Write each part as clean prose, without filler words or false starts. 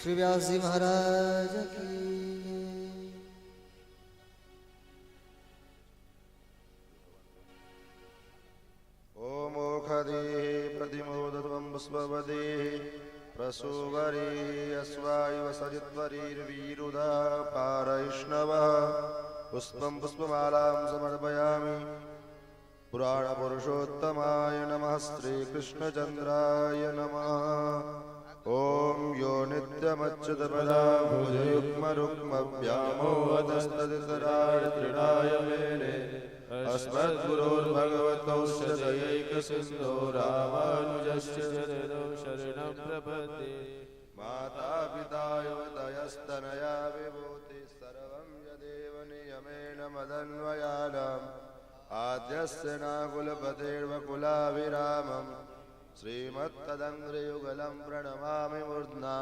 श्री व्यास जी महाराज की। ओम ओखदे प्रतिमोदत्वं पुष्पवदे प्रसूवरे अस्वायव सजित्वरीर्वीरुधा पारैष्णवः पुष्पं पुष्पमालां समर्पयामि। पुराणपुरुषोत्तमाय नमः श्रीकृष्णचन्द्राय नमः। ओम यो नित्यमच्युतपदा भुजयुग्मरुक्मव्यामोहतस्तदितराय तृणाय मेने अस्मद्गुरोर्भगवतोऽस्य दयैकसिन्धो रामानुजस्य चरणौ शरणं प्रपद्ये। माता पिता युवतयस्तनया विभूति सर्वं यदेव नियमेन मदन्वयानाम् आद्यस्य नाकुलपतेर्वकुलाभिरामम् श्रीमत्तदङ्घ्रियुगलं प्रणमामि मूर्ध्ना।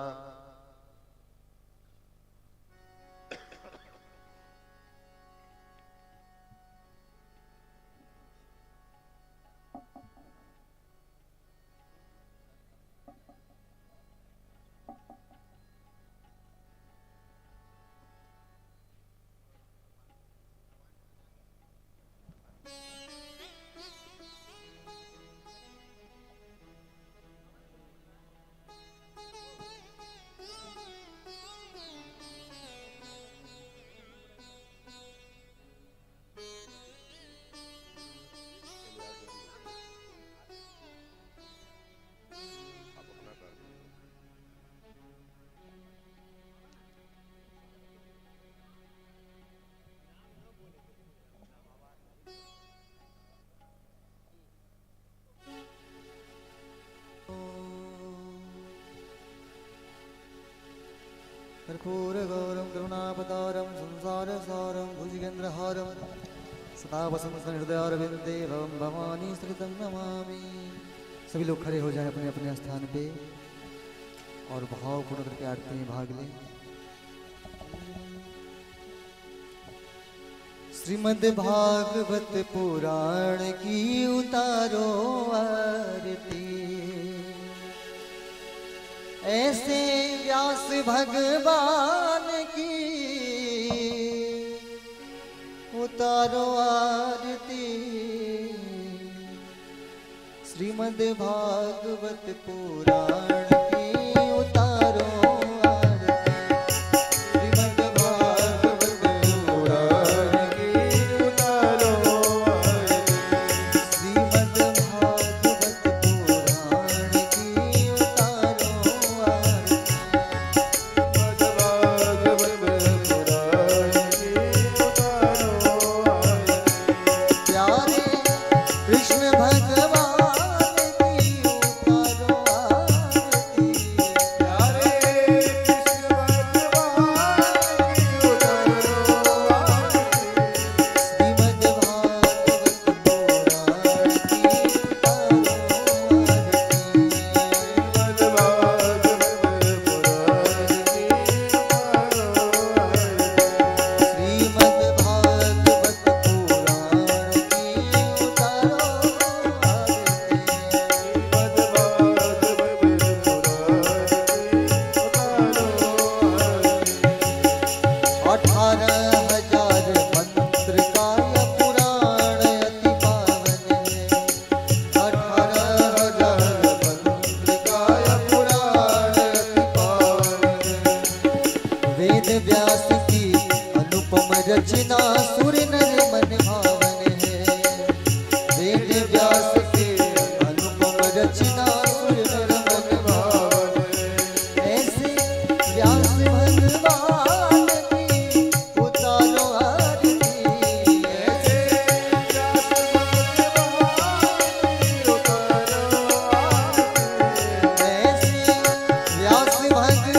कर्पूरगौरं करुणापतारं संसारसारं भुजगेन्द्रहारं सदा वसन्तं हृदयारविन्दे भवं भवानी सहितं नमामि। सभी लोग खड़े हो जाएं अपने अपने स्थान पे और भावपूर्ण करके आरती में भाग लें। श्रीमद् भागवत पुराण की उतारो आरती, ऐसे व्यास भगवान की उतारो आरती। श्रीमद् भागवत पुराण की उतारो आरती, श्रीमद् भागवत पुराण की उतारो आरती, श्रीमद् भागवत पुराण की उतारो आरती, प्यारे कृष्ण भगवान की उतारो आरती, प्यारे कृष्ण भगवान की उतारो आरती, श्रीमद् भागवत पुराण की उतारो आरती, श्रीमद् भागवत पुराण की उतारो आरती, श्रीमद् भागवत पुराण की उतारो आरती। 18,000 मंत्र का यह पुराण अति पावन है, 18,000 मंत्र का यह पुराण अति पावन है। वेद व्यास की अनुपम रचना सुर नर मन भावन है, वेद व्यास की अनुपम रचना सुर नर मन भावन है। ऐसे व्यास भगवान की उतारो आरती, ऐसे व्यास भगवान की उतारो आरती, ऐसे व्यास भगवान की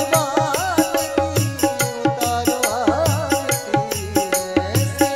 उतारो आरती, ऐसे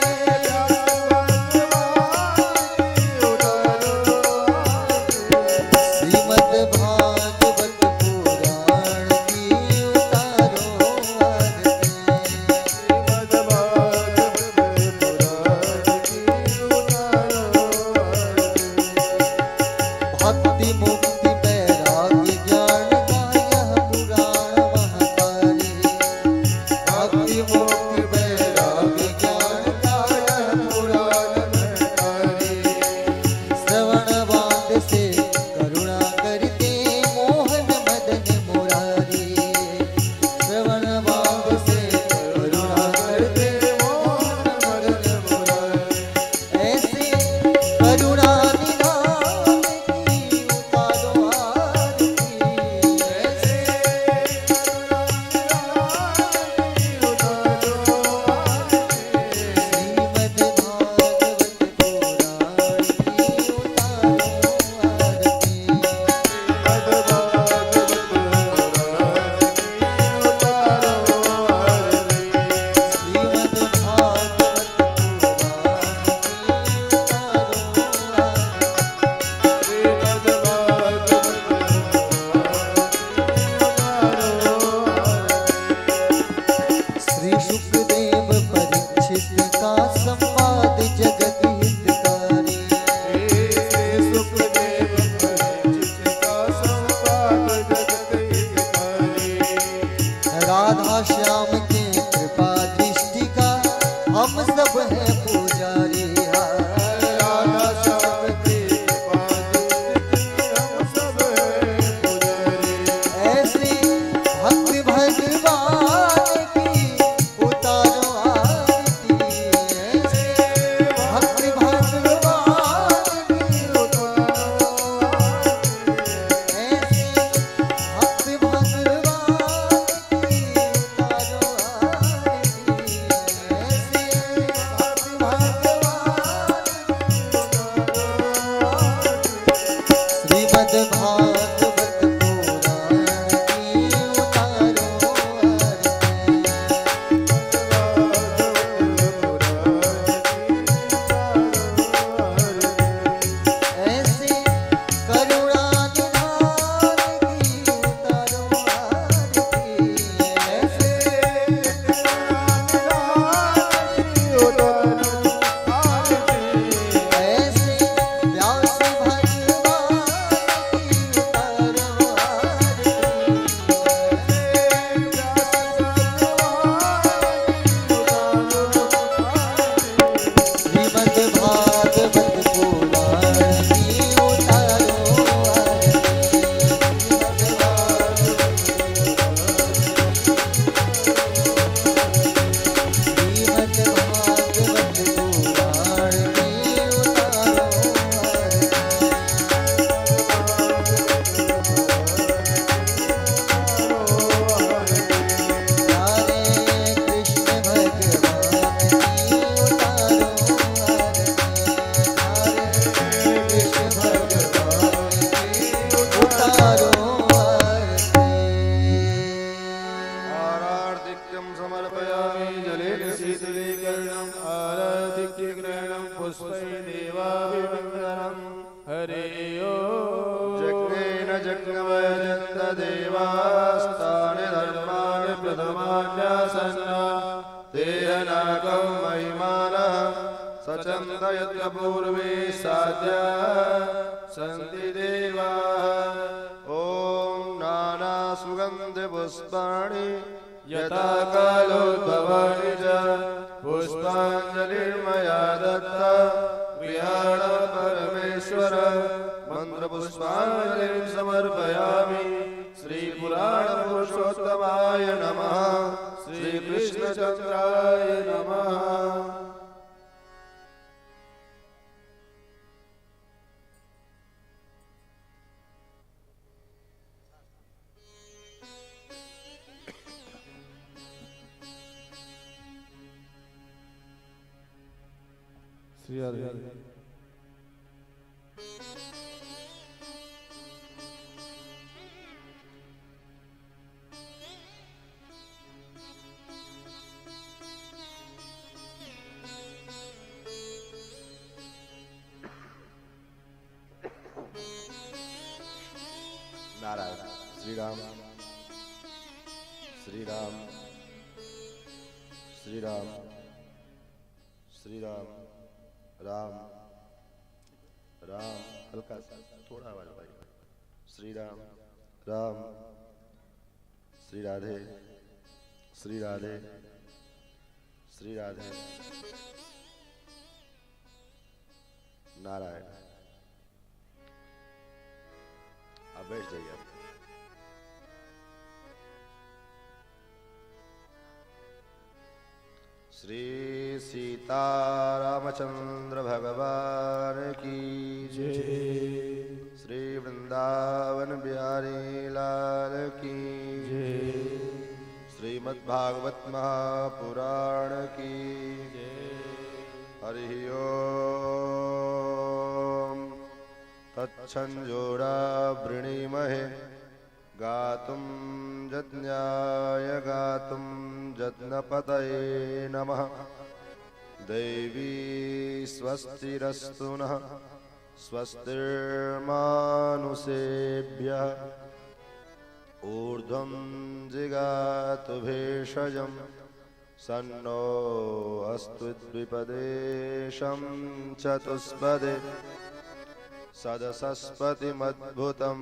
राधा श्याम के कृपा दृष्टि का हम सब हैं पुजारी। राधा श्याम की कृपा दृष्टि हम सब हैं पुजारी। ऐसी भक्ति भगवान की उतारो आरती। ऐसी भक्ति भगवान की उतारो आरती। ऐसी भक्ति भगवान की उतारो आरती। ऐसी भक्ति भगवान की उतारो आरती। श्रीमद् भागवत पुराण की उतारो आरती। ऐसी करुणा निधान की उतारो आरती। ऐसे ऐसे व्यास भगवान की उतारो आरती। श्रीमद् भागवत पुराण की उतारो श्रीमद् भागवत पुराण की हरे कृष्ण भगवान की उतारो हरे कृष्ण भगवान की उतारो आरार्तिक्यं समर्पयामि जलेन शीतलीकरणम् आराधिक्यग्रहणं पुष्पै देवाभिवन्दनम् हरे ओम्। यज्ञेन यज्ञवयजन्त देवास्तानि धर्माणि प्रथमान्यासन्ना तेहनाकं महिमानः सचन्द यत्र पूर्वे साध्या सन्ति देवाः। ॐ नाना सुगन्धपुष्पाणि यथा कालोद्भवानि च पुष्पाञ्जलिर्मया दत्ता गृहाण परमेश्वर। मन्त्रपुष्पाञ्जलिं समर्पयामि श्रीपुराणपुरुषोत्तमाय नमः श्रीकृष्णचन्द्राय नमः। श्री हरि नारायण। श्री राम श्री राम श्री राम श्री राम राम राम। हल्का सा थोड़ा आवाज भाई। श्री राम राम श्री राधे श्री राधे श्री राधे नारायण। अब बैठ जाइए। श्री सीतारामचंद्र भगवान की जय। श्री वृंदावन बिहारी लाल की जय। श्रीमद्भागवत महापुराण की जय। हरि ओम। तत्संजोरा वृणीमहे गातुं यज्ञाय गातुं यज्ञपतये नमः। दैवी स्वस्तिरस्तु नः स्वस्तिर्मानुषेभ्यः। ऊर्ध्वं जिगातु भेषजं सन्नो अस्तु द्विपदेशं चतुष्पदे। सदसस्पतिमद्भुतं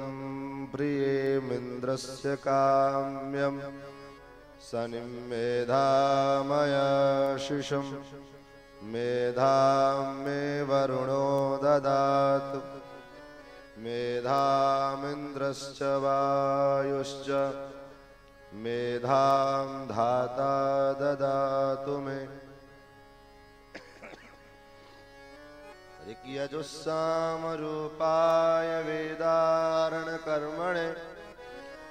प्रियेमिन्द्रस्य काम्यं सनिं मेधामयाशिषं मेधां मे वरुणो ददातु मेधामिन्द्रश्च वायुश्च मेधां धाता ददातु मे ऋक्यजुस्सामरूपाय वेदारणकर्मणे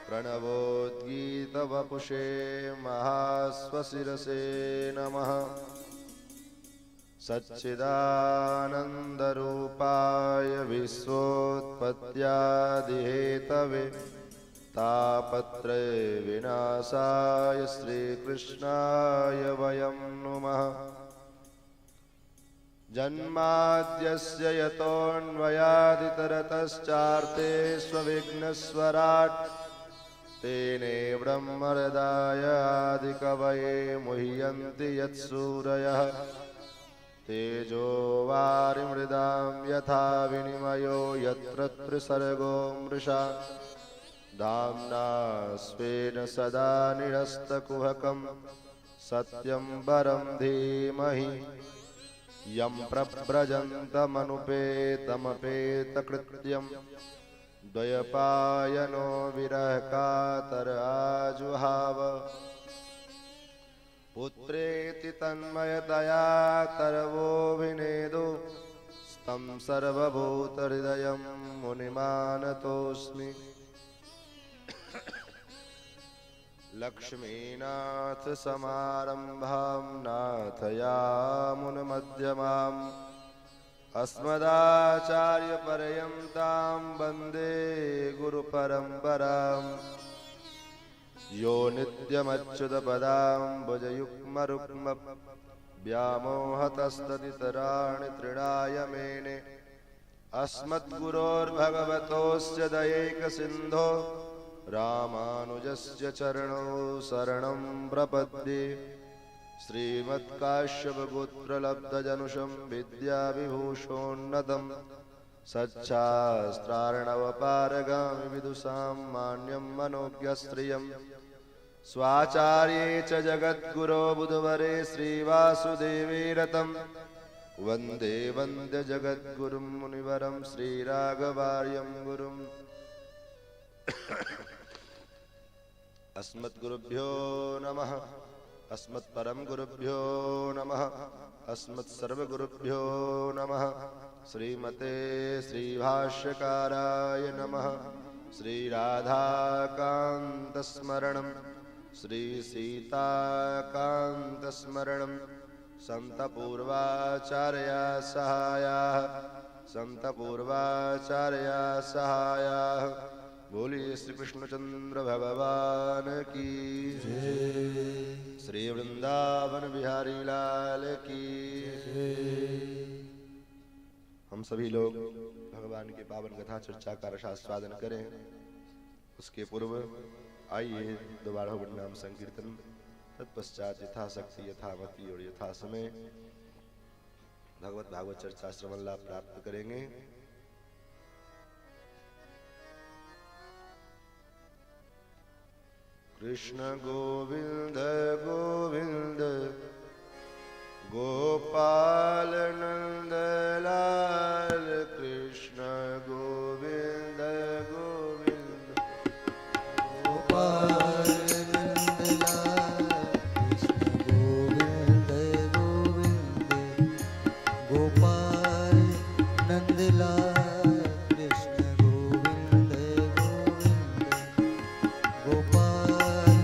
प्रणवोद्गीतवपुषे महास्वशिरसे नमः सच्चिदानन्दरूपाय विश्वोत्पत्त्यादिहेतवे तापत्रय विनाशाय श्रीकृष्णाय वयं नुमः जन्माद्यस्य यतोऽन्वयादितरतश्चार्ते स्वविघ्नस्वराट् तेने ब्रह्महृदाय आदिकवये मुह्यन्ति यत्सूरयः तेजो वारिमृदां यथा विनिमयो यत्र त्रिसर्गो मृषा धाम्ना स्वेन सदा निरस्तकुहकं सत्यं परं धीमहि यं प्रव्रजन्तमनुपेतमपेतकृत्यं द्वयपायनो विरहकातर आजुहाव पुत्रेति तन्मयतया तरवोऽभिनेदु स्तं सर्वभूतहृदयं मुनिमानतोऽस्मि लक्ष्मीनाथ समारंभां नाथयामुनमध्यमाम् अस्मदाचार्यपर्यन्तां वन्दे गुरुपरम्पराम् यो नित्यमच्युतपदाम्बुजयुग्मरुक्म व्यामोहतस्तदितराणि तृणाय मेने अस्मद्गुरोर्भगवतोऽस्य दयैकसिन्धो रामानुजस्य चरणौ शरणं प्रपद्ये श्रीमत्काश्यपपुत्रलब्धजनुषं विद्याविभूषोन्नतं सच्छास्त्रार्णवपारगामि विदुषां मान्यं मनोज्ञस्त्रियं स्वाचार्ये च जगद्गुरो बुधवरे श्रीवासुदेवे रतं वन्दे वन्द्य जगद्गुरुं मुनिवरं श्रीराघवार्यं गुरुम् अस्मद्गुरुभ्यो नमः अस्मत्परम गुरुभ्यो नमः अस्मत्सर्वगुरुभ्यो नमः श्रीमते श्रीभाष्यकाराय नमः श्रीराधाकान्तस्मरणं श्रीसीताकान्तस्मरणं सन्तपूर्वाचार्या सहायाः सन्तपूर्वाचार्या सहायाः बोलिए श्री कृष्णचंद्र भगवान की श्री वृंदावन बिहारी लाल की। हम सभी लोग भगवान के पावन कथा चर्चा का रसास्वादन करें। उसके पूर्व आइए दोबारा नाम संकीर्तन, तत्पश्चात यथाशक्ति यथामति और यथा समय भगवत भागवत चर्चा श्रवण लाभ प्राप्त करेंगे। कृष्ण गोविंद गोविंद गोपाल नंद लाल कृष्ण गोविंद गोविंद गोपाल नंद लाल कृष्ण गोविंद गोविंद गोपाल नंद लाल कृष्ण गोविंद गोविंद गोपाल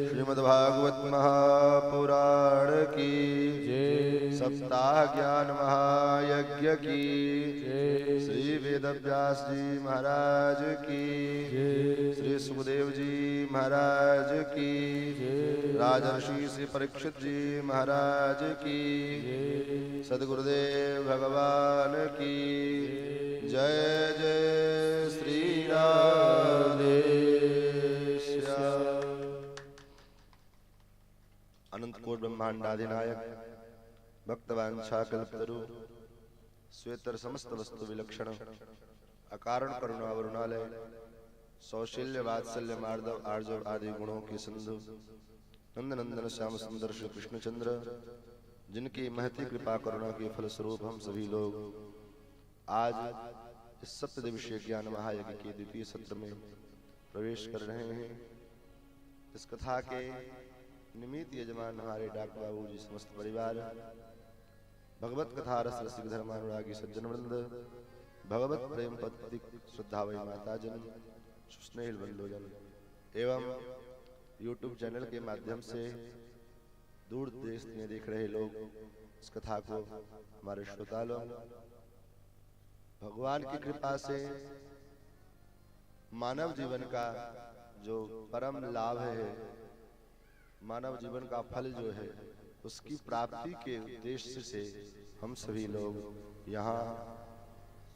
श्रीमद्भागवत महापुराण की सप्ताह ज्ञान महायज्ञ की श्री वेदव्यास जी महाराज की श्री सुखदेव जी महाराज की राजर्षि श्री परीक्षित जी महाराज की सद्गुरुदेव भगवान की जय जय श्री राधे अनंत कोट ब्रह्मांडाधिनायक भक्तवांछा कल्पतरु श्वेतर समस्त वस्तु विलक्षण अकारण करुणा वरुणालय सौशील्य वात्सल्य मार्दव आर्जव आदि गुणों की सिंधु नंद नंदन श्याम सुंदर श्री कृष्णचंद्र जिनकी महती कृपा करुणा के फलस्वरूप हम सभी लोग आज इस सप्त दिवसीय ज्ञान महायज्ञ के द्वितीय सत्र में प्रवेश कर रहे हैं। इस कथा के निमित्त यजमान हमारे डॉक्टर बाबू जी समस्त परिवार, भगवत कथा रस रसिक धर्मानुरागी सज्जन वृंद, भगवत प्रेम पत्ति श्रद्धावई माता जन, सुस्नेहिल बंधुजन एवं YouTube चैनल के माध्यम से दूर देश में देख रहे लोग इस कथा को हमारे श्रोता लोग, भगवान की कृपा से मानव जीवन का जो परम लाभ है मानव जीवन का फल जो है उसकी प्राप्ति के उद्देश्य से हम सभी लोग यहाँ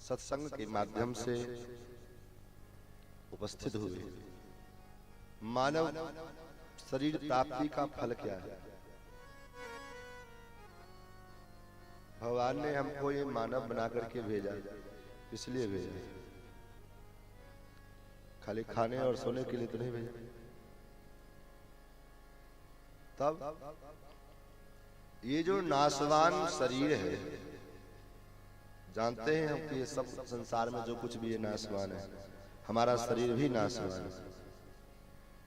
सत्संग के माध्यम से उपस्थित हुए। मानव शरीर प्राप्ति का फल क्या है? भगवान ने हमको ये मानव बना करके भेजा, इसलिए भेजा, खाली खाने और सोने के लिए तो नहीं भेजा। तब ये जो नाशवान शरीर है, जानते हैं हम कि ये सब संसार में जो कुछ भी है नाशवान है, हमारा शरीर भी नाशवान है।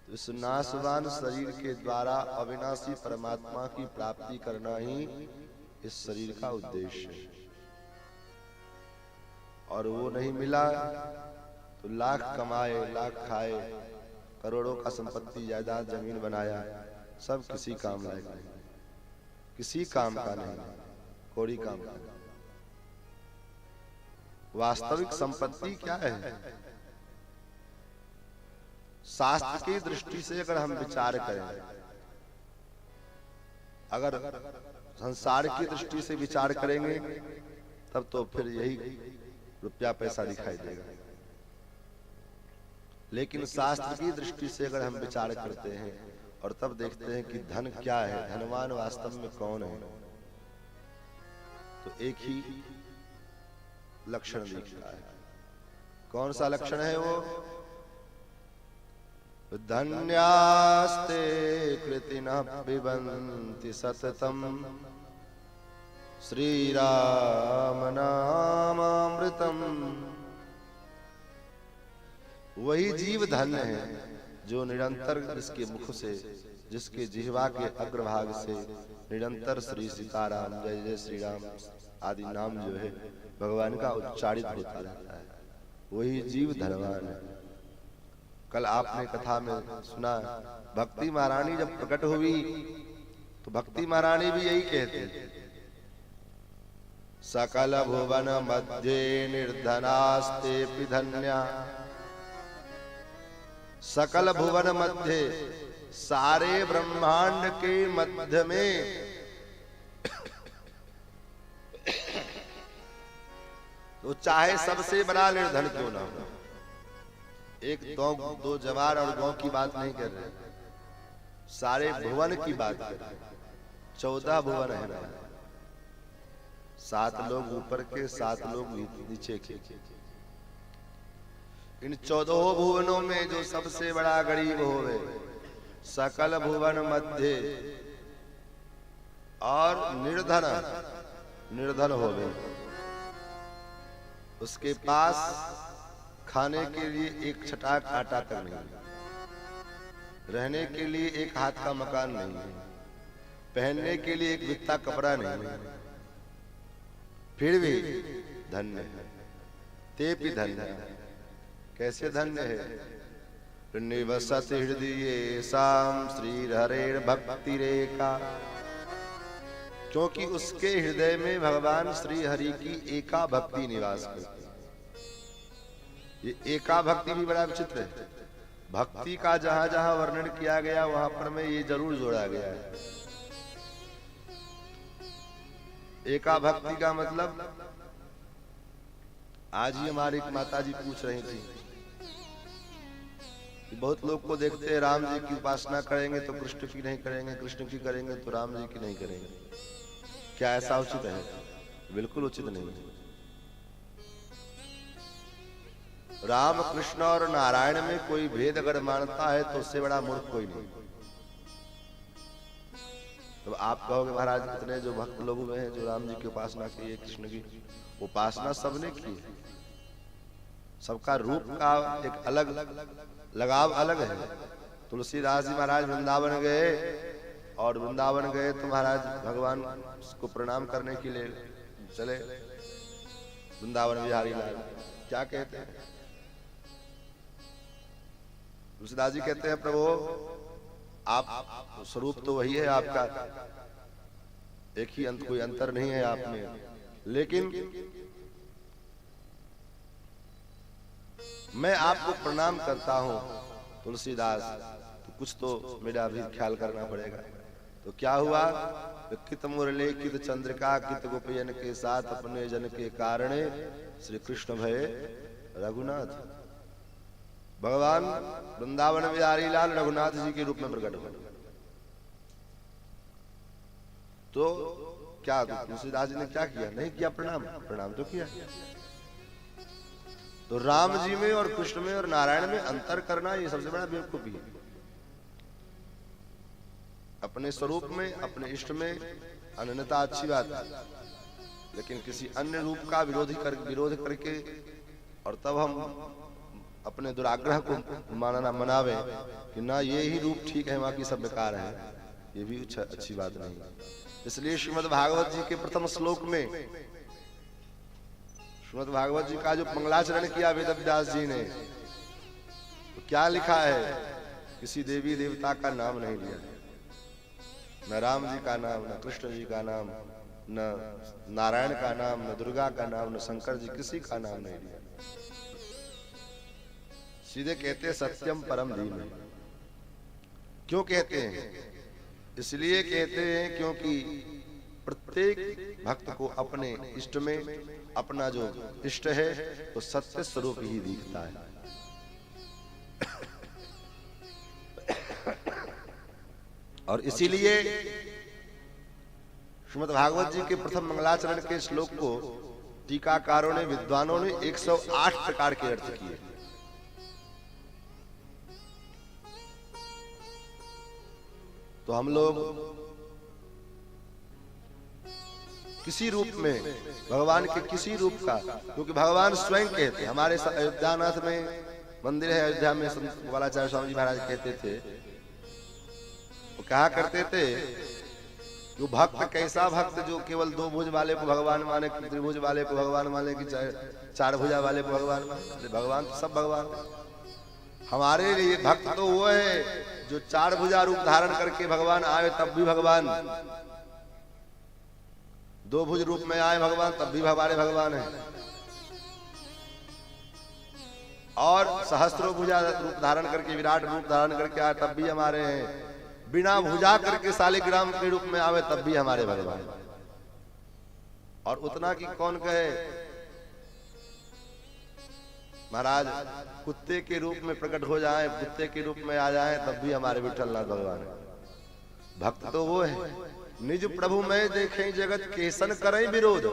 तो इस नाशवान शरीर के द्वारा अविनाशी परमात्मा की प्राप्ति करना ही इस शरीर का उद्देश्य है। और वो नहीं मिला तो लाख कमाए, लाख खाए, करोड़ों का संपत्ति, जायदाद, जमीन बनाया, सब किसी काम लायक नहीं, किसी काम का नहीं, कोड़ी काम का नहीं। वास्तविक संपत्ति क्या है? शास्त्र की दृष्टि से अगर हम विचार करें, अगर संसार की दृष्टि से विचार करेंगे तब तो फिर यही रुपया पैसा दिखाई देगा। लेकिन शास्त्र की दृष्टि से अगर हम विचार करते हैं और तब देखते हैं कि धन क्या है, धनवान वास्तव में कौन है, तो एक ही लक्षण दिखता है। कौन सा लक्षण है वो? धन्यास्ते कृतिनः पिबन्ति सततम श्रीराम नामामृतम। वही जीव धन्य है जो निरंतर जिसके मुख से, जिसके जिह्वा के अग्रभाग से निरंतर श्री सीताराम, जय जय श्री राम आदि नाम जो है भगवान का उच्चारित होता रहता है, वही जीव धनवान है। कल आपने कथा में सुना, भक्ति महारानी जब प्रकट हुई तो भक्ति महारानी भी यही कहती, सकल भुवन मध्य निर्धनास्ते धन्या। सकल भुवन मध्य, सारे ब्रह्मांड के मध्य में तो चाहे सबसे बड़ा निर्धन क्यों ना हो, एक दो जवार और गांव की बात नहीं कर रहे, सारे भुवन की बात कर रहे। 14 भुवन है ना, 7 लोग ऊपर के, 7 लोग नीचे के। इन 14 भुवनों में जो सबसे बड़ा गरीब होवे, सकल भुवन मध्य और निर्धन होवे, उसके पास खाने के लिए एक छटाक आटा तक नहीं, रहने के लिए एक हाथ का मकान नहीं, पहनने के लिए एक बित्ता कपड़ा नहीं, फिर भी धन्य है। ते भी धन्य है। कैसे धन्य है? निवसत हृदय साम श्री हरेर भक्ति रेखा, क्योंकि उसके हृदय में भगवान श्री हरि की एका भक्ति निवास करती। ये एका भक्ति भी बड़ा विचित्र है। भक्ति का जहां जहां वर्णन किया गया वहां पर में ये जरूर जोड़ा गया है। एका भक्ति का मतलब, आज ही हमारी एक माता जी पूछ रही थी कि बहुत लोग को देखते हैं राम जी की उपासना करेंगे तो कृष्ण की नहीं करेंगे, कृष्ण की करेंगे तो राम जी की नहीं करेंगे, क्या ऐसा उचित है? बिल्कुल उचित नहीं है। राम, कृष्ण और नारायण में कोई भेद अगर मानता है तो उससे बड़ा मूर्ख कोई नहीं। तो आप कहोगे महाराज इतने जो भक्त लोग हुए हैं जो राम जी की उपासना की है, कृष्ण की उपासना सबने की है, सबका रूप का एक अलग लगाव अलग है। तुलसीदास जी महाराज वृंदावन गए और वृंदावन गए तो महाराज भगवान को प्रणाम करने के लिए चले। वृंदावन बिहारी लाल क्या कहते हैं? तुलसीदास जी कहते हैं प्रभु आप स्वरूप तो वही है आपका, एक ही अंत, कोई अंतर नहीं है आप में, लेकिन मैं आपको प्रणाम करता हूं तुलसीदास। तो कुछ तो मेरा भी ख्याल करना पड़ेगा। तो क्या हुआ, कित मुरली कित चंद्रिका कित गोपियन के साथ अपने जन के कारणे श्री कृष्ण भय रघुनाथ। भगवान वृंदावन बिहारी लाल रघुनाथ जी के रूप में प्रकट हुए। तो क्या तुलसीदास जी ने क्या किया? नहीं किया प्रणाम, प्रणाम तो किया। तो राम जी में और कृष्ण में और नारायण में अंतर करना ये सबसे बड़ा बेवकूफी है। अपने स्वरूप में अपने इष्ट में अनन्यता अच्छी बात है, लेकिन किसी अन्य रूप का विरोध करके और तब हम अपने दुराग्रह को मनावे कि ना ये ही रूप ठीक है, बाकी सब बेकार है, ये भी अच्छी बात नहीं है। इसलिए श्रीमद् भागवत जी के प्रथम श्लोक में श्रीमद् भागवत जी का जो मंगलाचरण किया वेदव्यास जी ने, तो क्या लिखा है? किसी देवी देवता का नाम नहीं लिया, न राम जी का नाम, न कृष्ण जी का नाम, न नारायण का नाम, न दुर्गा का नाम, न शंकर जी, किसी का नाम नहीं लिया। सीधे कहते सत्यम परम धीमहि। क्यों कहते हैं? इसलिए कहते हैं क्योंकि प्रत्येक भक्त को अपने इष्ट में अपना जो इष्ट है तो सत्य स्वरूप ही दिखता है। और इसीलिए श्रीमद् भागवत जी के प्रथम मंगलाचरण के श्लोक को टीकाकारों ने, विद्वानों ने 108 प्रकार के अर्थ किए। तो हम लोग किसी रूप में भगवान के किसी रूप का, क्योंकि भगवान स्वयं कहते, हमारे अयोध्यानाथ में मंदिर है, अयोध्या में संत गोपालाचार्य स्वामी जी महाराज कहते थे, वो कहा करते थे जो भक्त कैसा भक्त जो केवल 2 भुज वाले को भगवान माने, त्रिभुज वाले को भगवान माने, कि 4 भुजा वाले को भगवान माने। भगवान तो सब भगवान है। हमारे लिए भक्त तो वो है जो 4 भुजा रूप धारण करके भगवान आए तब भी भगवान, 2 भुज रूप में आए भगवान तब भी हमारे भगवान है, और सहस्त्रों भुजा रूप धारण करके, विराट रूप धारण करके आए तब भी हमारे हैं, बिना भुजा करके शालिग्राम के रूप में आवे तब भी हमारे भगवान। और उतना कि कौन कहे महाराज कुत्ते के रूप में प्रकट हो जाए, कुत्ते के रूप में आ जाए तब भी हमारे विठलनाथ भगवान है। भक्त तो वो है निज प्रभु में देखें जगत केसन करें विरोध।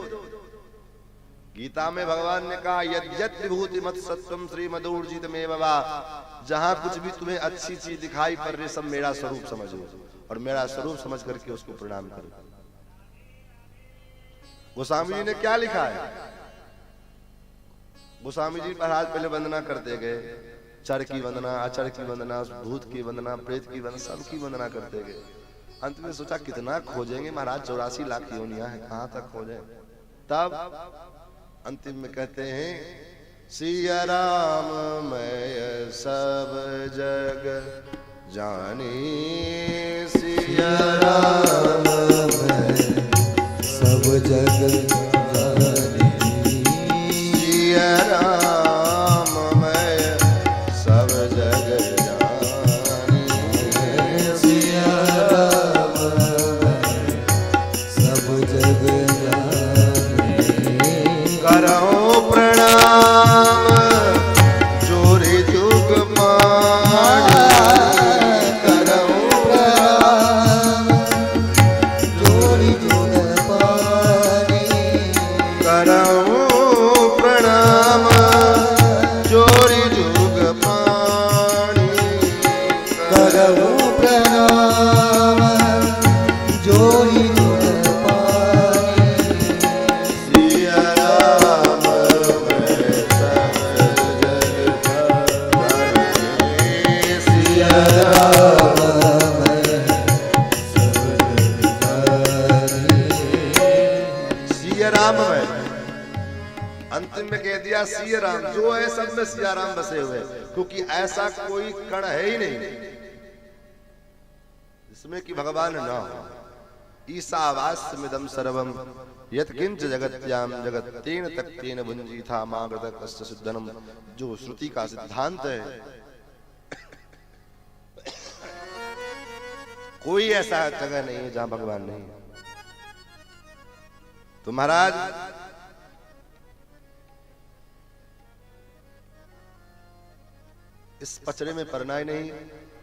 गीता में भगवान ने कहा यद्यत विभूति मत सत्वम श्री मधुर्जित में बाबा, जहां कुछ भी तुम्हें अच्छी चीज दिखाई पड़ रही सब मेरा स्वरूप समझो और मेरा स्वरूप समझ करके उसको प्रणाम करो। गोस्वामी जी ने क्या लिखा है? गोस्वामी जी महाराज पहले वंदना करते गए, चर की वंदना, अचर की वंदना, भूत की वंदना, प्रेत की वंदना, सबकी वंदना करते गए। अंत में सोचा कितना खोजेंगे महाराज, 84 लाख योनियां हैं, कहां तक खोजें। तब अंतिम में कहते हैं सिया राम मैं सब जग जानी, सिया राम मैं सब जग जानी, सिया राम मैं सब जग जानी, सिया राम मैं सब जग जानी, करो प्रणाम जोरे जुग मानी, करो प्रणाम जोरी जुग पानी, करो प्रणाम जोरी जुग पानी, करो प्रणाम जोरी जुग पानी, सिया राम मैं सब जग जानी, सिया राम मैं सब जग जानी। सिया राम में अंतिम में कह दिया सिया राम, जो है सब में सिया राम बसे हुए, क्योंकि ऐसा कोई कण है ही नहीं जिसमें कि भगवान ना हो। ईशावास्यमिदं सर्वम यत्किंच जगत्याम जगत्तेन तक्तेन भुंजी था मागत कस्य सिद्धनम, जो श्रुति का सिद्धांत है कोई ऐसा जगह नहीं है जहां भगवान नहीं है। तो महाराज इस पचड़े में पड़ना ही नहीं,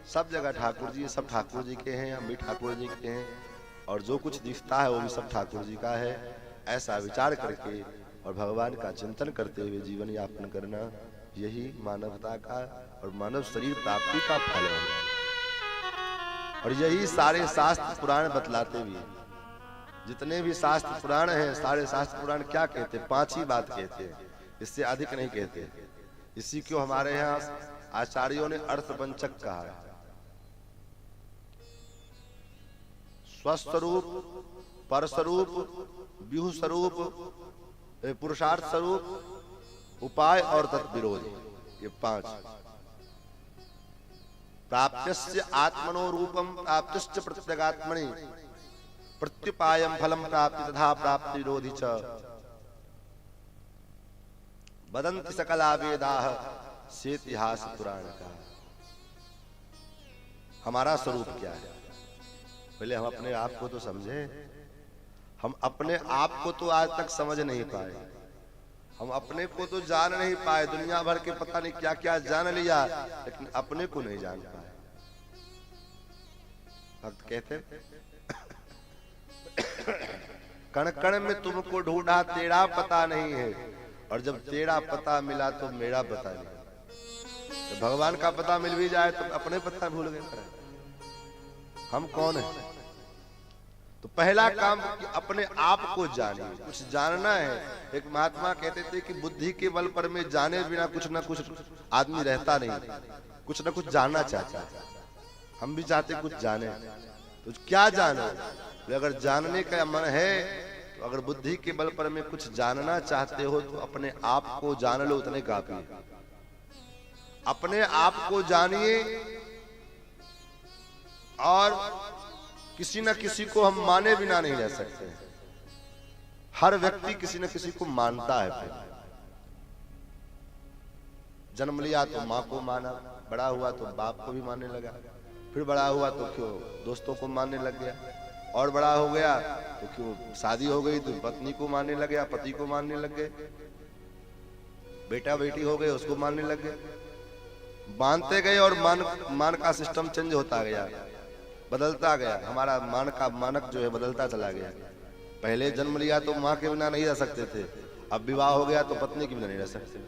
सब जगह ठाकुर जी, सब ठाकुर जी के हैं, हम भी ठाकुर जी के हैं, और जो कुछ दिखता है वो भी सब ठाकुर जी का है। ऐसा विचार करके और भगवान का चिंतन करते हुए जीवन यापन करना, यही मानवता का और मानव शरीर प्राप्ति का फल है। और यही सारे शास्त्र पुराण बतलाते भी हैं। जितने भी शास्त्र पुराण हैं, सारे शास्त्र पुराण क्या कहते हैं? 5 ही बात कहते हैं, इससे अधिक नहीं कहते। इसी को हमारे यहाँ आचार्यों ने अर्थपंचक कहा है। स्वस्वरूप, परस्वरूप, व्यूह स्वरूप, पुरुषार्थ स्वरूप, उपाय और तत्विरोध, ये 5। प्राप्त्यस्य आत्मनो रूपम प्राप्तिश्च प्रत्यगात्मनि प्रत्युपायम फलम प्राप्ति तथा प्राप्ति विरोधी च वदन्ति सकला वेदाः से इतिहास पुराण का। हमारा स्वरूप क्या है? पहले हम अपने आप को तो समझे। हम अपने आप को तो आज तक समझ नहीं पाए, हम अपने को तो जान नहीं पाए। दुनिया भर के पता नहीं क्या क्या जान लिया, लेकिन अपने को नहीं जान पाए। भक्त कहते कण कण में तुमको ढूंढा, तेरा पता नहीं है, और जब तेरा पता मिला तो मेरा पता नहीं। तो भगवान का पता मिल भी जाए तो अपने पता भूल गए, हम कौन है। तो पहला काम कि अपने आप को जानिए, कुछ जानना है। एक महात्मा कहते थे कि बुद्धि के बल पर में जाने बिना कुछ ना कुछ आदमी रहता नहीं, कुछ ना कुछ जानना चाहता है। हम भी चाहते कुछ जाने, तो क्या जाने? अगर जानने का मन है तो अगर बुद्धि के बल पर में कुछ जानना चाहते हो तो अपने आप को जान लो, उतने काफी है। अपने आप को जानिए, और किसी न किसी को हम माने बिना नहीं रह सकते। हर व्यक्ति किसी न किसी को मानता है। फिर जन्म लिया तो माँ को माना, बड़ा हुआ तो बाप को भी मानने लगा, फिर बड़ा हुआ तो क्यों दोस्तों को मानने लग गया, और बड़ा हो गया तो क्यों शादी हो गई तो पत्नी को मानने लग गया, पति को मानने लग गए, बेटा बेटी हो गए उसको मानने लग गए। मानते गए और मान का सिस्टम चेंज होता गया, बदलता गया। हमारा मानक जो है बदलता चला गया। पहले जन्म लिया तो माँ के बिना नहीं रह सकते थे, अब विवाह हो गया तो पत्नी के बिना नहीं रह सकते।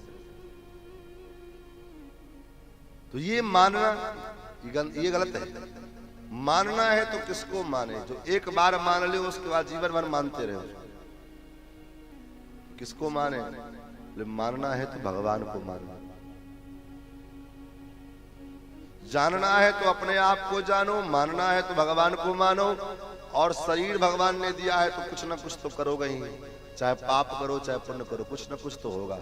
तो ये मानना ये गलत है। मानना है तो किसको माने? जो एक बार मान ले उसके बाद जीवन भर मानते रहे। किसको माने? मानना है तो भगवान को मानना। जानना है तो अपने आप को जानो, मानना है तो भगवान को मानो। और शरीर भगवान ने दिया है तो कुछ ना कुछ तो करोगे ही, चाहे पाप करो चाहे पुण्य करो, कुछ ना कुछ तो होगा।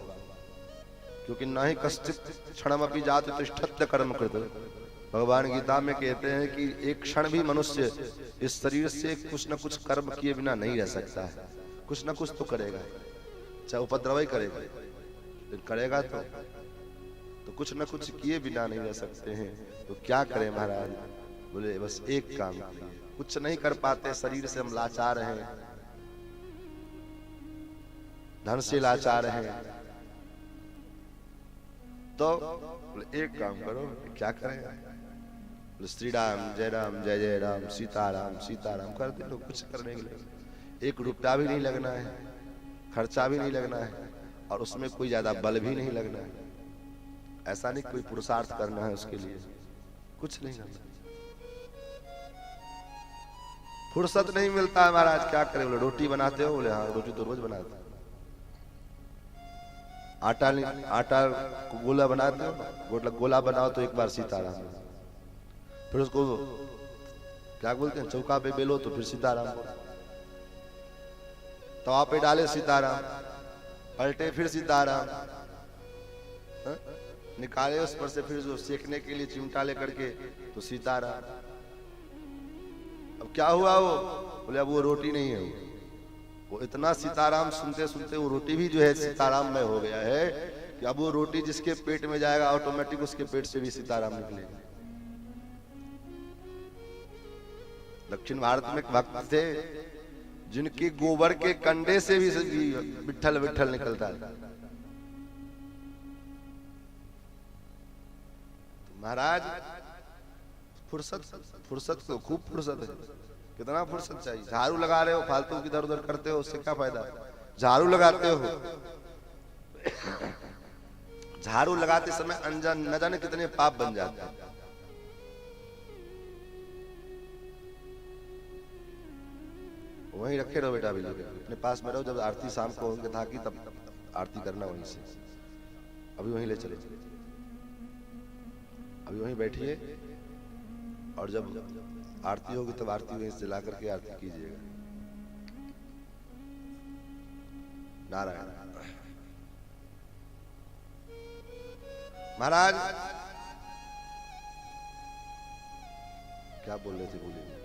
क्योंकि न ही कश्चित क्षणमपि जातु तिष्ठत्य कर्म कृत। भगवान गीता में कहते हैं कि एक क्षण भी मनुष्य इस शरीर से कुछ न कुछ कर्म किए बिना नहीं रह सकता है। कुछ न कुछ तो करेगा, चाहे उपद्रव ही करेगा, लेकिन करेगा तो कुछ न कुछ किए बिना नहीं रह सकते हैं। तो क्या करें महाराज? बोले बस एक काम कीजिए। कुछ नहीं कर पाते, शरीर से हम लाचार हैं, धन से लाचार हैं, तो बोले एक काम करो। क्या करें? श्री राम जय जय राम, सीताराम सीताराम करते लोग। कुछ करने के लिए 1 रुपया भी नहीं लगना है, खर्चा भी नहीं लगना है, और उसमें कोई ज्यादा बल भी नहीं लगना है। ऐसा नहीं कोई पुरुषार्थ करना है उसके लिए, कुछ नहीं करना। फुर्सत नहीं मिलता है महाराज, क्या करें? बोले रोटी बनाते हो? बोले हाँ रोटी तो रोज बनाते। आटा गोला बनाते हो? गोला बनाओ तो एक बार सीताराम, फिर उसको क्या बोलते हैं चौका पे बेलो तो फिर सीताराम, तवा पे डाले सीताराम, पलटे फिर सीताराम, निकाले उस पर से फिर जो सेकने के लिए चिमटा लेकर के तो सीताराम। अब क्या हुआ? वो बोले अब वो रोटी नहीं है, वो इतना सीताराम सुनते सुनते वो रोटी भी जो है सीताराम में हो गया है कि अब वो रोटी जिसके पेट में जाएगा ऑटोमेटिक उसके पेट से भी सीताराम निकलेगा। दक्षिण भारत में एक भक्त थे जिनके गोबर के कंडे से भी विठल विठल निकलता था। तो महाराज फुर्सत को खूब फुर्सत है। कितना फुर्सत चाहिए? झाड़ू लगा रहे हो, फालतू इधर उधर करते हो, उससे क्या फायदा? झाड़ू लगाते हो, झाड़ू लगाते समय अनजान न जाने कितने पाप बन जाते हैं। वहीं रखे रहो बेटा, अभी अपने पास में रहो। जब आरती शाम को होंगे था कि तब आरती करना वहीं से, अभी वहीं ले चले, अभी वहीं बैठिए और जब आरती होगी तब आरती वहीं से ला करके आरती कीजिएगा। नारायण। महाराज क्या बोल रहे थे? बोलिए।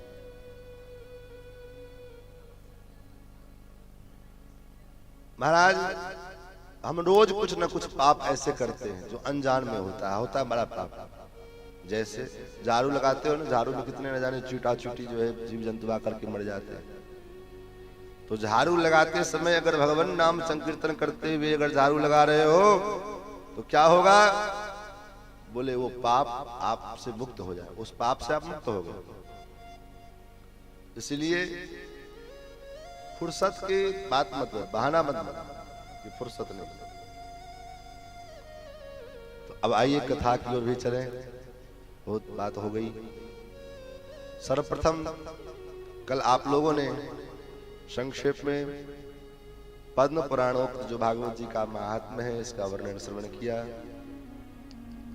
महाराज हम रोज कुछ न कुछ पाप ऐसे करते हैं जो अनजान में होता है बड़ा पाप। जैसे झाड़ू लगाते हो ना, झाड़ू में कितने न जाने चूटा चूटी जो है जीव जंतु आकर के मर जाते हैं। तो झाड़ू लगाते समय अगर भगवान नाम संकीर्तन करते हुए अगर झाड़ू लगा रहे हो तो क्या होगा? बोले वो पाप आपसे मुक्त हो जाए, उस पाप से आप मुक्त हो गए। इसलिए फुर्सत की बात मत, बहाना मत कि फुर्सत नहीं। तो अब आइए कथा की ओर भी चलें। बहुत बात हो गई। सर्वप्रथम कल आप लोगों ने संक्षेप में पद्म पुराणोक्त जो भागवत जी का महात्म्य है इसका वर्णन श्रवण किया।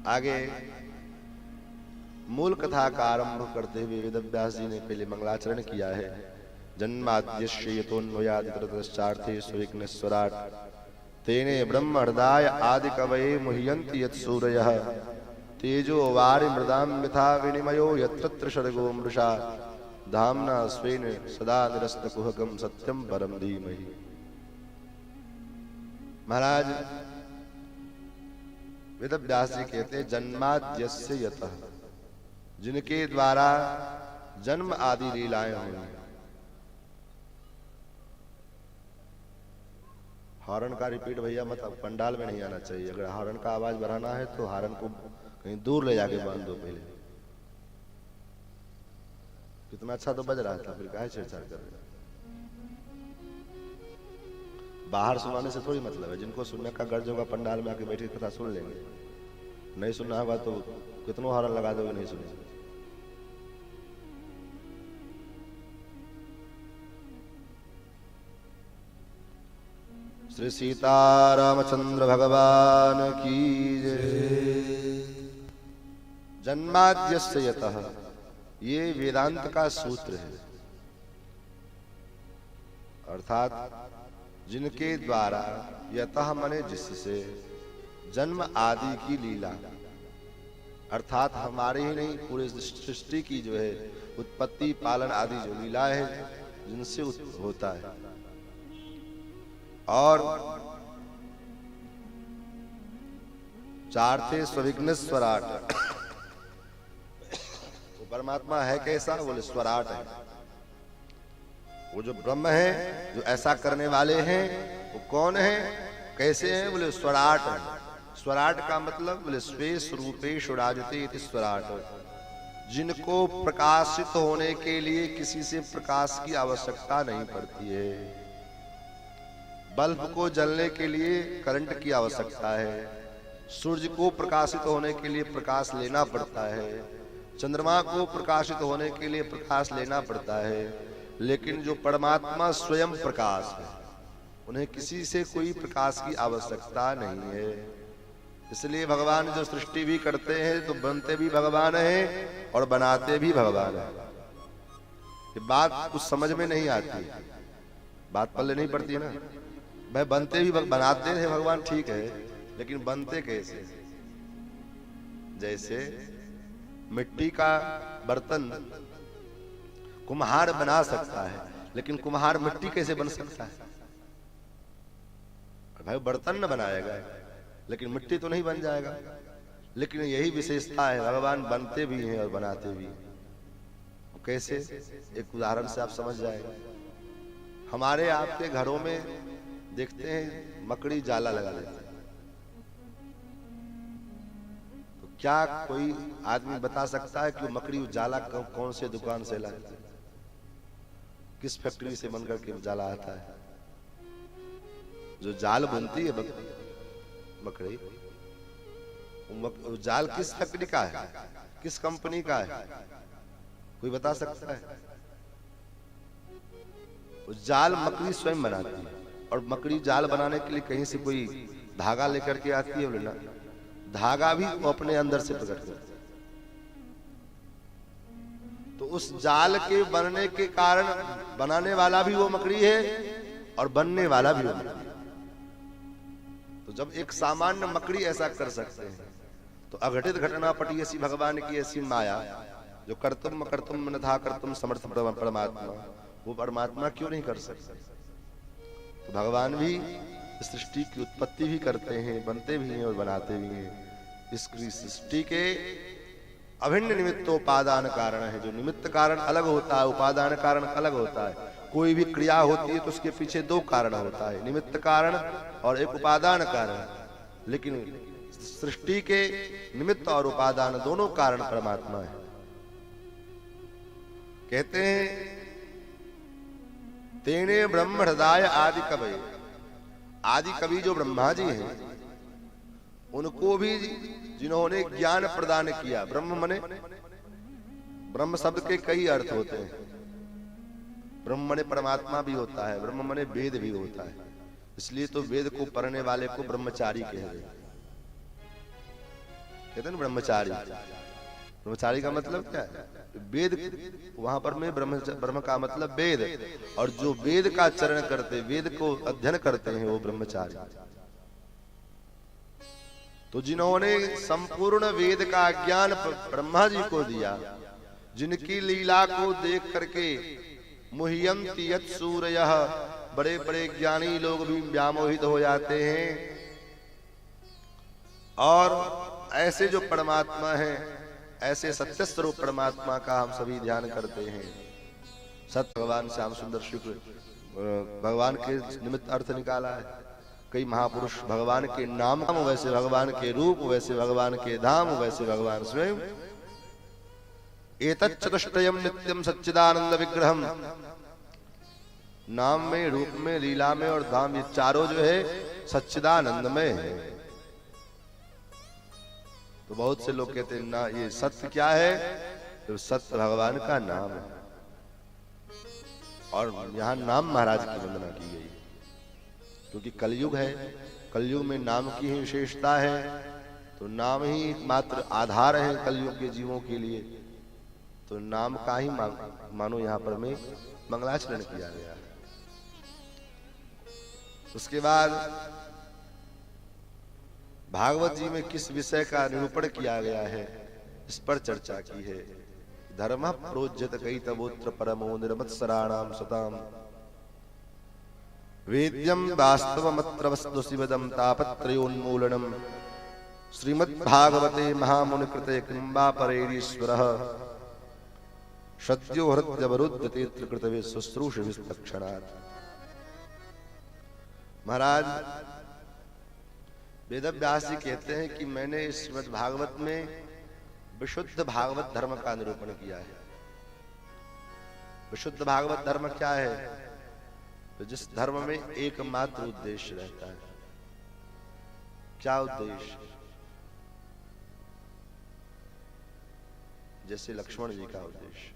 आगे मूल कथा का आरंभ करते हुए वेदव्यास जी ने पहले मंगलाचरण किया है। जन्माद्यस्य यतोन्वयादितरतश्चार्थे सुविघ्नस्वराट् तेने ब्रह्म हृदय आदि कवये मुह्यन्ति यत्सूरयः तेजो वारि मृदां यथा विनिमयो यत्र सर्गो मृषा धाम्ना स्वेन सदा निरस्तकुहकं सत्यं परं धीमहि। महाराज वेदव्यास जी कहते हैं जन्माद्यस्य यतः, जिनके द्वारा जन्म आदि लीलाएं हुई। हॉर्न का रिपीट भैया मत, अब पंडाल में नहीं आना चाहिए। अगर हॉर्न का आवाज बढ़ाना है तो हॉर्न को कहीं दूर ले जाके बांध दो। पहले कितना अच्छा तो बज रहा था, फिर काहे छेड़छाड़ कर रहे? बाहर सुनाने से थोड़ी मतलब है। जिनको सुनने का गर्ज होगा पंडाल में आके बैठे कथा सुन लेंगे, नहीं सुनना होगा तो कितनों हॉर्न लगा दोगे नहीं सुनेंगे। श्री सीतारामचंद्र भगवान की जय। जन्माद्यस्य यतः, ये वेदांत का सूत्र है। अर्थात जिनके द्वारा, यतः माने जिससे, जन्म आदि की लीला, अर्थात हमारे ही नहीं पूरे सृष्टि की जो है उत्पत्ति पालन आदि जो लीला है जिनसे होता है। और चार्थे स्विघ्नस्वराट, वो परमात्मा है कैसा? बोले स्वराट है। वो जो ब्रह्म है जो ऐसा करने वाले हैं वो कौन है, कैसे हैं? बोले स्वराट है। स्वराट का मतलब बोले स्वे स्वरूपेश राजते इति स्वराट, जिनको प्रकाशित होने के लिए किसी से प्रकाश की आवश्यकता नहीं पड़ती है। बल्ब को जलने के लिए करंट की आवश्यकता है, सूर्य को प्रकाशित होने के लिए प्रकाश लेना पड़ता है, चंद्रमा को प्रकाशित होने के लिए प्रकाश लेना पड़ता है। लेकिन जो परमात्मा स्वयं प्रकाश है, उन्हें किसी से कोई प्रकाश की आवश्यकता नहीं है। इसलिए भगवान जो सृष्टि भी करते हैं तो बनते भी भगवान हैं और बनाते भी भगवान हैं। ये बात कुछ समझ में नहीं आती, बात पल्ले नहीं पड़ती है ना। भाई बनते भी बनाते हैं भगवान, ठीक है, लेकिन बनते कैसे? जैसे मिट्टी का बर्तन कुम्हार बना सकता है, लेकिन कुम्हार मिट्टी कैसे बन सकता है? भाई बर्तन न बनाएगा लेकिन मिट्टी तो नहीं बन जाएगा। लेकिन यही विशेषता है, भगवान बनते भी हैं और बनाते भी हैं। कैसे, एक उदाहरण से आप समझ जाएंगे। हमारे आपके घरों में देखते हैं मकड़ी जाला लगा देते हैं, तो क्या कोई आदमी बता सकता है कि वो मकड़ी जाला कौन से दुकान से लाते, किस फैक्ट्री से बनकर के जाला आता है? जो जाल बनती है मकड़ी, वो जाल किस फैक्ट्री का है, किस कंपनी का है, कोई बता सकता है? वो जाल मकड़ी स्वयं बनाती है, और मकड़ी जाल बनाने के लिए कहीं से कोई धागा लेकर के आती है, बोले ना, धागा भी वो अपने अंदर से प्रकट करती है। तो उस जाल के बनने के कारण बनाने वाला भी वो मकड़ी है और बनने वाला भी वो मकड़ी है। तो जब एक सामान्य मकड़ी ऐसा कर सकते हैं, तो अघटित घटना पटी ऐसी भगवान की ऐसी माया, जो कर्तुम कर्तुम न था कर्तुम समर्थ परमात्मा, वो परमात्मा क्यों नहीं कर सकते? तो भगवान भी सृष्टि की उत्पत्ति भी करते हैं, बनते भी हैं और बनाते भी हैं। इस सृष्टि के अभिन्न निमित्तोपादान कारण है। जो निमित्त कारण अलग होता है, उपादान कारण अलग होता है। कोई भी क्रिया होती है तो उसके पीछे दो कारण होता है, निमित्त कारण और एक उपादान कारण। लेकिन सृष्टि के निमित्त और उपादान दोनों कारण परमात्मा है। कहते हैं तेने ब्रह्म हृदय आदि कवि, आदि कवि जो ब्रह्मा जी हैं, उनको भी जिन्होंने ज्ञान प्रदान किया। ब्रह्म मने, ब्रह्म शब्द के कई अर्थ होते हैं। ब्रह्म मने परमात्मा भी होता है, ब्रह्म मने वेद भी होता है। इसलिए तो वेद को पढ़ने वाले को ब्रह्मचारी कहते हैं। ब्रह्मचारी, ब्रह्मचारी का मतलब क्या है? वेद, वहां पर में ब्रह्म का मतलब वेद, और जो वेद का चरण करते, वेद को अध्ययन करते हैं, वो ब्रह्मचारी। तो जिन्होंने संपूर्ण वेद का ज्ञान ब्रह्मा जी को दिया, जिनकी लीला को देख करके मुह्यन्ति यत् सूरयः, बड़े बड़े ज्ञानी लोग भी व्यामोहित हो जाते हैं। और ऐसे जो परमात्मा है, ऐसे सत्य स्वरूप परमात्मा का हम सभी ध्यान करते हैं। सत्य भगवान श्याम सुंदर शुक्ल भगवान के निमित्त अर्थ निकाला है। कई महापुरुष भगवान के नाम, वैसे भगवान के रूप, वैसे भगवान के धाम, वैसे भगवान स्वयं। एतत् चतुष्टयम् नित्यम सच्चिदानंद विग्रहम, नाम में, रूप में, लीला में और धाम, ये चारों जो है सच्चिदानंदमय है। तो बहुत से लोग कहते हैं ना, ये सत्य क्या है? तो सत्य भगवान का नाम है। और यहाँ नाम महाराज की वंदना की गई, क्योंकि कलयुग है, कलयुग में नाम की ही विशेषता है। तो नाम ही एकमात्र आधार है कलयुग के जीवों के लिए। तो नाम का ही मानो यहाँ पर में मंगलाचरण किया गया है। उसके बाद भागवत जी में किस विषय का निरूपण किया गया है, इस पर चर्चा की है। धर्म प्रोज्यत कई तबोत्र परमो निर्मत्सराणाम सताम, वेद्यम वास्तवमत्र वस्तु शिवदम तापत्रयोन्मूलनम, श्रीमद्भागवते महामुनिकृते किंबा परेरीश्वरः, सद्यो हृदयवरुध्यते त्रिकृतवे शुश्रूषविस्तक्षणात्। महाराज वेदव्यास जी कहते हैं कि मैंने इस श्रीमद् भागवत में विशुद्ध भागवत धर्म का निरूपण किया है। विशुद्ध भागवत धर्म क्या है? तो जिस धर्म में एकमात्र उद्देश्य रहता है। क्या उद्देश्य? जैसे लक्ष्मण जी का उद्देश्य,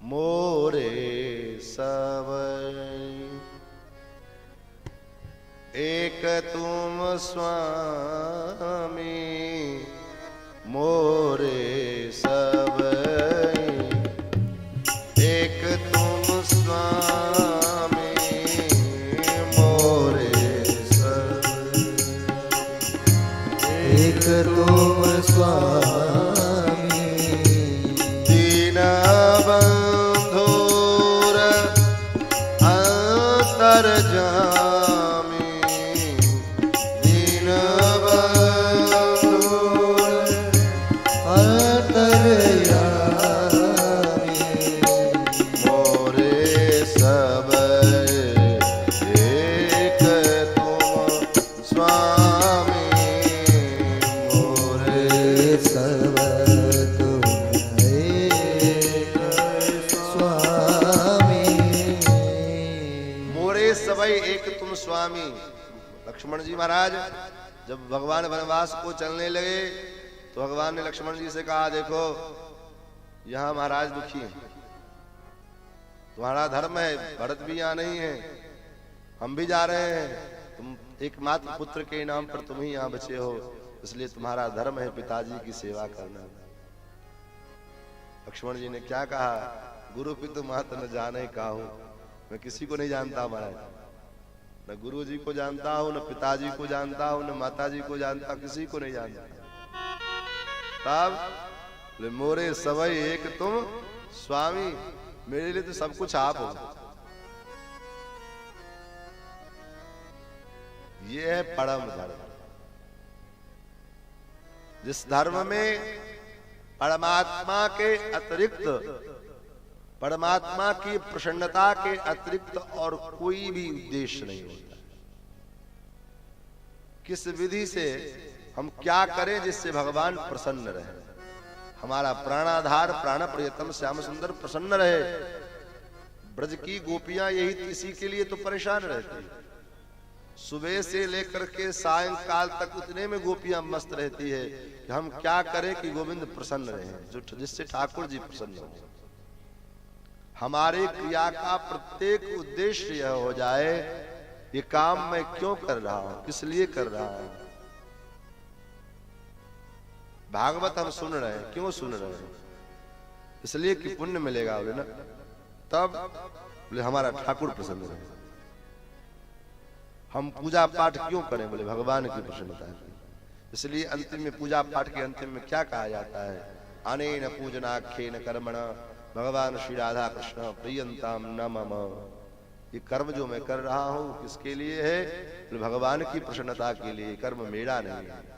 मोरे सब एक तुम स्वामी, मोरे सब एक तुम स्वामी, मोरे सब एक तुम स्वामी, दीन बंधुर अंतर्जामी, दीन बंधुर लक्ष्मण जी महाराज जब भगवान वनवास को चलने लगे तो भगवान ने लक्ष्मण जी से कहा, देखो यहां महाराज दुखी हैं, तुम्हारा धर्म है, भरत भी यहाँ नहीं है, हम भी जा रहे हैं, तुम एकमात्र पुत्र के नाम पर तुम ही यहाँ बचे हो, इसलिए तुम्हारा धर्म है पिताजी की सेवा करना। लक्ष्मण जी ने क्या कहा, गुरु पितु मात न जाने काहू, मैं किसी को नहीं जानता महाराज, न गुरु जी को जानता हूँ, न पिताजी को जानता हूँ, न माता जी को जानता, किसी को नहीं जानता। तब मोरे सवई एक तुम स्वामी, मेरे लिए तो सब कुछ आप हो। ये है परम धर्म, जिस धर्म में परमात्मा के अतिरिक्त, परमात्मा की प्रसन्नता के अतिरिक्त और कोई भी उद्देश्य नहीं होता। किस विधि से हम क्या करें जिससे भगवान प्रसन्न रहे, हमारा प्राणाधार प्राण प्रियतम श्याम सुंदर प्रसन्न रहे। ब्रज की गोपियां यही इसी के लिए तो परेशान रहती है, सुबह से लेकर के सायंकाल तक उतने में गोपियां मस्त रहती है कि हम क्या करें कि गोविंद प्रसन्न रहे, जो जिससे ठाकुर जी प्रसन्न हो। हमारे क्रिया का प्रत्येक उद्देश्य यह हो जाए, ये काम मैं क्यों कर रहा हूं, किस लिए कर रहा हूं। भागवत हम सुन रहे हैं, क्यों सुन रहे हैं, इसलिए कि पुण्य मिलेगा बोले ना, तब बोले हमारा ठाकुर प्रसन्न रहे। हम पूजा पाठ क्यों करें, बोले भगवान की प्रसन्नता की। इसलिए अंतिम में पूजा पाठ के अंतिम में क्या कहा जाता है, अनेन पूजनाख्येन कर्मणा भगवान श्री राधा कृष्ण प्रियंताम न मम। ये कर्म जो मैं कर रहा हूं किसके लिए है, बोले भगवान की प्रसन्नता के लिए, कर्म मेरा नहीं है।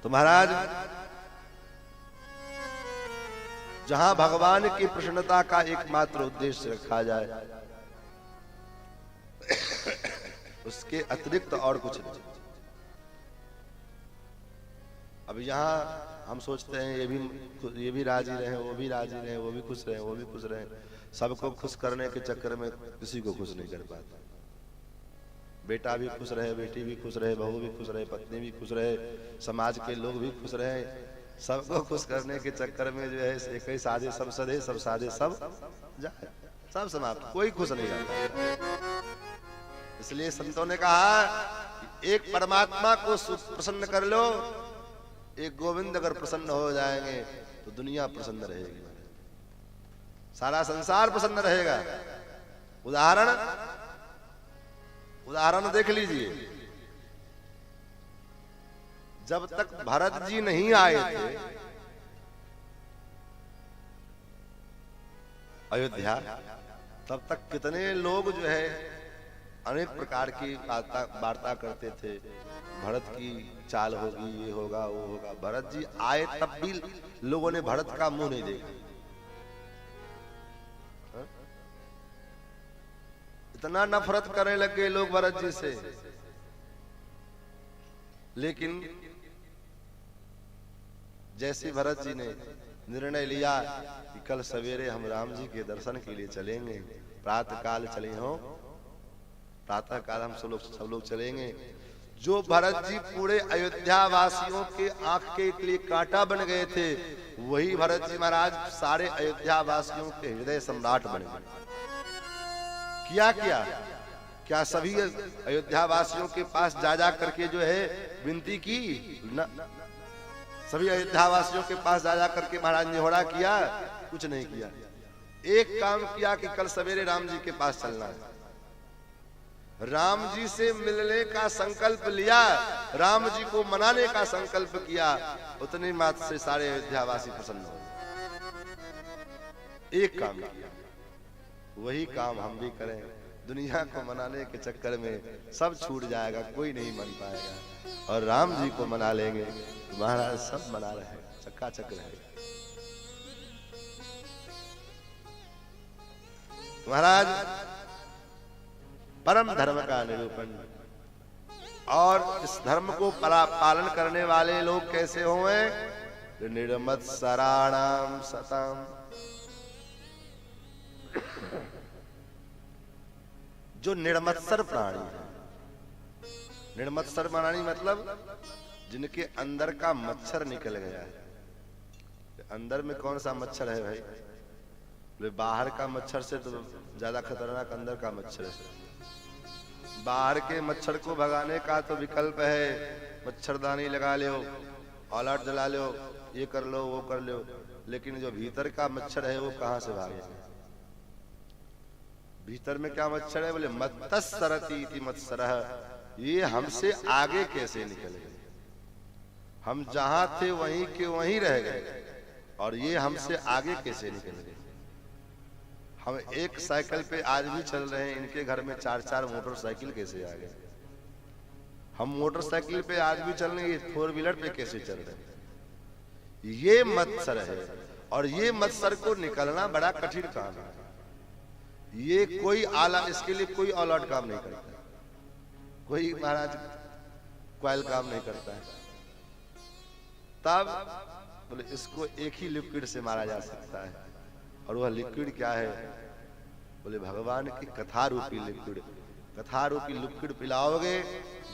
तो महाराज जहां भगवान की प्रसन्नता का एकमात्र उद्देश्य रखा जाए, उसके अतिरिक्त और कुछ नहीं। अब यहाँ हम सोचते हैं ये भी राजी रहे, वो भी राजी रहे, वो भी खुश रहे, वो भी खुश रहे, सबको खुश करने के चक्कर में किसी को खुश नहीं कर पाते। बेटा भी खुश रहे, बेटी भी खुश रहे, बहू भी खुश रहे, पत्नी भी खुश रहे, समाज के लोग भी खुश रहे, सबको खुश करने के चक्कर में जो है एक ही साधे सब सधे, सब साधे सब जाए, सब समाप्त, कोई खुश नहीं रहता। इसलिए संतों ने कहा एक परमात्मा को प्रसन्न कर लो, एक गोविंद अगर प्रसन्न हो जाएंगे तो दुनिया प्रसन्न रहेगी, सारा संसार प्रसन्न रहेगा। उदाहरण देख लीजिए, जब तक भरत जी नहीं आए थे अयोध्या, तब तक कितने लोग जो है अनेक प्रकार की वार्ता करते थे, भरत की चाल होगी, ये होगा, वो होगा। भरत जी आए तब भी लोगों ने भरत का मुंह नहीं देखा। इतना नफरत करने लगे लोग भरत जी से। लेकिन जैसे भरत जी ने निर्णय लिया कि कल सवेरे हम राम जी के दर्शन के लिए चलेंगे, प्रातः काल चले हों, प्रातः काल हम सब लोग चलेंगे। जो भरत जी पूरे अयोध्या वासियों के आंख के लिए कांटा बन गए थे, वही भरत जी महाराज सारे अयोध्या वासियों के हृदय सम्राट बन गए। क्या सभी अयोध्या वासियों के पास जा करके जो है विनती की न? सभी अयोध्या वासियों के पास जा करके महाराज निहोरा किया? कुछ नहीं किया। एक काम किया कि कल सवेरे राम जी के पास चलना है। राम जी से मिलने का संकल्प लिया, राम जी को मनाने का संकल्प किया, उतनी मात्र से सारे अयोध्यावासी प्रसन्न हो। एक काम किया, वही काम हम भी करें। दुनिया को मनाने के चक्कर में सब छूट जाएगा, कोई नहीं मन पाएगा, और राम जी को मना लेंगे तो महाराज सब मना रहे, चक्काचक रहे। महाराज परम धर्म का निरूपण, और इस धर्म को पालन करने वाले लोग कैसे होंगे? निर्मत्सराणाम सताम, जो निर्मत्सर प्राणी है। निर्मत्सर प्राणी मतलब जिनके अंदर का मच्छर निकल गया है। अंदर में कौन सा मच्छर है भाई? बोले बाहर का मच्छर से तो ज्यादा खतरनाक अंदर का मच्छर है। बाहर के मच्छर को भगाने का तो विकल्प है, मच्छरदानी लगा लो, ऑल आउट जला लो, ये कर लो, वो कर लो, लेकिन जो भीतर का मच्छर है वो कहां से भागे? भीतर में क्या मच्छर है? बोले मत्तस्सरति इति मत्सरः, ये हमसे आगे कैसे निकल गए? हम जहां थे वहीं के वहीं रह गए और ये हमसे आगे कैसे निकल गए? हम एक साइकिल पे आज भी चल रहे हैं, इनके घर में 4-4 मोटरसाइकिल कैसे आ गए? हम मोटरसाइकिल पे आज भी चल रहे हैं, 4 व्हीलर पे कैसे चल रहे हैं? ये मत्सर है और ये मत्सर को निकलना बड़ा कठिन काम है। ये कोई आला, इसके लिए कोई ऑल आउट काम नहीं करता, कोई महाराज क्वाइल काम नहीं करता है। तब बोले इसको एक ही लिक्विड से मारा जा सकता है, और वह लिक्विड क्या है? बोले भगवान की कथा रूपी लिक्विड। कथा रूपी लिक्विड पिलाओगे,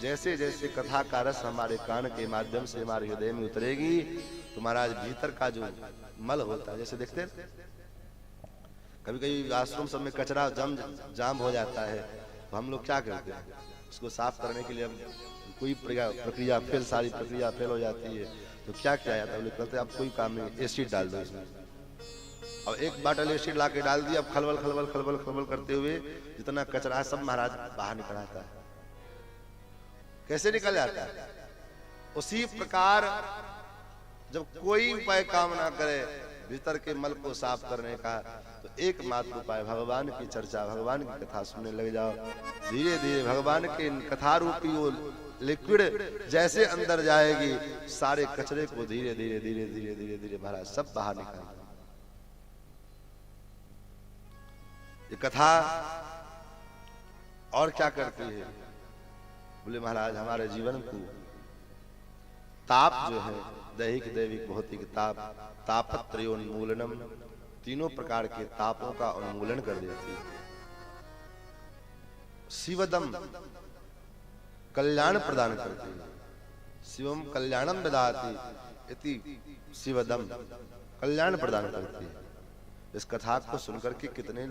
जैसे जैसे कथा का रस हमारे कान के माध्यम से हमारे हृदय में उतरेगी, तो महाराज भीतर का जो मल होता है, जैसे देखते कभी कभी आश्रम सब में कचरा जाम हो जाता है, तो हम लोग क्या करते हैं? उसको साफ करने के लिए हम कोई प्रक्रिया फेल, सारी प्रक्रिया फेल हो जाती है, तो क्या किया जाता है? कहते हैं अब कोई काम नहीं, एसिड डाल दो इसमें। और एक बाटल एसिड ला के डाल दिया, अब खलबल खलबल खलबल खलबल करते हुए जितना कचरा है सब महाराज बाहर निकल आता है। कैसे निकल जाता है? उसी प्रकार जब कोई उपाय काम ना करे भीतर के मल को साफ करने का, तो एकमात्र उपाय भगवान की चर्चा, भगवान की कथा सुनने लग जाओ। धीरे धीरे भगवान के कथा रूपी वो लिक्विड जैसे अंदर जाएगी, सारे कचरे को धीरे धीरे धीरे धीरे धीरे धीरे महाराज सब बाहर निकालेगा। ये कथा और क्या करती है? बोले महाराज हमारे जीवन को ताप जो है, दैहिक दैविक भौतिक ताप, तापत्रयोन्मूलनम, तीनों प्रकार के तापों का उन्मूलन कर देती है। शिवदम, कल्याण प्रदान करती है। शिवम कल्याणम ददाति इति शिवदम, कल्याण प्रदान करती है। इस कथा को सुनकर के कितने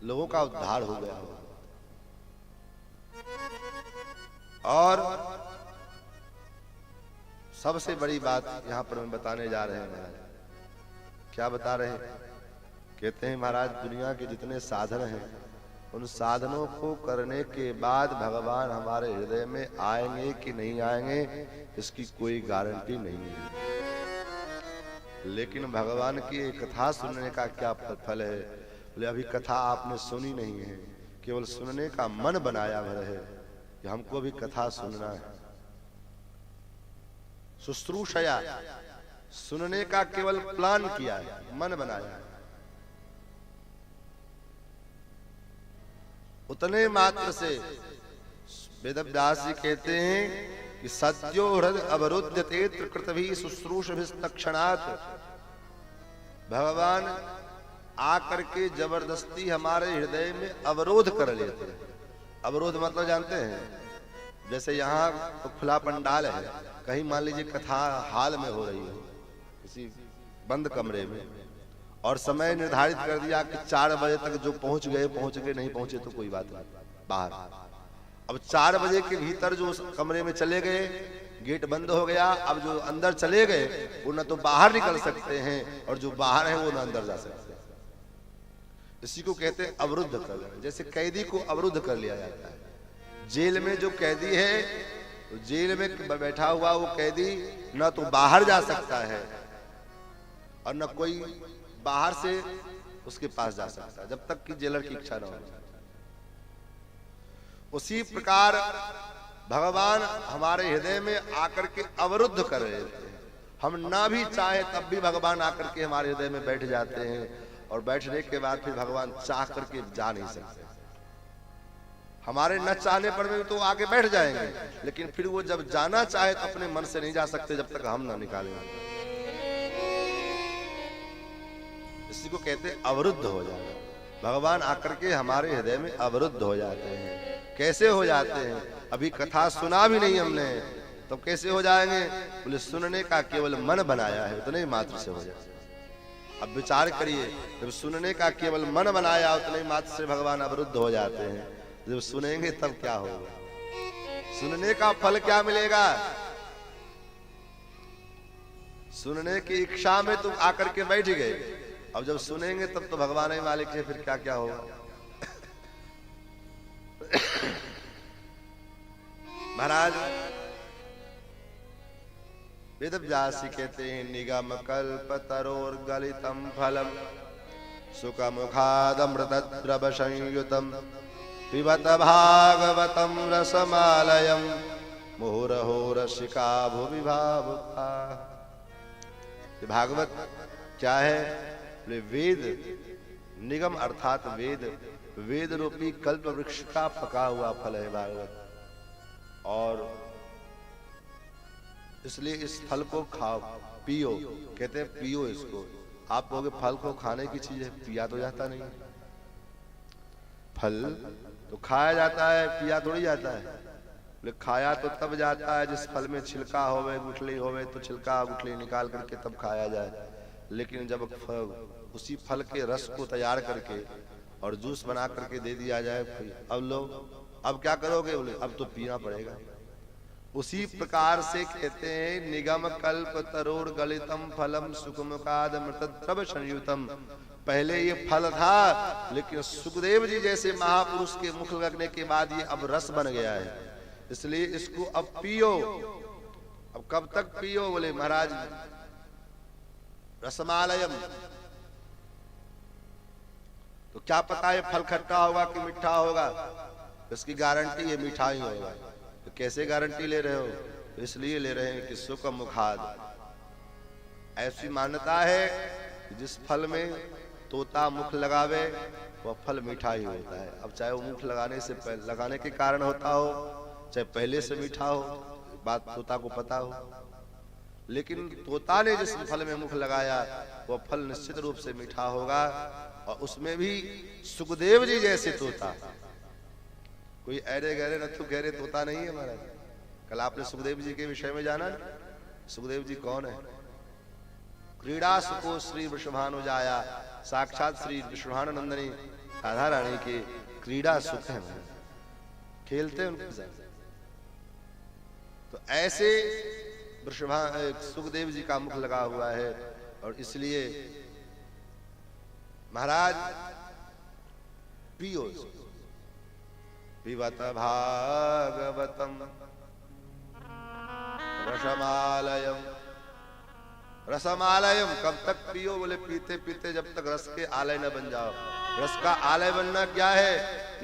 लोगों का उद्धार हो गया हो। और सबसे बड़ी बात यहां पर हम बताने जा रहे हैं महाराज। क्या बता रहे हैं? कहते हैं महाराज दुनिया के जितने साधन हैं, उन साधनों को करने के बाद भगवान हमारे हृदय में आएंगे कि नहीं आएंगे, इसकी कोई गारंटी नहीं है। लेकिन भगवान की कथा सुनने का क्या फल है? बोले अभी कथा आपने सुनी नहीं है, केवल सुनने का मन बनाया भर है कि हमको भी कथा सुनना है। शुश्रूषया, सुनने का केवल प्लान किया है, मन बनाया है। उतने मात्र से वेदव्यास जी कहते हैं कि सद्यो हृदय अवरुध्यते कृतभि शुश्रूषभिस्तक्षणात्, भगवान आकर के जबरदस्ती हमारे हृदय में अवरोध कर लेते हैं। अवरोध मतलब जानते हैं? जैसे यहाँ तो खुला पंडाल है, कहीं मान लीजिए कथा हाल में हो रही हो, किसी बंद कमरे में, और समय निर्धारित कर दिया कि 4 बजे तक जो पहुंच गए, नहीं पहुंचे तो कोई बात नहीं, बाहर। अब 4 बजे के भीतर जो उस कमरे में चले गए, गेट बंद हो गया, अब जो अंदर चले गए वो न तो बाहर निकल सकते हैं, और जो बाहर है वो न अंदर जा सकते हैं। इसी को कहते हैं अवरुद्ध कर लेना। जैसे कैदी को अवरुद्ध कर लिया जाता है। जेल में जो कैदी है, तो जेल में बैठा हुआ वो कैदी न तो बाहर जा सकता है और न कोई बाहर से उसके पास जा सकता है, जब तक कि जेलर की इच्छा न हो। उसी प्रकार भगवान हमारे हृदय में आकर के अवरुद्ध कर रहे थे। हम ना भी चाहे तब भी भगवान आकर के हमारे हृदय में बैठ जाते हैं, और बैठने के बाद फिर भगवान चाह करके जा नहीं सकते। हमारे न चाहने पर भी तो आके बैठ जाएंगे, लेकिन फिर वो जब जाना चाहे तो अपने मन से नहीं जा सकते जब तक हम ना निकालें। इसी को कहते हैं अवरुद्ध हो जाना। भगवान आकर के हमारे हृदय में अवरुद्ध हो जाते हैं। कैसे हो जाते हैं? अभी कथा सुना भी नहीं हमने, तो कैसे हो जाएंगे? बोले सुनने का केवल मन बनाया है, उतने ही मात्र से हो जाए। अब विचार करिए, जब सुनने का केवल मन बनाया उतने ही मात्र से भगवान अवरुद्ध हो जाते हैं। जब सुनेंगे तब क्या होगा? सुनने का फल क्या मिलेगा? सुनने की इच्छा में तुम आकर के बैठ गए, अब जब सुनेंगे तब तो भगवान ही मालिक है, फिर क्या क्या होगा? महाराज वेद व्यासी कहते हैं, निगम कल्प तरोर गलितम फलम सुखमुखादमृत द्रव संयुतम पिबत भागवतम रसमालयम मुहुरहो रसिका भुवि भावुका। भागवत क्या है? वेद निगम अर्थात वेद, वेद रूपी कल्प वृक्ष का पका हुआ फल है भागवत। और इसलिए इस फल को खाओ, पियो। कहते हैं पियो इसको। आप कहोगे फल को खाने की चीज है, पिया तो जाता नहीं। फल तो खाया जाता है, पिया थोड़ी जाता है। खाया तो तब जाता है जिस फल में छिलका होवे, गुठली होवे, तो छिलका गुठली निकाल करके तब खाया जाए। लेकिन जब उसी फल के रस को तैयार करके और जूस बना करके दे दिया जाए, अब लोग अब क्या करोगे? बोले अब तो पीना पड़ेगा। उसी प्रकार से कहते हैं, निगम कल्प तरोर गलितम फलम सुखमुखाद अमृत द्रव संयुतम। पहले ये फल था, लेकिन सुखदेव जी जैसे महापुरुष के मुख लगने के बाद ये अब रस बन गया है, इसलिए इसको अब पियो। अब कब तक पियो? बोले महाराज रसमालयम। तो क्या पता है फल खट्टा होगा कि मीठा होगा? इसकी गारंटी है मीठा ही होगा। तो कैसे गारंटी ले रहे हो? तो इसलिए ले रहे हैं कि सुख मुखाद। ऐसी मान्यता है कि जिस फल में तोता मुख लगावे वह फल मीठा ही होता है। अब चाहे वो मुख लगाने से लगाने के कारण होता हो, चाहे पहले से मीठा हो, बात तोता को पता हो। लेकिन तोता ने जिस फल में मुख लगाया वह फल निश्चित रूप से मीठा होगा। और उसमें भी सुखदेव जी जैसे तोता, कोई ऐरे गहरे नथु गहरे तोता नहीं है महाराज। कल आपने सुखदेव जी के विषय में जाना। सुखदेव जी कौन है? क्रीड़ा सुको श्री वृषभानुजाया, साक्षात श्री वृषभानंदनी राधा रानी के क्रीड़ा सुख है, खेलते उनके साथ। तो ऐसे सुखदेव जी का मुख लगा हुआ है। और इसलिए महाराज पियो, पिबत भागवतम रसमालयम। रसमालयम कब तक पियो? बोले पीते पीते जब तक रस के आलय न बन जाओ। रस का आलय बनना क्या है?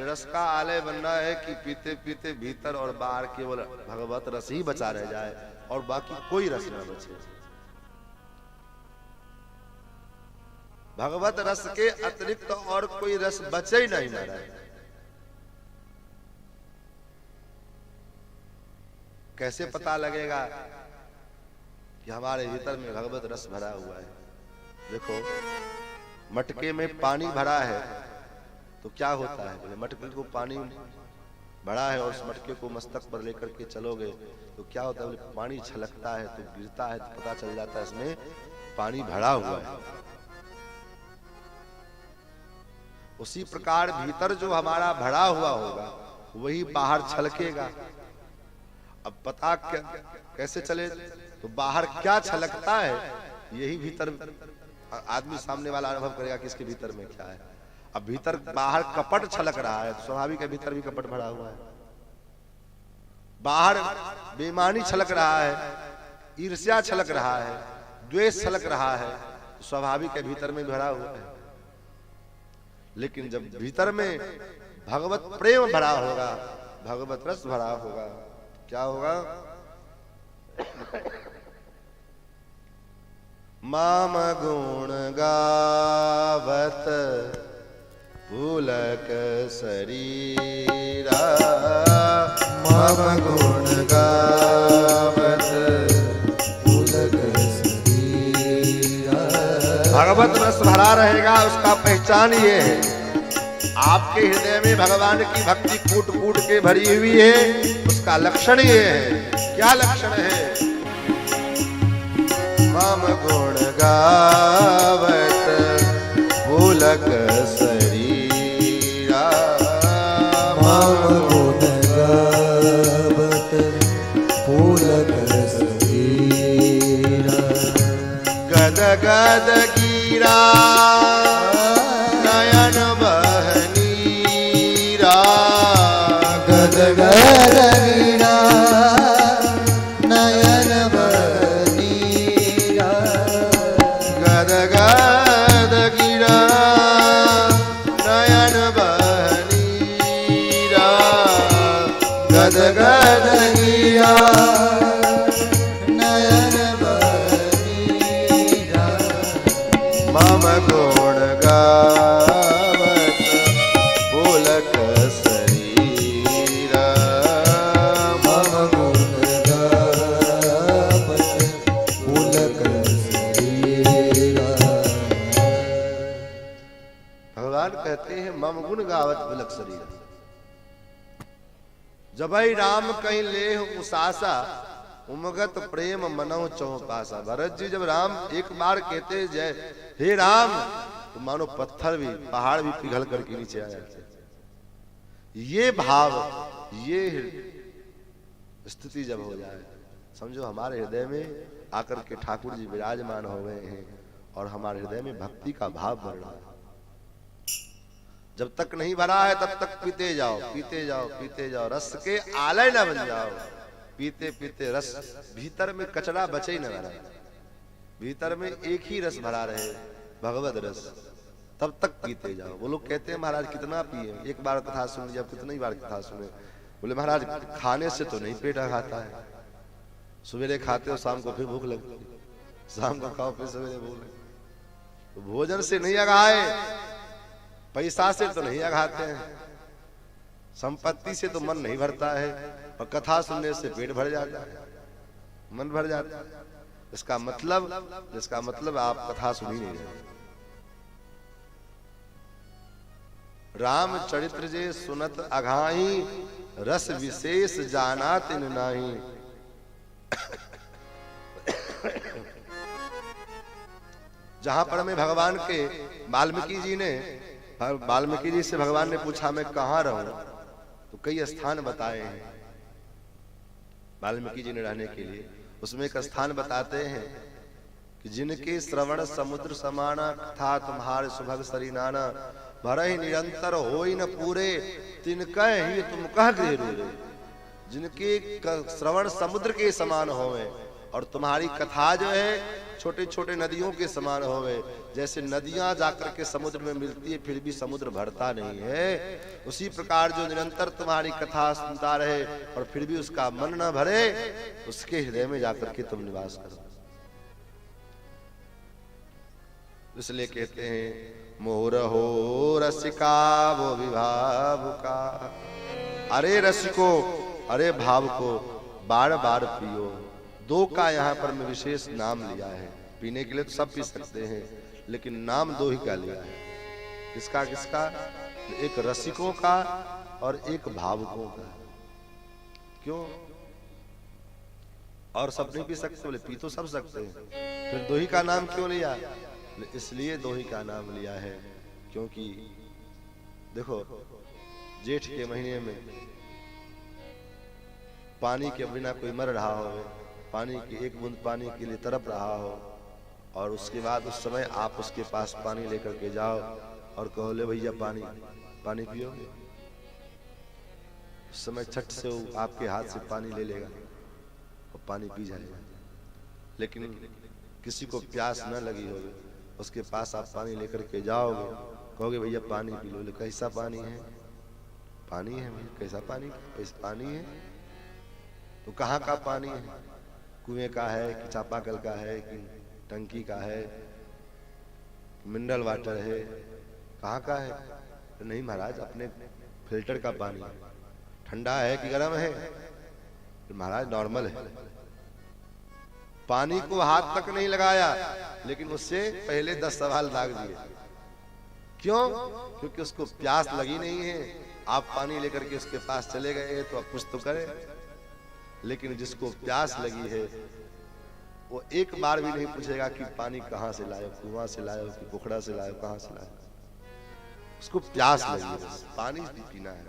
रस का आलय बनना है कि पीते पीते भीतर और बाहर केवल भगवत रस ही बचा रह जाए और बाकी कोई रस न बचे। भगवत रस के अतिरिक्त तो और कोई रस बचे ही नहीं महाराज। कैसे पता लगेगा कि हमारे भीतर में भगवत रस भरा हुआ है? देखो, मटके में पानी भरा है तो क्या होता है? बोले मटके को पानी भरा है और उस मटके को मस्तक पर लेकर के चलोगे तो क्या होता है? बोले पानी छलकता है तो गिरता है तो पता चल जाता है इसमें पानी भरा हुआ है। उसी प्रकार भीतर जो हमारा भरा हुआ होगा वही बाहर छलकेगा। अब पता कैसे चले? तो बाहर क्या छलकता है यही भीतर आदमी सामने वाला अनुभव करेगा कि इसके भीतर में क्या है। अब भीतर बाहर कपट छलक रहा है तो स्वाभाविक है भीतर भी कपट भरा हुआ है। बाहर बेईमानी छलक रहा है, ईर्ष्या छलक रहा है, द्वेष छलक रहा है, तो स्वाभाविक है भीतर में भरा हुआ है। लेकिन जब भीतर में भगवत प्रेम भरा होगा, भगवत रस भरा होगा, क्या होगा? माम गुण गावत पुलक शरीरा। माम गुण गावत पुलक शरीरा। भगवत रस भरा रहेगा उसका पहचान ये है आपके हृदय में भगवान की भक्ति कूट कूट के भरी हुई है, उसका लक्षण ये है। क्या लक्षण है? मम गुण गावत पुलक शरीरा, मम गुण गावत पुलक शरीरा, गद गद गिरा नयन बहनीरा, गद गद गिरा नयन बहनीरा, गद गद गिरा नयन बहनीरा, गद गद गिरा नयन बहनीरा, मम गुण गावत पुलक शरीरा, मम गुण गावत पुलक शरीरा। भगवान कहते हैं मम गुण गावत पुलक शरीरा। जबई राम कहीं लेह उसासा, उमगत प्रेम मनौ चौपासा। भरत जी जब राम एक बार कहते जय हे राम, तो मानो पत्थर भी, पहाड़ भी पिघल करके नीचे आ जाते। ये भाव, ये स्थिति जब हो जाए, समझो हमारे हृदय में आकर के ठाकुर जी विराजमान हो गए हैं और हमारे हृदय में भक्ति का भाव बढ़ रहा है। जब तक नहीं भरा है तब तक पीते जाओ, पीते जाओ, पीते जाओ, रस के आलय न बन जाओ। पीते पीते रस, भीतर में कचरा बचे ही न रहा, भीतर में एक ही रस भरा रहे, भगवत रस, तब तक पीते जाओ। वो लोग कहते हैं महाराज कितना पिए, एक बार कथा सुन लिया, कितनी बार कथा सुने? बोले महाराज खाने से तो नहीं पेट खाता है, सवेरे खाते हो शाम को फिर भूख लगती, शाम को खाओ फिर सवेरे भूख लगती। तो भोजन से नहीं अघाए, पैसा से तो नहीं अघाते हैं, संपत्ति से तो मन नहीं भरता है, और कथा सुनने से पेट भर जाता है, मन भर जाता है। इसका मतलब आप कथा सुन ही नहीं रहे। राम चरित्र जे सुनत अघाही, रस विशेष जाना तिन नाही। जहां पर मैं भगवान के वाल्मीकि जी से भगवान ने पूछा मैं कहाँ रहूं, तो कई स्थान बताए हैं वाल्मीकि जी ने रहने के लिए। उसमें एक स्थान बताते हैं कि जिनके श्रवण समुद्र समाना, था तुम्हारे सुभग सरीनाना, भरहि निरंतर होई न पूरे, तिनकह ही तुम कह गृह रूरे। जिनके श्रवण समुद्र के समान होवे और तुम्हारी कथा जो है छोटे छोटे नदियों के समान होवे। जैसे नदियां जाकर के समुद्र में मिलती है फिर भी समुद्र भरता नहीं है, उसी प्रकार जो निरंतर तुम्हारी कथा सुनता रहे और फिर भी उसका मन न भरे, उसके हृदय में जाकर के तुम निवास करो। इसलिए कहते हैं मोर हो रसिका वो विभावुका। अरे रसिको, अरे भाव को बार बार पियो। दो का यहाँ पर मैं विशेष नाम लिया है, पीने के लिए तो सब पी सकते हैं, लेकिन नाम दो ही का लिया है। किसका किसका? एक रसिकों का और एक भावुकों का। क्यों? और सब नहीं पी सकते? बोले पी तो सब सकते हैं, फिर दो ही का नाम क्यों लिया? इसलिए दो ही का नाम लिया है क्योंकि देखो जेठ के महीने में पानी के बिना कोई मर रहा हो, पानी की एक बूंद पानी के लिए तड़प रहा हो, और उसके बाद उस समय आप उसके पास पानी लेकर के जाओ और कहो ले भैया पानी पानी पियोगे, उस समय छट से वो आपके हाथ से पानी ले लेगा और पानी पी जाएगा। लेकिन किसी को प्यास न लगी होगी, उसके पास आप पानी लेकर के जाओगे, कहोगे भैया पानी पी लो। कैसा पानी है? पानी है भैया। कैसा पानी? कैसा पानी है? तो कहाँ का पानी है? कुएं का है कि चापाकल का है कि टंकी का है, मिनरल वाटर है, कहाँ का है? तो नहीं महाराज अपने फिल्टर का पानी है। ठंडा है कि गर्म है? तो महाराज नॉर्मल है। पानी को हाथ तक नहीं लगाया, लेकिन उससे पहले 10 सवाल दाग दिए। क्यों? क्योंकि उसको प्यास लगी नहीं है। आप पानी लेकर के उसके पास चले गए तो आप कुछ तो करें, लेकिन जिसको प्यास लगी है वो एक बार भी नहीं पूछेगा कि पानी कहां से लाए, कुआं से लाए कि पोखरा से लाए, कहां से लाए। उसको प्यास लगी है, पानी भी पीना है।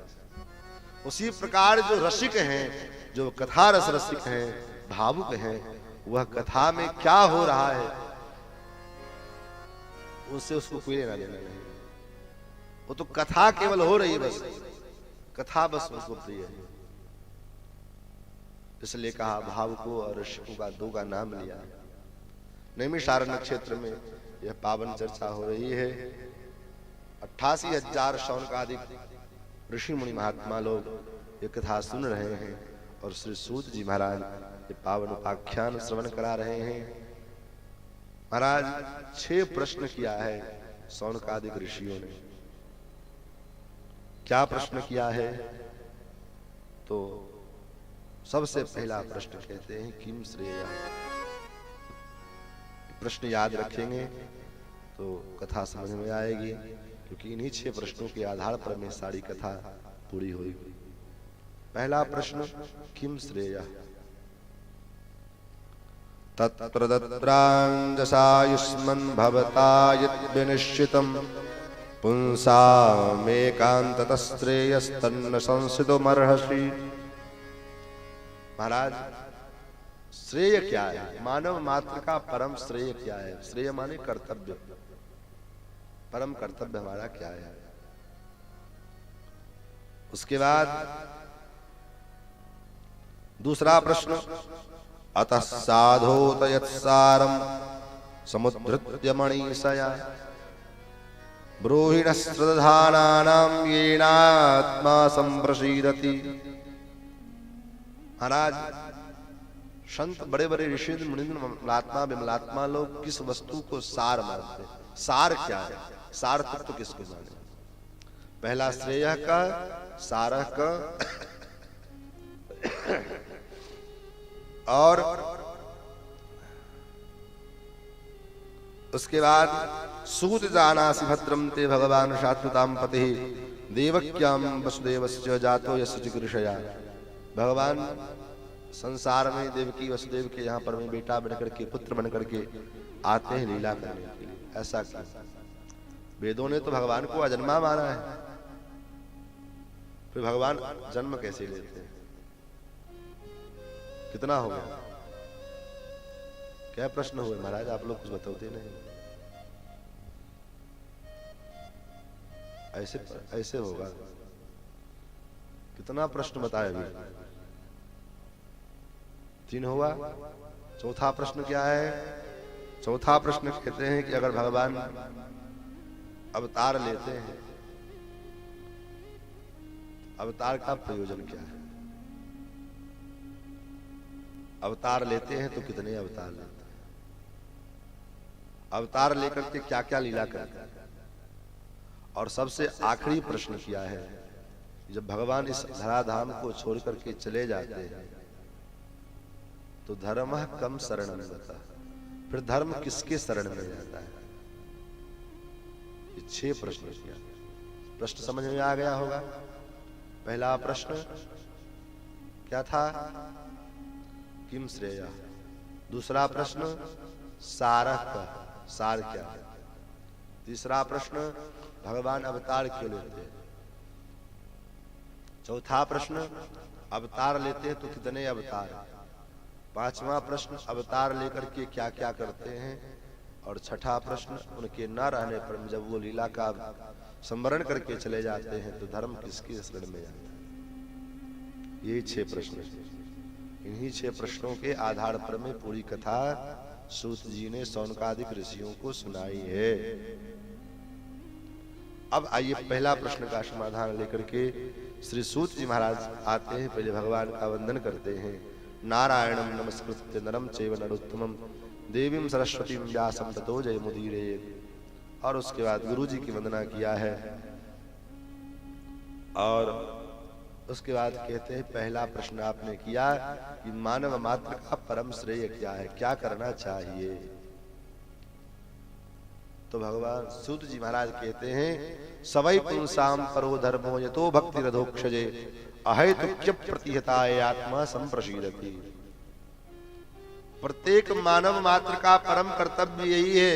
उसी प्रकार जो रसिक हैं, जो कथा रस रसिक हैं, भावुक हैं, वह कथा में क्या हो रहा है उससे उसको कोई लेना देना नहीं। वो तो कथा केवल हो रही है, बस कथा बस उसको प्रिय है। इसलिए कहा भावुकों और ऋषिकों का दो का नाम लिया। नैमिषारण्य क्षेत्र में यह पावन चर्चा हो रही है। 88,000 शौनकादिक ऋषि मुनि महात्मा लोग ये कथा सुन रहे हैं और श्री सूत जी महाराज ये पावन उपाख्यान श्रवण करा रहे हैं। महाराज 6 प्रश्न किया है शौनकादिक ऋषियों ने। क्या प्रश्न किया है? तो सबसे पहला प्रश्न कहते हैं किम श्रेय। प्रश्न याद रखेंगे तो कथा समझ में आएगी, क्योंकि इन्हीं 6 प्रश्नों के आधार पर में सारी कथा पूरी हुई। पहला प्रश्न किम श्रेय। तत्र दत्राञ्जसायुष्मन् भवता यद्विनिश्चितं पुंसामेकान्ततः श्रेयस्तन्न संसितुमर्हसि। महाराज श्रेय क्या है? मानव मात्र का परम श्रेय क्या है? श्रेय माने कर्तव्य, परम कर्तव्य हमारा क्या है? उसके बाद दूसरा प्रश्न अतः साधोत यत्सारं समुद्धृत्य मणिषया ब्रूहिणस्त्रधानानां येनात्मा संप्रसीदति। महाराज संत बड़े बड़े ऋषि मुनि मलात्मा विमलात्मा लोग किस वस्तु को सार मानते? सार क्या है? सार तत्व किसको माने? पहला श्रेय का, सार का और उसके बाद सूत जानासि भद्रम ते भगवान शाश्वताम पति देवक्याम वसुदेवस्य जातो यस्य चिकीर्षया। भगवान संसार में देवकी वसुदेव के यहाँ पर में बेटा बनकर के, पुत्र बनकर के आते हैं लीला करने के लिए। ऐसा क्या? वेदों ने तो भगवान को अजन्मा माना है, फिर भगवान जन्म कैसे लेते हैं? कितना हो गया? क्या प्रश्न हुए महाराज? आप लोग कुछ बताते नहीं। ऐसे होगा? कितना प्रश्न बताया अभी? 3 हुआ। चौथा प्रश्न क्या है? चौथा प्रश्न कहते हैं कि अगर भगवान अवतार लेते हैं, अवतार का प्रयोजन क्या है? अवतार लेते हैं तो कितने अवतार लेते हैं? अवतार लेकर के क्या क्या लीला करते हैं? और सबसे आखिरी प्रश्न किया है, जब भगवान इस धराधाम को छोड़ करके चले जाते हैं तो धर्म कम शरण में जाता है, फिर धर्म किसके शरण में जाता है? ये 6 प्रश्न किया। प्रश्न समझ में आ गया होगा। पहला प्रश्न क्या था? किम श्रेय। दूसरा प्रश्न सारः का, सार क्या है? तीसरा प्रश्न भगवान अवतार क्यों लेते हैं? चौथा प्रश्न अवतार लेते हैं तो कितने अवतार? पांचवा प्रश्न अवतार लेकर के क्या क्या करते हैं? और छठा प्रश्न उनके न रहने पर जब वो लीला का संवरण करके चले जाते हैं तो धर्म किसकी शरण में जाता है? यही 6 प्रश्न। इन्हीं 6 प्रश्नों के आधार पर में पूरी कथा सूत जी ने शौनकादिक ऋषियों को सुनाई है। अब आइए पहला प्रश्न का समाधान लेकर के श्री सूत जी महाराज आते हैं। पहले भगवान का वंदन करते हैं। नारायणं नमस्कृत्य नरं चैव नरोत्तमं देवीं सरस्वतीं व्यासं ततो जयमुदीरयेत्। और उसके बाद गुरु जी की वंदना किया है। और उसके बाद कहते हैं पहला प्रश्न आपने किया कि मानव मात्र का परम श्रेय क्या है, क्या करना चाहिए? तो भगवान सूत जी महाराज कहते हैं सवै पुंसाम परो धर्मो यतो भक्ति रधोक्षजे अहेतुक्य प्रतिहताय आत्मा संप्रशीदति। प्रत्येक मानव मात्र का परम कर्तव्य यही है,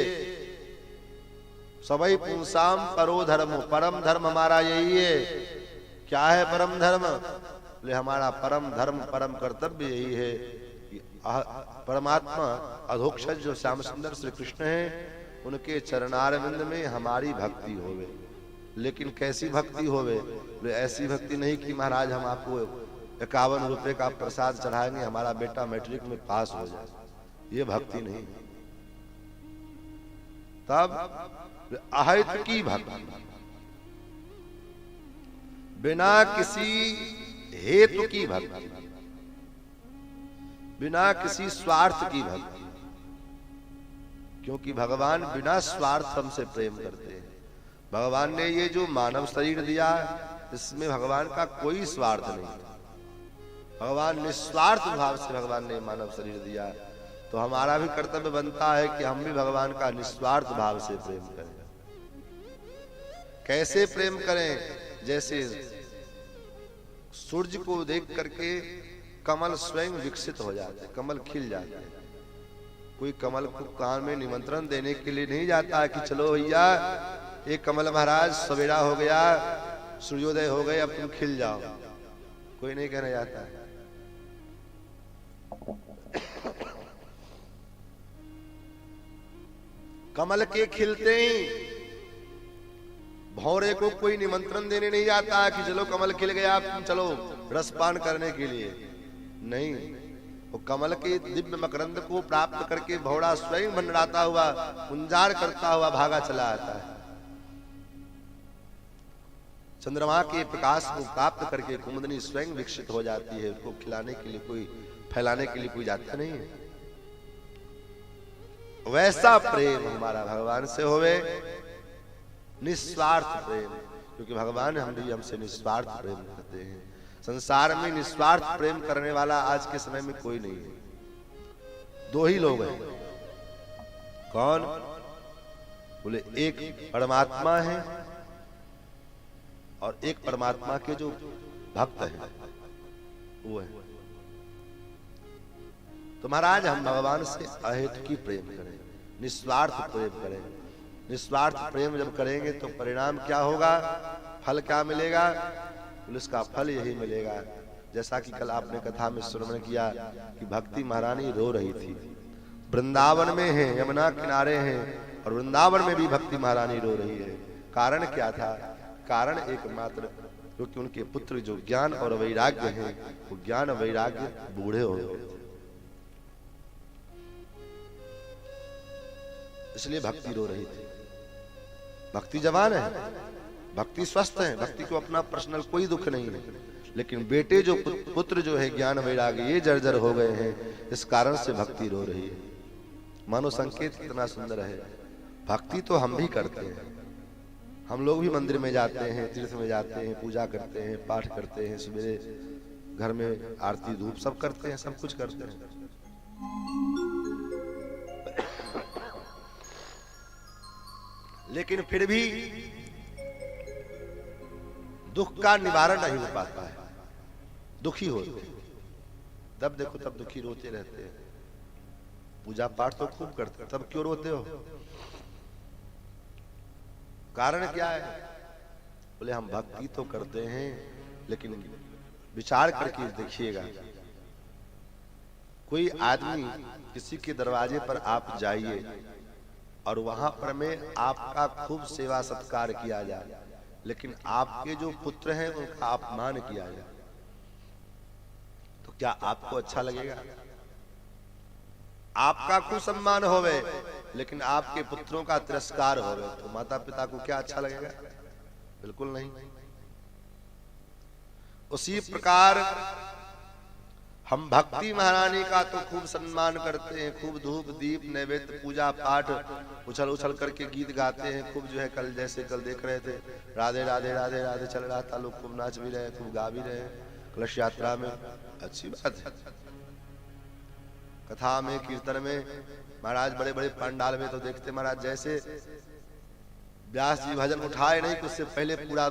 सवै पुंसाम परो धर्मो, परम धर्म हमारा यही है। क्या है परम धर्म? बोले हमारा परम धर्म परम कर्तव्य यही है कि परमात्मा अधोक्षज जो श्याम सुंदर श्री कृष्ण हैं उनके चरणारविंद में हमारी भक्ति होवे। लेकिन कैसी भक्ति होवे? बोले ऐसी भक्ति नहीं कि महाराज हम आपको 51 रुपए का प्रसाद चढ़ाएंगे, हमारा बेटा मैट्रिक में पास हो जाए, ये भक्ति नहीं। तब अहित की भक्ति, बिना किसी हेतु की भक्ति, बिना किसी स्वार्थ की भक्ति। क्योंकि भगवान बिना स्वार्थ हमसे प्रेम करते हैं। भगवान ने ये जो मानव शरीर दिया इसमें भगवान का कोई स्वार्थ नहीं। भगवान निस्वार्थ भाव से भगवान ने मानव शरीर दिया, तो हमारा भी कर्तव्य बनता है कि हम भी भगवान का निस्वार्थ भाव से प्रेम करें। कैसे प्रेम करें? जैसे सूर्य को देख करके कमल स्वयं विकसित हो जाते, कमल खिल जाते हैं। कोई कमल को कान में निमंत्रण देने के लिए नहीं जाता है कि चलो भैया ये कमल महाराज सवेरा हो गया, सूर्योदय हो गए, अब तुम खिल जाओ। कोई नहीं कहने जाता है। कमल के खिलते ही भौरे को कोई निमंत्रण देने नहीं जाता है कि चलो कमल खिल गया, अब तुम चलो रसपान करने के लिए। नहीं, वो कमल के दिव्य मकरंद को प्राप्त करके भौरा स्वयं भंडाता हुआ, गुंजार करता हुआ भागा चला आता है। चंद्रमा के प्रकाश को प्राप्त करके कुमुदनी स्वयं विकसित हो जाती है। उसको खिलाने के लिए कोई, फैलाने के लिए कोई जाता नहीं है। वैसा प्रेम हमारा भगवान से होवे, निस्वार्थ प्रेम। क्योंकि भगवान हम भी हमसे निस्वार्थ प्रेम करते हैं। संसार में निस्वार्थ प्रेम करने वाला आज के समय में कोई नहीं है। दो ही लोग हैं। कौन? बोले एक परमात्मा है और एक परमात्मा के जो भक्त हैं वो है। तो महाराज हम भगवान से अहेतुकी प्रेम करें, निस्वार्थ प्रेम करें। निस्वार्थ प्रेम जब करेंगे तो परिणाम क्या होगा, फल क्या मिलेगा? उसका फल यही मिलेगा जैसा कि कल आपने कथा में श्रवण किया कि भक्ति महारानी रो रही थी। वृंदावन में है, यमुना किनारे हैं और वृंदावन में भी भक्ति महारानी रो रही है। कारण क्या था? कारण एकमात्र क्योंकि उनके पुत्र जो ज्ञान और वैराग्य हैं वो ज्ञान वैराग्य बूढ़े हो गए, इसलिए भक्ति रो रही थी। भक्ति जवान है, भक्ति स्वस्थ है, भक्ति को अपना पर्सनल कोई दुख नहीं है। लेकिन बेटे जो पुत्र जो है ज्ञान वैराग्य ये जर्जर हो गए हैं, इस कारण से भक्ति रो रही है। मानो संकेत कितना सुंदर है। भक्ति तो हम भी करते हैं, हम लोग भी मंदिर में जाते हैं, तीर्थ में जाते हैं, पूजा करते हैं, पाठ करते हैं, सवेरे घर में आरती धूप सब करते हैं, सब कुछ करते हैं। लेकिन फिर भी दुख का निवारण नहीं हो पाता है। दुखी होते हैं, तब देखो तब दुखी रोते रहते हैं। पूजा पाठ तो खूब करते हैं, तब क्यों रोते हो? कारण क्या है? बोले हम भक्ति तो करते हैं, लेकिन विचार करके देखिएगा, कोई आदमी किसी के दरवाजे पर आप जाइए और वहां पर में आपका खूब सेवा सत्कार किया जाए, लेकिन आपके जो पुत्र हैं उनका अपमान किया जाए, तो क्या आपको अच्छा लगेगा? आपका कुसम्मान होवे लेकिन आपके पुत्रों का तिरस्कार होवे, तो माता पिता को क्या अच्छा लगेगा? बिल्कुल नहीं। उसी प्रकार हम भक्ति महारानी का तो खूब सम्मान करते हैं, खूब धूप दीप नैवेद्य पूजा पाठ उछल उछल करके गीत गाते हैं। खूब जो है कल जैसे कल देख रहे थे राधे राधे राधे राधे चल रहा था, लोग खूब नाच भी रहे, खूब गा भी रहे कलश यात्रा में। अच्छी बात है। कथा में कीर्तन में महाराज बड़े बड़े पंडाल में तो देखते महाराज जैसे व्यास जी भजन उठाए नहीं कि उससे पहले पूरा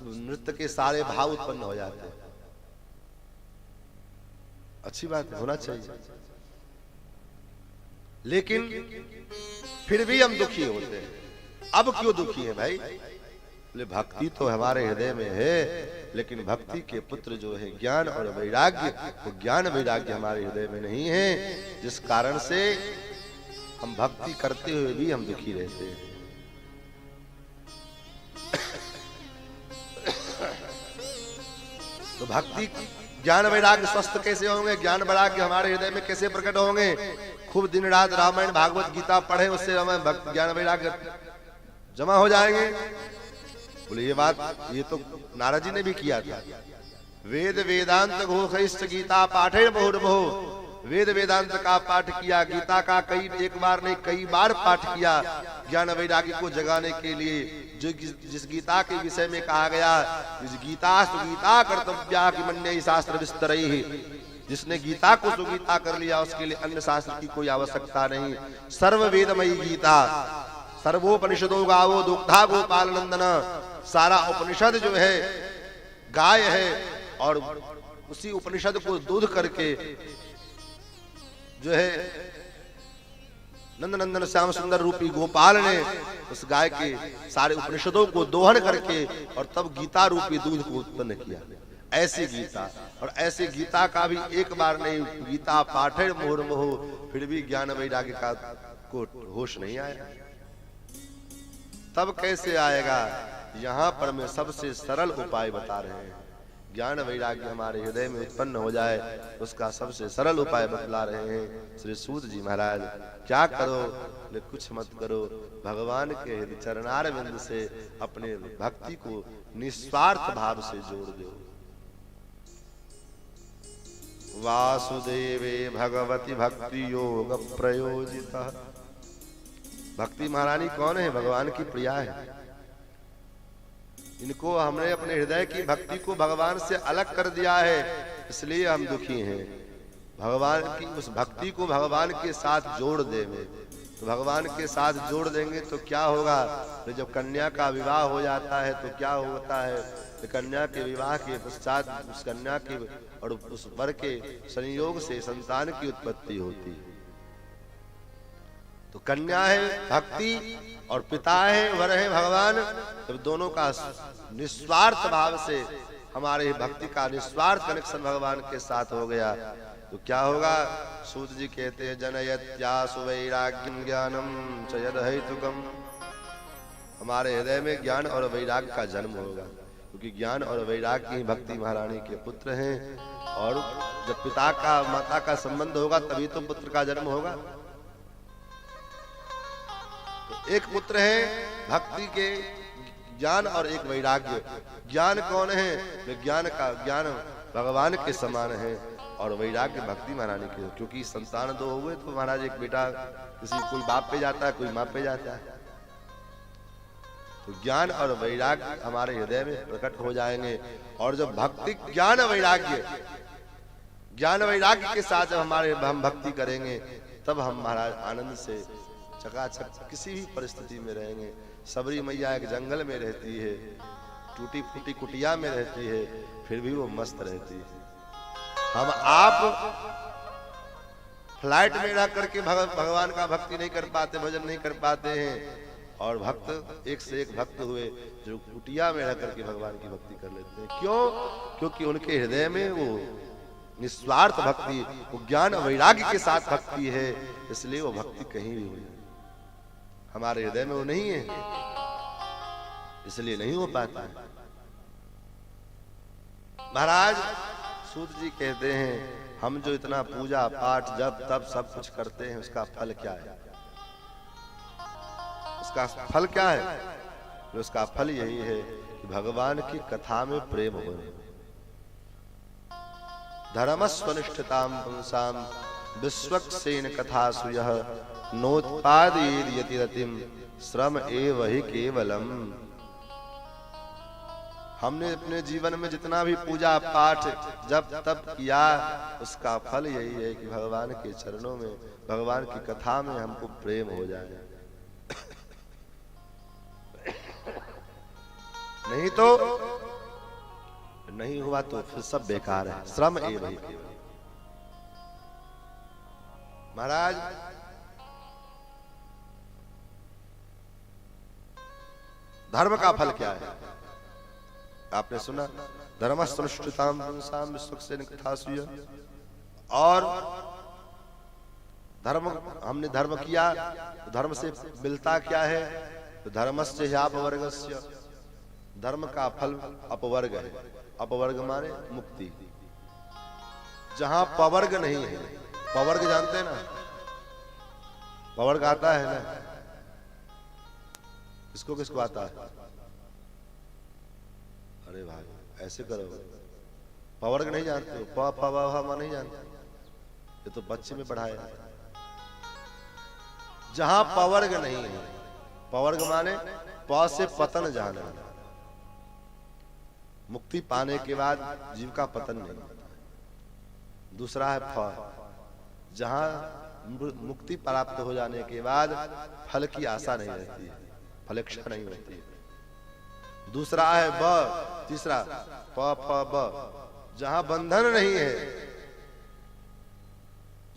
नृत्य के सारे भाव उत्पन्न हो जाते हैं। अच्छी बात है, होना चाहिए, लेकिन फिर भी हम दुखी होते हैं। अब क्यों दुखी है भाई? बोले भक्ति तो हमारे हृदय में है, लेकिन भक्ति के पुत्र जो है ज्ञान और वैराग्य, वो ज्ञान वैराग्य हमारे हृदय में नहीं है, जिस कारण से हम भक्ति करते हुए भी हम दुखी रहते हैं। तो भक्ति ज्ञान वैराग्य स्वस्थ कैसे होंगे? ज्ञान वैराग्य हमारे हृदय में कैसे प्रकट होंगे? खूब दिन रात रामायण भागवत गीता पढ़े, उससे हमें भक्ति ज्ञान वैराग्य जमा हो जाएंगे। बोले ये बात, ये तो नारद जी ने भी किया था। वेद वेदांत घोषिष्ठ गीता पाठे बहुर्बहो, वेद वेदांत का पाठ किया, गीता का एक बार नहीं कई बार पाठ किया ज्ञान वैराग्य को जगाने के लिए। जो जिस गीता के विषय में कहा गया, गीता सुगीता कर्तव्या कि मन्ये शास्त्र विस्तरैहि, जिसने गीता को सुगीता कर लिया उसके लिए अन्य शास्त्र की कोई आवश्यकता नहीं। सर्व वेदमयी गीता, सर्वोपनिषदो गावो दुग्धा गोपाल नंदन, सारा उपनिषद जो है गाय है, और उसी उपनिषद को दूध करके जो है नंद नंदन श्याम सुंदर रूपी गोपाल ने उस गाय के सारे उपनिषदों को दोहन करके और तब गीता रूपी दूध को उत्पन्न किया। ऐसी गीता, और ऐसे गीता का भी एक बार नहीं, गीता पाठे मुहुर्मुहु, फिर भी ज्ञान वैराग्य का को होश नहीं आया। तब कैसे आएगा? यहाँ पर मैं सबसे सरल उपाय बता रहे हैं। ज्ञान वैराग्य हमारे हृदय में उत्पन्न हो जाए, उसका सबसे सरल उपाय बतला रहे हैं श्री सूत जी महाराज। क्या करो? कुछ मत करो, भगवान के चरणारविंद से अपने भक्ति को निस्वार्थ भाव से जोड़ दो। वासुदेवे भगवती भक्ति योग प्रयोजिता। भक्ति महारानी कौन है? भगवान की प्रिया है। इनको हमने अपने हृदय की भक्ति को भगवान से अलग कर दिया है, इसलिए हम दुखी हैं। भगवान की उस भक्ति को भगवान के साथ जोड़ देंगे, तो भगवान के साथ जोड़ देंगे तो क्या होगा? तो जब कन्या का विवाह हो जाता है तो क्या होता है? तो कन्या के विवाह के पश्चात उस कन्या के और उस वर के संयोग से संतान की उत्पत्ति होती है। तो कन्या है भक्ति और पिता है, वर है भगवान। जब दोनों का निस्वार्थ भाव से हमारे भक्ति का निस्वार्थ कनेक्शन भगवान के साथ हो गया तो क्या होगा? सूत जी कहते हैं जनयत्यासु वैराग्यम ज्ञानम च यद हेतुकम। हमारे हृदय में ज्ञान और वैराग्य का जन्म होगा, क्योंकि ज्ञान और वैराग्य ही भक्ति महारानी के पुत्र हैं। और जब पिता का माता का संबंध होगा तभी तो पुत्र का जन्म होगा। एक पुत्र है भक्ति के ज्ञान और एक वैराग्य। ज्ञान कौन है? ज्ञान भगवान के समान है, और वैराग्य भक्ति महारानी के। क्योंकि संतान दो हुए तो महाराज एक बेटा किसी कोई बाप पे जाता है, कोई माँ पे जाता है। तो ज्ञान और वैराग्य हमारे हृदय में प्रकट हो जाएंगे। और जब भक्ति ज्ञान वैराग्य के साथ जब हम भक्ति करेंगे तब हम महाराज आनंद से चकाचक किसी भी परिस्थिति में रहेंगे। सबरी मैया एक जंगल में रहती है, टूटी फूटी कुटिया में रहती है, फिर भी वो मस्त रहती है। हम आप फ्लाइट में रह करके भगवान का भक्ति नहीं कर पाते, भजन नहीं कर पाते हैं, और भक्त एक से एक भक्त हुए जो कुटिया में रह करके भगवान की भक्ति कर लेते हैं। क्यों? क्योंकि उनके हृदय में वो निस्वार्थ भक्ति, वो ज्ञान वैराग्य के साथ भक्ति है, इसलिए वो भक्ति कहीं भी हुई। हमारे हृदय में वो नहीं है, इसलिए नहीं हो पाता है। महाराज सूत जी कहते हैं हम जो इतना पूजा पाठ जब तब सब कुछ करते हैं उसका फल क्या है? उसका फल क्या है? उसका फल यही है कि भगवान की कथा में प्रेम हो। धर्मस्वनिष्ठताम पुंसाम विश्वक्सेन कथासु यः नोत्पादयेद यतिरतिम श्रम एव हि केवलम। हमने अपने जीवन में जितना भी पूजा पाठ जब तब किया उसका फल यही है कि भगवान के चरणों में, भगवान की कथा में हमको प्रेम हो जाए। नहीं तो नहीं हुआ तो फिर सब बेकार है। श्रम एवं ही केवल। महाराज धर्म का फल क्या है? आपने सुना धर्मस्तनुष्ठिताम पुंसाम विश्वक्सेन कथासुय। और धर्म, हमने धर्म किया तो धर्म से मिलता क्या है? तो धर्मस्य ह्यापवर्गस्य, धर्म का फल अपवर्ग है। अपवर्ग माने मुक्ति। जहां पवर्ग नहीं है, पवर्ग जानते हैं ना, पवर्ग आता है ना, किसको किसको आता है? अरे भाई ऐसे करो, पवर्ग नहीं जानते हो? प फ व ह म नहीं जानते? ये तो बच्चे में पढ़ाया। जहां पवर्ग नहीं है, पवर्ग माने प से पतन जाना, मुक्ति पाने के बाद जीव का पतन नहीं होता। दूसरा है फ, जहां मुक्ति प्राप्त हो जाने के बाद फल की आशा नहीं रहती है, फलेच्छा नहीं होती है। दूसरा है ब, तीसरा प फ ब, जहां बंधन नहीं है,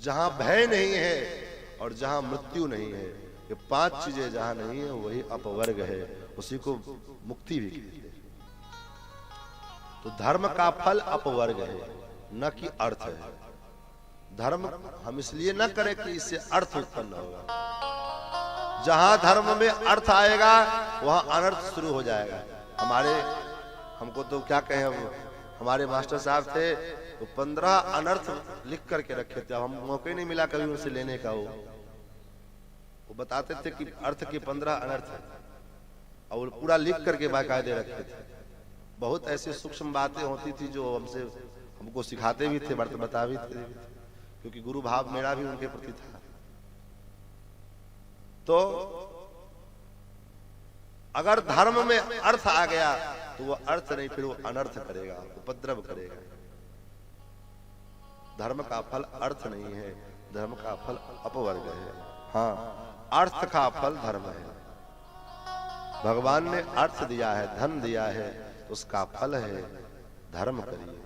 जहां भय नहीं है और जहां मृत्यु नहीं है। ये पांच चीजें जहां नहीं है वही अपवर्ग है, उसी को मुक्ति भी कहते हैं। तो धर्म का फल अपवर्ग है, न कि अर्थ है। धर्म हम इसलिए न करें कि इससे अर्थ उत्पन्न होगा। जहां धर्म में अर्थ आएगा वहां अनर्थ शुरू हो जाएगा। हमको तो क्या कहें, हमारे मास्टर साहब थे तो 15 अनर्थ लिख करके रखे थे। हम मौके नहीं मिला कभी उनसे लेने का। वो बताते थे कि अर्थ के 15 अनर्थ है और पूरा लिख करके बाकायदे रखे थे। बहुत ऐसे सूक्ष्म बातें होती थी जो हमको सिखाते भी थे, बता भी थे, क्योंकि गुरु भाव मेरा भी उनके प्रति था। तो अगर धर्म में अर्थ आ गया तो वो अर्थ नहीं, फिर वो अनर्थ करेगा, उपद्रव करेगा। धर्म का फल अर्थ नहीं है, धर्म का फल अपवर्ग है। हाँ, अर्थ का फल धर्म है। भगवान ने अर्थ दिया है, धन दिया है, उसका फल है धर्म करिए,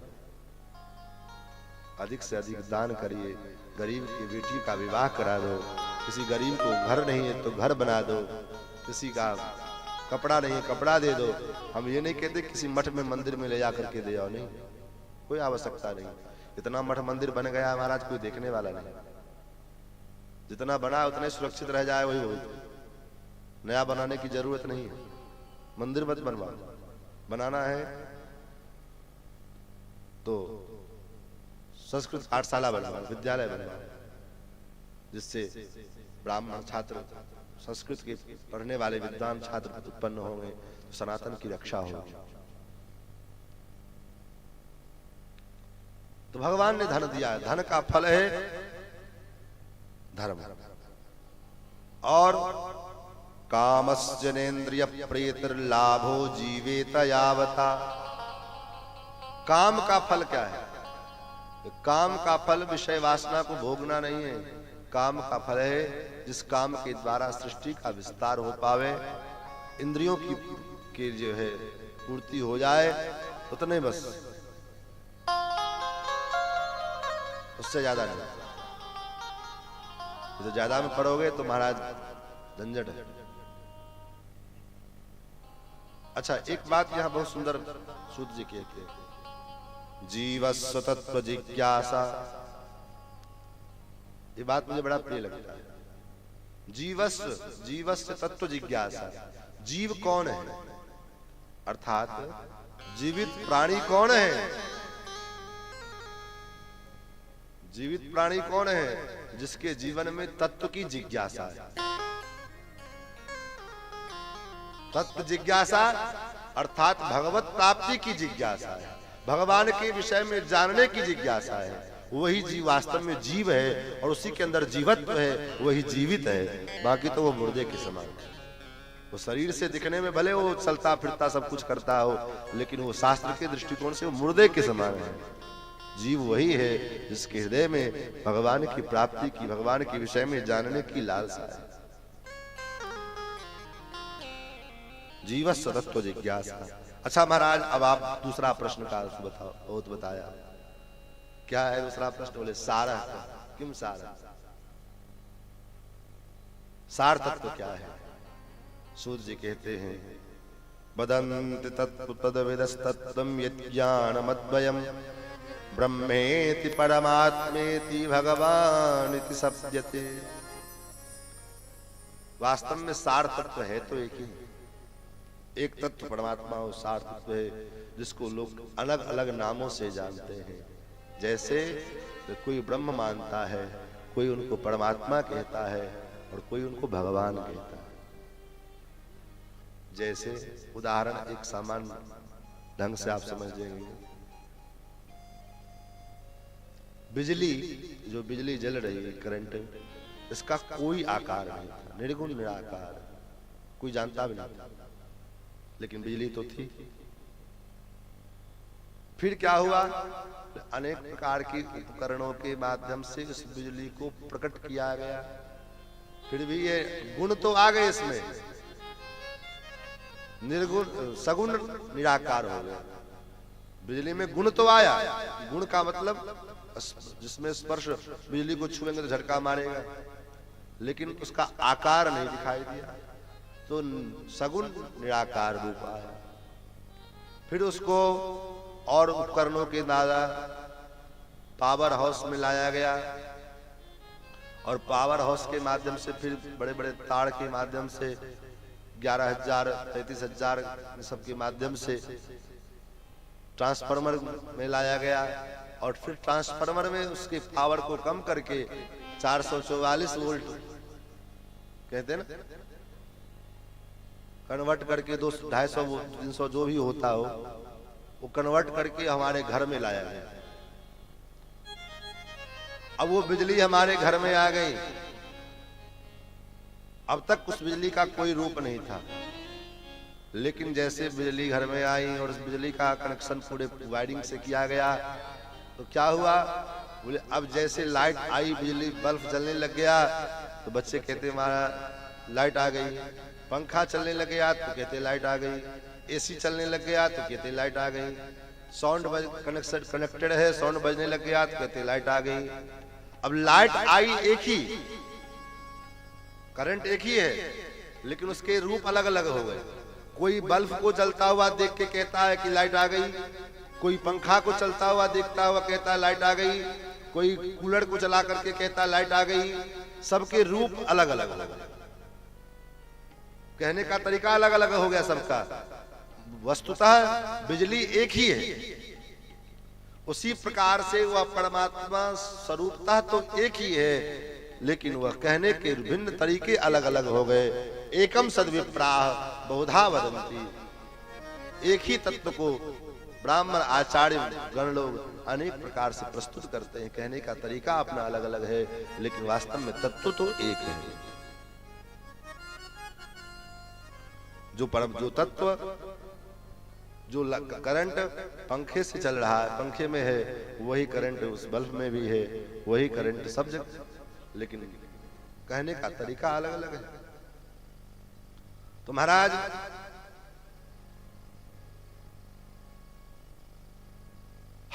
अधिक से अधिक दान करिए, गरीब की बेटी का विवाह करा दो, किसी गरीब को घर नहीं है तो घर बना दो, किसी का कपड़ा नहीं है कपड़ा दे दो। हम ये नहीं कहते किसी मठ में मंदिर में ले जाकर के दे आओ, नहीं, कोई आवश्यकता नहीं। इतना मठ मंदिर बन गया महाराज, कोई देखने वाला नहीं। जितना बना उतने सुरक्षित रह जाए वही बहुत। नया बनाने की जरूरत नहीं है। मंदिर मत बनवा, बनाना है तो संस्कृत पाठशाला बनवा, विद्यालय बनवा, जिससे ब्राह्मण छात्र, संस्कृत के पढ़ने वाले विद्वान छात्र उत्पन्न होंगे, तो सनातन की रक्षा होगी। तो भगवान ने धन दिया है, धन का फल है धर्म। और कामस्जनेन्द्रिय प्रेतिर्लाभो जीवेत यावता। काम का फल क्या है? काम का फल विषय वासना को भोगना नहीं है। काम का फल है जिस काम के द्वारा सृष्टि का विस्तार हो पावे, इंद्रियों की जो है पूर्ति हो जाए, उतने बस, उससे ज्यादा नहीं। तो ज्यादा में पढ़ोगे तो महाराज झंझट है। अच्छा, एक बात यहां बहुत सुंदर सूत जी कहते हैं, जीवस्व तत्व जिज्ञासा। ये बात मुझे बड़ा प्रिय लगता है। जीवस्व तत्व जिज्ञासा। जीव कौन है, अर्थात जीवित प्राणी कौन है? जीवित प्राणी कौन है? जिसके जीवन में तत्व की जिज्ञासा है। तत्व जिज्ञासा अर्थात भगवत प्राप्ति की जिज्ञासा है, भगवान के विषय में जानने की जिज्ञासा है। वही जीव वास्तव में जीव है और उसी के अंदर जीवत्व है, वही जीवित है। बाकी तो वो मुर्दे के समान है। वो शरीर से दिखने में भले वो चलता फिरता सब कुछ करता हो, लेकिन वो शास्त्र के दृष्टिकोण से वो मुर्दे के समान है। जीव वही है जिसके हृदय में भगवान की प्राप्ति की, भगवान के विषय में जानने की लालसा है। जीवस्व तत्व जिज्ञासा अच्छा महाराज, अब आप दूसरा प्रश्न का बताओ। बहुत बताया, क्या है दूसरा प्रश्न? बोले सार किम सार, सार तत्व क्या है? सूत जी कहते हैं वदन्ति तत्व तद्विदस्तत्वं यज्ञानमद्वयम् ब्रह्मेति परमात्मेति भगवानिति सप्यते। वास्तव में सार तत्व है तो एक ही, एक तत्व परमात्मा हो, सार तत्व है, जिसको लोग अलग अलग नामों से जानते हैं। जैसे कोई ब्रह्म मानता है, कोई उनको परमात्मा कहता है और कोई उनको भगवान कहता है। जैसे उदाहरण एक सामान्य ढंग से आप समझ लेंगे, बिजली, जो बिजली जल रही है, करंट, इसका कोई आकार नहीं था, निर्गुण निराकार, कोई जानता भी नहीं था, लेकिन बिजली तो थी। फिर क्या हुआ? अनेक प्रकार के उपकरणों के माध्यम से इस बिजली को प्रकट किया गया। फिर भी ये गुण तो आ गए इसमें, निर्गुण सगुण निराकार हो गया। बिजली में गुण तो आया, गुण का मतलब जिसमें स्पर्श, बिजली को छुएंगे तो झटका मारेगा, लेकिन उसका आकार नहीं दिखाई दिया, तो सगुण निराकार रूप आया। फिर उसको और उपकरणों के द्वारा पावर हाउस में लाया गया, और पावर हाउस के माध्यम से फिर बड़े बड़े तार के माध्यम से 11,000 33,000 सबके माध्यम से ट्रांसफार्मर में लाया गया, और फिर ट्रांसफार्मर में उसके पावर को कम करके 444 वोल्ट कहते हैं ना, कन्वर्ट करके 200 250 300 जो भी होता हो, वो कन्वर्ट करके हमारे घर में लाया गया। अब वो बिजली हमारे घर में आ गई। अब तक उस बिजली का कोई रूप नहीं था, लेकिन जैसे बिजली घर में आई और उस बिजली का कनेक्शन पूरे वायरिंग से किया गया, तो क्या हुआ? बोले अब जैसे लाइट आई, बिजली बल्ब जलने लग गया, तो बच्चे कहते हमारा लाइट आ गई। पंखा चलने लग गया तो कहते लाइट आ गई, एसी चलने लग गया तो कहते लाइट आ गई, साउंड कनेक्टेड है, साउंड बजने लग गया तो कहते लाइट आ गई। अब लाइट आई एक ही, करंट एक ही है, लेकिन उसके रूप अलग अलग हो गए। कोई बल्ब को जलता हुआ देख के कहता है कि लाइट आ गई, कोई पंखा को चलता हुआ देखता हुआ कहता है लाइट आ गई, कोई कूलर को चला करके कहता है लाइट आ गई। सबके रूप अलग अलग हो गए, कहने का तरीका अलग अलग हो गया सबका। वस्तुतः बिजली एक ही है। उसी प्रकार से वह परमात्मा स्वरूपतः तो एक ही है, लेकिन वह कहने के विभिन्न तरीके अलग अलग हो गए। एकम सद्विप्राह बहुधा वदन्ति। एक ही तत्व को ब्राह्मण आचार्य गण लोग अनेक प्रकार से प्रस्तुत करते हैं, कहने का तरीका अपना अलग अलग है, लेकिन वास्तव में तत्व तो एक है। जो तत्व, जो करंट पंखे से चल रहा है, पंखे में है, वही करंट उस बल्ब में भी है, वही करंट सब जगह, लेकिन कहने का तरीका अलग अलग है। तो महाराज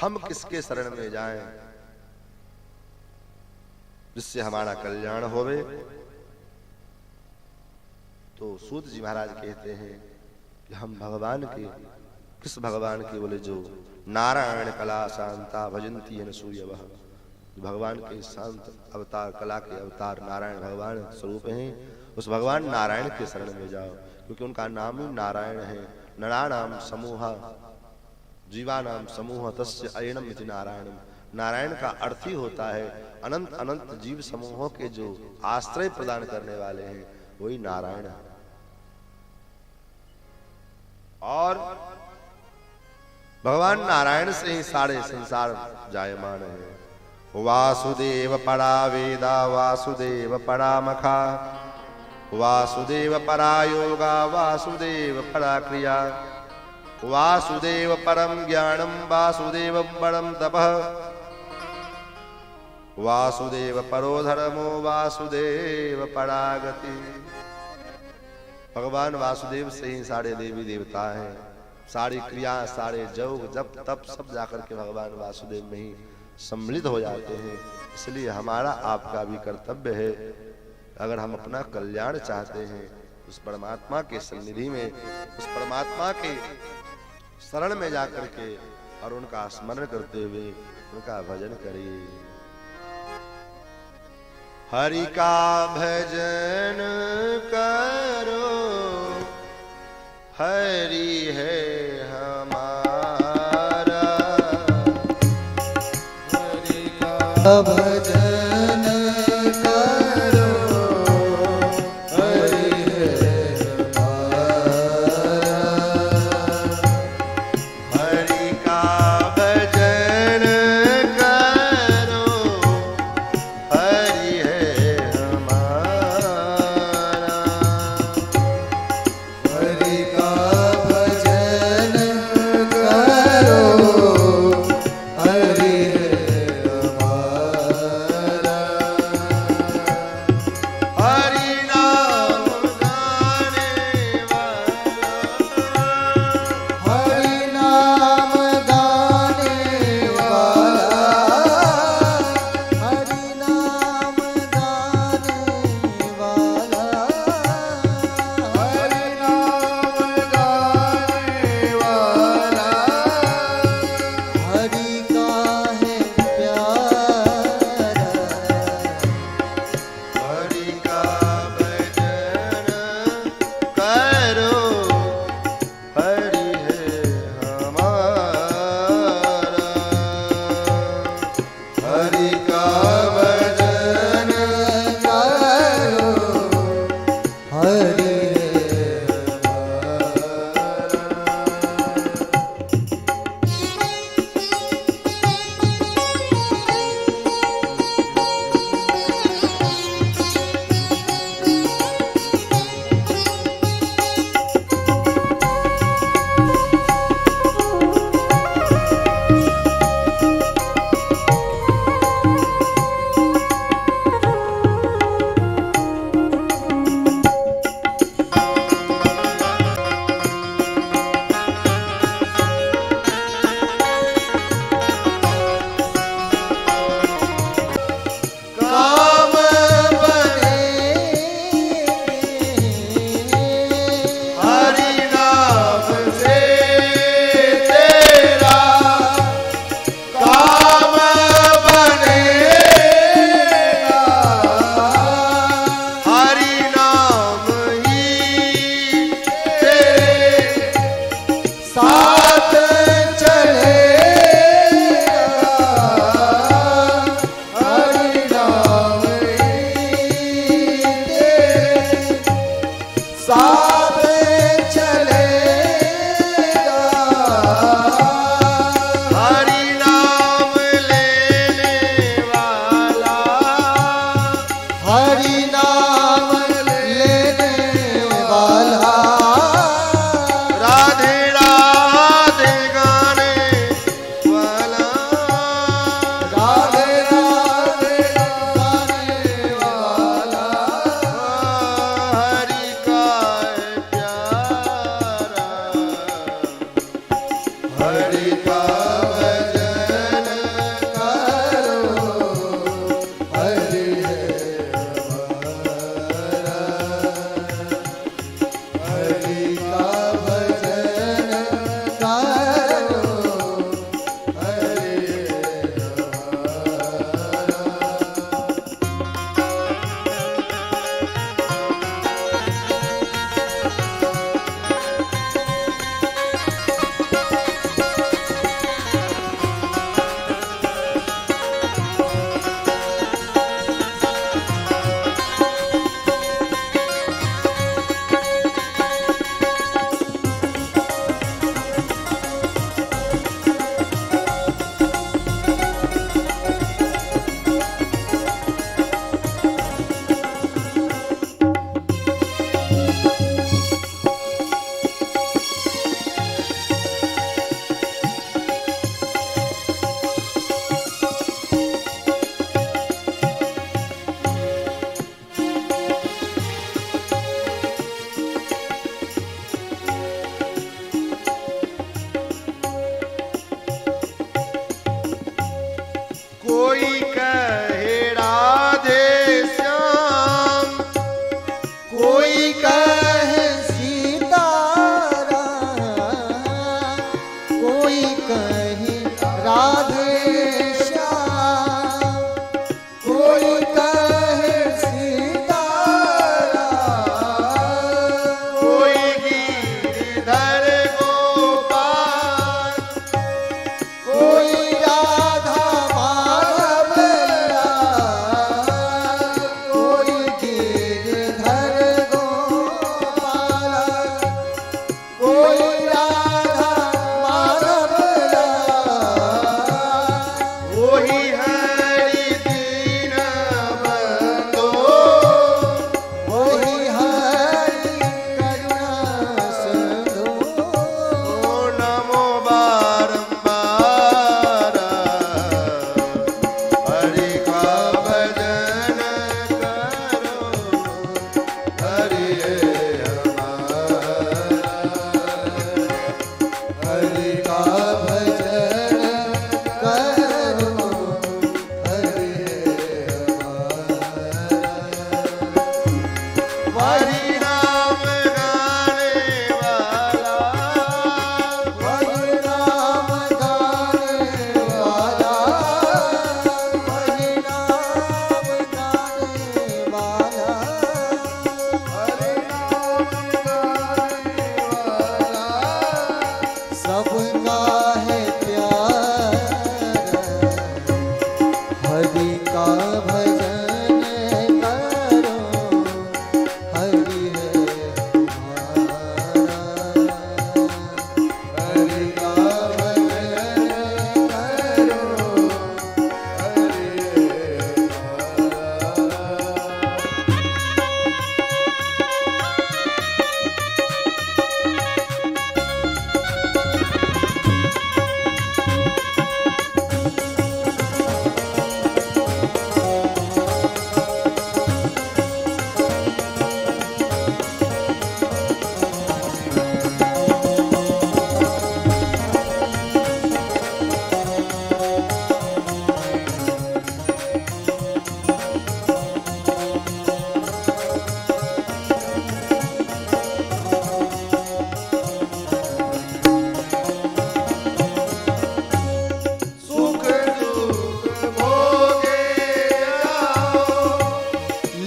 हम किसके शरण में जाएं जिससे हमारा कल्याण होवे? तो सूत जी महाराज कहते हैं कि हम भगवान के, किस भगवान के? बोले जो नारायण कला शांता भजंती है सूर्यवः। भगवान के शांत अवतार, कला के अवतार नारायण भगवान स्वरूप हैं, उस भगवान नारायण के शरण में जाओ, क्योंकि उनका नाम ही नारायण है। नराणाम समूह जीवानाम समूह तस्य अयनम इति नारायणम। नारायण का अर्थ ही होता है अनंत अनंत जीव समूहों के जो आश्रय प्रदान करने वाले हैं, वही नारायण है। और भगवान नारायण से ही सारे संसार जायमान है। वासुदेव परा वेदा वासुदेव परा मखा वासुदेव परा योगा वासुदेव परा क्रिया वासुदेव परम ज्ञानम वासुदेव परम तपः वासुदेव परो धर्मो वासुदेव परागति। भगवान वासुदेव से ही सारे देवी देवता हैं, सारी क्रिया, सारे योग, जप, तप सब जाकर के भगवान वासुदेव में ही सम्मिलित हो जाते हैं। इसलिए हमारा आपका भी कर्तव्य है, अगर हम अपना कल्याण चाहते हैं, उस परमात्मा के सन्निधि में, उस परमात्मा के शरण में जाकर के और उनका स्मरण करते हुए उनका भजन करिए। हरि का भजन करो, हरि है हमारा, हरि का भजन करो, हरि है हमारा, हरि का भजन करो, हरि है हमारा, हरि का भजन करो, हरि है हमारा,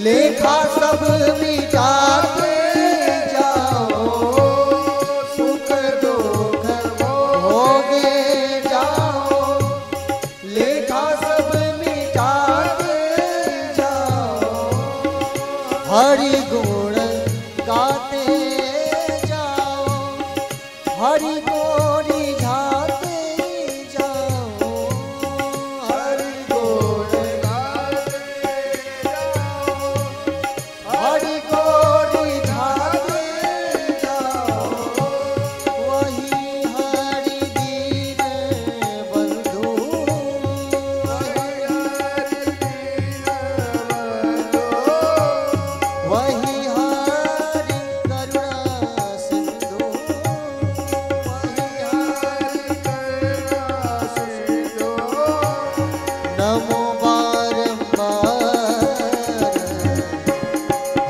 लेखा सब मिटाते जाओ, सुख दुख भोगे जाओ, लेखा सब मिटाते जाओ, हरि गुण गाते जाओ, हरि को रिझाते जाओ, हरि गुण गाते जाओ, हरि को रिझाते जाओ, वही हरि दीन बंधु, वही हरि दीन बंधु, वही हरि करुणा सिंधु, वही हरि करुणा सिंधु, नमो बारंबार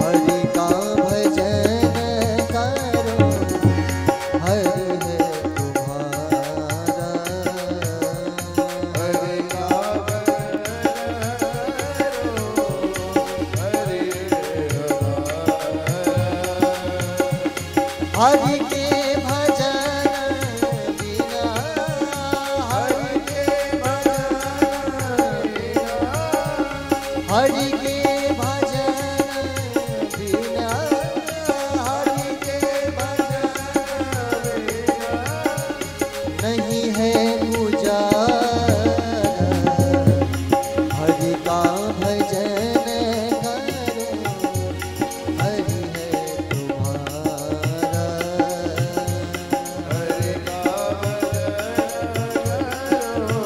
हरि का भजन करो, हरि है तुम्हारा, हरि का हरि के भजन बिना, हरि के भजन बिना, हरि के भजन बिना, हरि के भजन बिना, नहीं है गुजारा, हरि का भजन करो, हरि है तुम्हारा, हरि का भजन करो,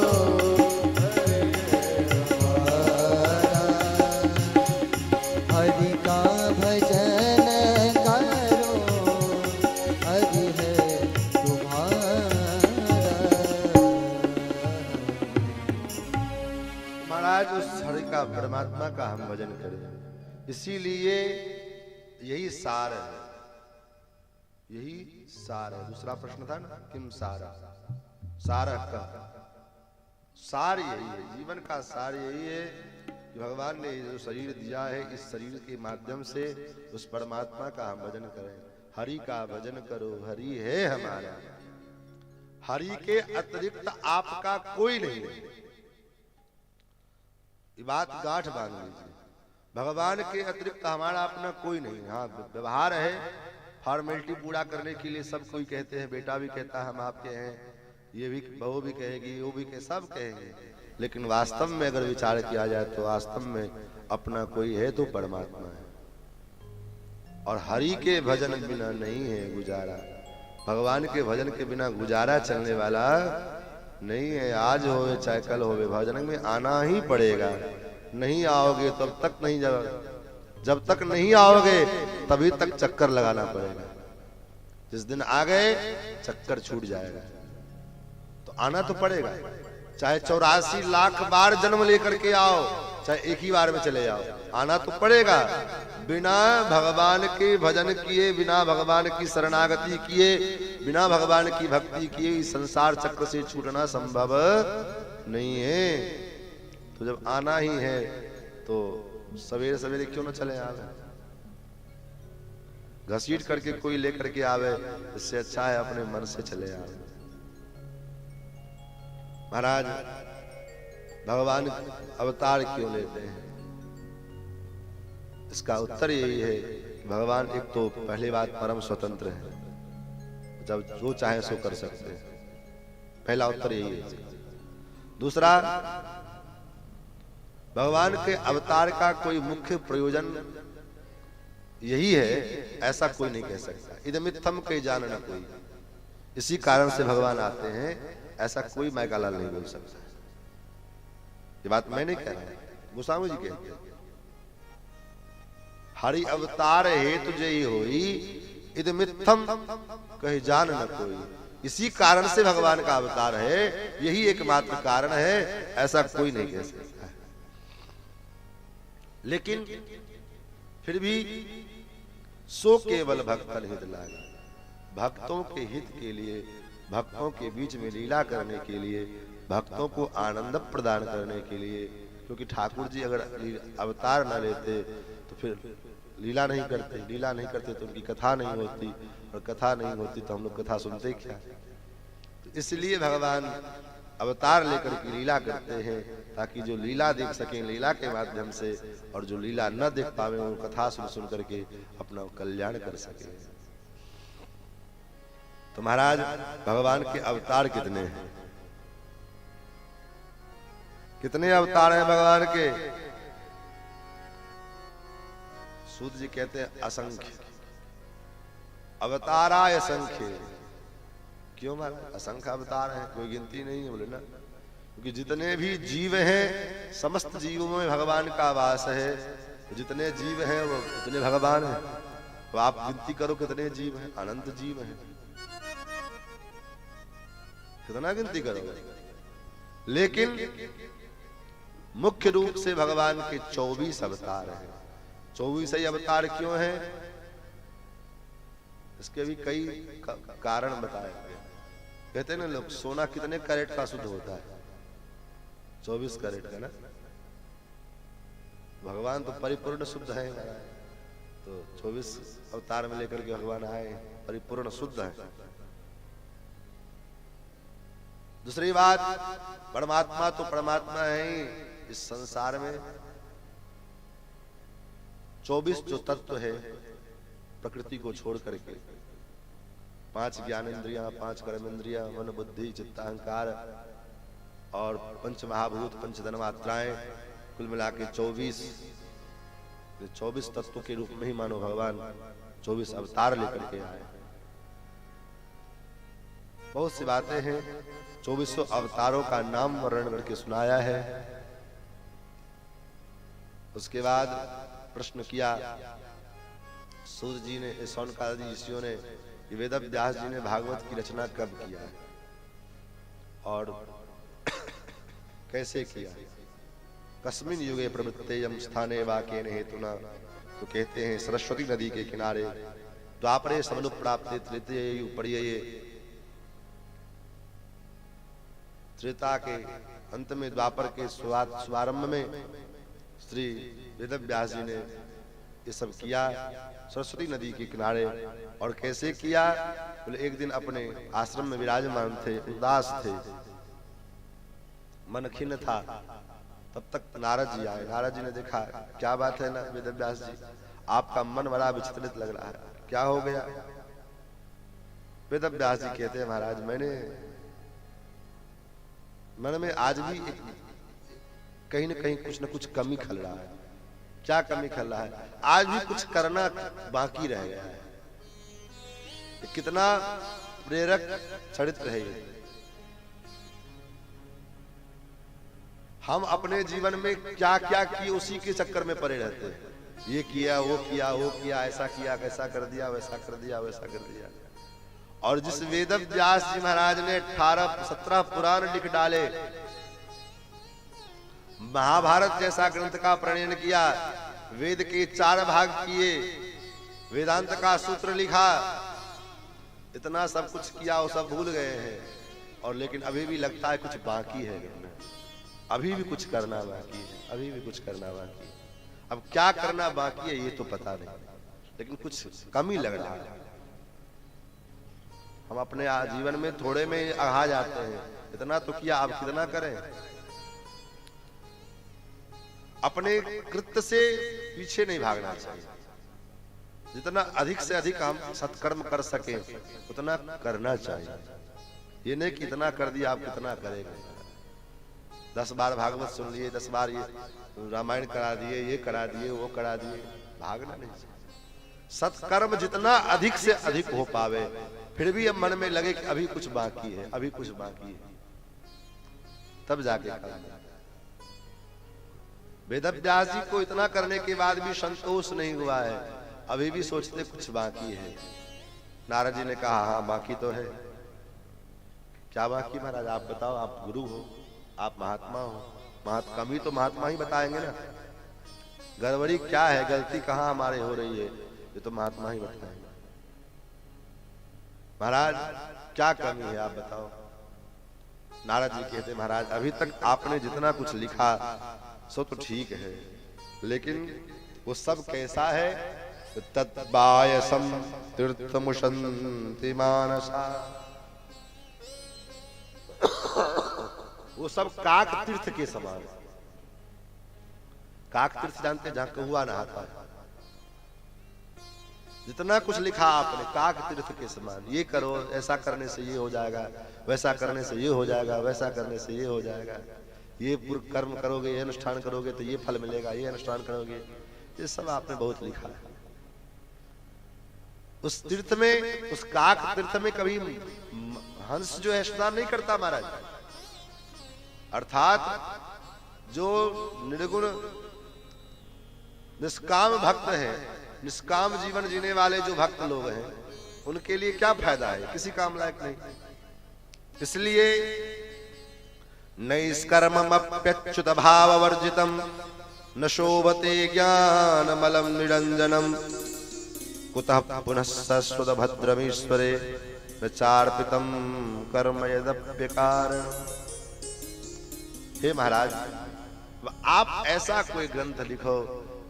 हरि का भजन करो, हरि है तुम्हारा। महाराज उस हरि का परमात्मा का हम भजन करें, इसीलिए यही सार है, यही सार है। दूसरा प्रश्न था ना, किम सारा, सार का सार यही है, जीवन का सार यही है कि भगवान ने जो शरीर दिया है, इस शरीर के माध्यम से उस परमात्मा का हम भजन करें। हरि का भजन करो, हरि है हमारा, हरि के अतिरिक्त आपका कोई नहीं है। ये बात गांठ बांध लीजिए, भगवान के अतिरिक्त हमारा अपना कोई नहीं। हाँ, व्यवहार है, फॉर्मेलिटी पूरा करने के लिए सब कोई कहते हैं, बेटा भी कहता है हम आपके हैं, ये भी बहू भी कहेगी, वो भी कहे, सब कहेंगे, लेकिन वास्तव में अगर विचार किया जाए तो वास्तव में अपना कोई है तो परमात्मा है। और हरि के भजन बिना नहीं है गुजारा, भगवान के भजन के बिना गुजारा चलने वाला नहीं है। आज होवे चाहे कल होवे, भजन में आना ही पड़ेगा। नहीं आओगे तब तक नहीं, जब तक नहीं आओगे तभी तक चक्कर लगाना पड़ेगा। जिस दिन आ गए चक्कर छूट जाएगा, तो आना तो पड़ेगा। चाहे 84 लाख बार जन्म लेकर के आओ, चाहे एक ही बार में चले जाओ, आना तो पड़ेगा। बिना भगवान के भजन किए, बिना भगवान की शरणागति किए, बिना भगवान की भक्ति किए इस संसार चक्र से छूटना संभव नहीं है। तो जब आना ही है तो सवेरे सवेरे क्यों ना चले आवे, घसीट करके कोई लेकर के आवे, इससे अच्छा है अपने मन से चले आवे। महाराज भगवान अवतार क्यों लेते हैं, इसका उत्तर यही है कि भगवान एक तो पहली बात परम स्वतंत्र है, जब जो चाहे सो कर सकते हैं, पहला उत्तर यही है। दूसरा, भगवान के अवतार का कोई मुख्य प्रयोजन यही है ऐसा कोई नहीं कह सकता। इदमित्थम के जान न कोई, इसी कारण से भगवान आते हैं, ऐसा कोई मैकालाल नहीं बोल सकता। ये बात मैं नहीं कह रहा, गोस्वामी जी कहते हैं, हरि अवतार हेतु जय होई, इदमित्थम कहे जान न कोई। इसी कारण से भगवान का अवतार है, यही एकमात्र कारण है, ऐसा कोई नहीं कह सकता है। लेकिन फिर भी सो केवल भक्तन हित लागे, भक्तों के हित के लिए, भक्तों के बीच में लीला करने के लिए, भक्तों को आनंद प्रदान करने के लिए, क्योंकि ठाकुर जी अगर अवतार न लेते तो फिर लीला नहीं करते, लीला नहीं करते तो उनकी कथा नहीं होती, और कथा नहीं होती तो हम लोग कथा सुनते क्या। तो इसलिए भगवान अवतार लेकर के लीला करते हैं, ताकि जो लीला देख सकें लीला के माध्यम से, और जो लीला न देख पावे वो कथा सुन सुन करके अपना कल्याण कर सके। तो महाराज भगवान के अवतार कितने हैं? कितने अवतार हैं भगवान के? सूत जी कहते हैं असंख्य, अवताराय असंख्य। क्यों महाराज? असंख्य अवतार हैं, कोई गिनती नहीं है, बोले ना। क्योंकि जितने भी जीव हैं समस्त जीवों में भगवान का वास है। जितने जीव हैं वो उतने भगवान हैं। तो आप गिनती करो कितने जीव हैं, अनंत जीव हैं, कितना गिनती करोगे। लेकिन मुख्य रूप से भगवान के 24 अवतार हैं। 24 ही अवतार क्यों हैं? इसके भी कई कारण बताए गए। कहते हैं ना लोग, सोना कितने कैरेट का शुद्ध होता है? 24 कैरेट का ना। भगवान तो परिपूर्ण शुद्ध है, तो 24 अवतार में लेकर के भगवान आए, परिपूर्ण शुद्ध है। दूसरी बात, परमात्मा तो परमात्मा है ही। इस संसार में 24 जो तत्व है प्रकृति को छोड़ करके, 5 ज्ञानेंद्रियां, 5 कर्मेंद्रियां, मन बुद्धि चित्त अहंकार और 5 महाभूत 5 तन्मात्राएं, कुल मिला के 24 तत्वों के रूप में ही मानो भगवान 24 अवतार लेकर के आए। बहुत सी बातें हैं, 24 अवतारों का नाम वर्णन करके सुनाया है। उसके बाद प्रश्न किया सूर्य जी ने, सौनकादि ऋषियों ने, वेद व्यास जी ने भागवत की रचना कब किया और कैसे किया। कस्मिन युगे प्रवृत्तेयम स्थाने वाक्येन हेतुना। तो कहते हैं सरस्वती नदी के किनारे द्वापरे समनुप्राप्ते तृतीये पर्याये, त्रेता के अंत में द्वापर के शुभारंभ में श्री वेद व्यास जी ने ये सब किया सरस्वती नदी के किनारे। और कैसे किया? बोले एक दिन अपने आश्रम में विराजमान थे, उदास थे, मन खिन्न था। तब तक नारद जी आए। नारद जी ने देखा, क्या बात है ना वेद व्यास जी, आपका मन बड़ा विचलित लग रहा है, क्या हो गया? वेद व्यास जी कहते हैं, महाराज मैंने मन में आज भी कहीं न कहीं कुछ न कुछ कमी खल रहा है। क्या कमी खल रहा है? आज भी कुछ करना बाकी रह गया है। कितना प्रेरक चरित्र है ये। हम अपने जीवन में क्या क्या किए उसी के चक्कर में पड़े रहते हैं। ये किया, वो किया, वो किया, ऐसा किया, कैसा कर दिया, वैसा कर दिया, वैसा कर दिया। और जिस वेद व्यास जी महाराज ने 17 पुराण लिख डाले, महाभारत जैसा ग्रंथ का प्रणयन किया, वेद के 4 भाग किए, वेदांत का सूत्र लिखा, इतना सब कुछ किया, वो सब भूल गए हैं। और लेकिन अभी भी लगता है कुछ बाकी है, अभी भी कुछ करना बाकी है, अभी भी कुछ करना बाकी है। अब क्या करना बाकी है ये तो पता नहीं, लेकिन कुछ कमी लग रहा है। हम अपने जीवन में थोड़े में आहा जाते हैं, इतना तो किया, अब कितना करें। अपने कृत्य से पीछे नहीं भागना चाहिए। जितना अधिक से अधिक हम सत्कर्म कर सके उतना करना चाहिए। ये नहीं कि इतना कर दिया आप कितना करेंगे। 10 बार भागवत सुन लिए, 10 बार ये रामायण करा दिए, ये करा दिए, वो करा दिए, भागना नहीं चाहिए। सत्कर्म जितना अधिक से अधिक हो पावे, फिर भी अब मन में लगे कि अभी कुछ बाकी है, अभी कुछ बाकी है, तब जाके करना। वेद व्यास जी को इतना करने के बाद भी संतोष नहीं हुआ है, अभी भी सोचते कुछ बाकी है। नारद जी ने कहा, हाँ बाकी तो है। क्या बाकी महाराज? आप बताओ, आप गुरु हो, आप महात्मा हो, कमी तो महात्मा ही बताएंगे ना। गड़बड़ी क्या है, गलती कहाँ हमारे हो रही है, ये तो महात्मा ही बताएंगे। महाराज क्या कमी है आप बताओ। नारद जी कहते, महाराज अभी तक आपने जितना कुछ लिखा सो तो ठीक है, लेकिन वो सब कैसा है? तत्बायसम तीर्थमुशन्ति मानसा, वो सब काक तीर्थ के समान। काक तीर्थ जानते हैं, जहां कौआ नहाता है। जितना कुछ लिखा आपने, काक तीर्थ के समान। ये करो, ऐसा करने से ये हो जाएगा, वैसा करने से ये हो जाएगा, वैसा करने से ये हो जाएगा, ये पूर्ण कर्म करोगे, ये अनुष्ठान करोगे तो ये फल मिलेगा, ये अनुष्ठान करोगे, ये सब आपने बहुत लिखा है। उस तीर्थ में, उस काक तीर्थ में कभी हंस जो है स्नान नहीं करता महाराज। अर्थात जो निर्गुण निष्काम भक्त हैं, निष्काम जीवन जीने वाले जो भक्त लोग हैं, उनके लिए क्या फायदा है? किसी काम लायक नहीं। इसलिए नैष्कर्ममप्यच्युत भाववर्जितम न शोभते ज्ञानमलं निरंजनम कुतः पुनः सस्वत भद्रमीश्वरे न चार्पितम कर्म यदप्यकारण। हे महाराज, आप ऐसा कोई ग्रंथ लिखो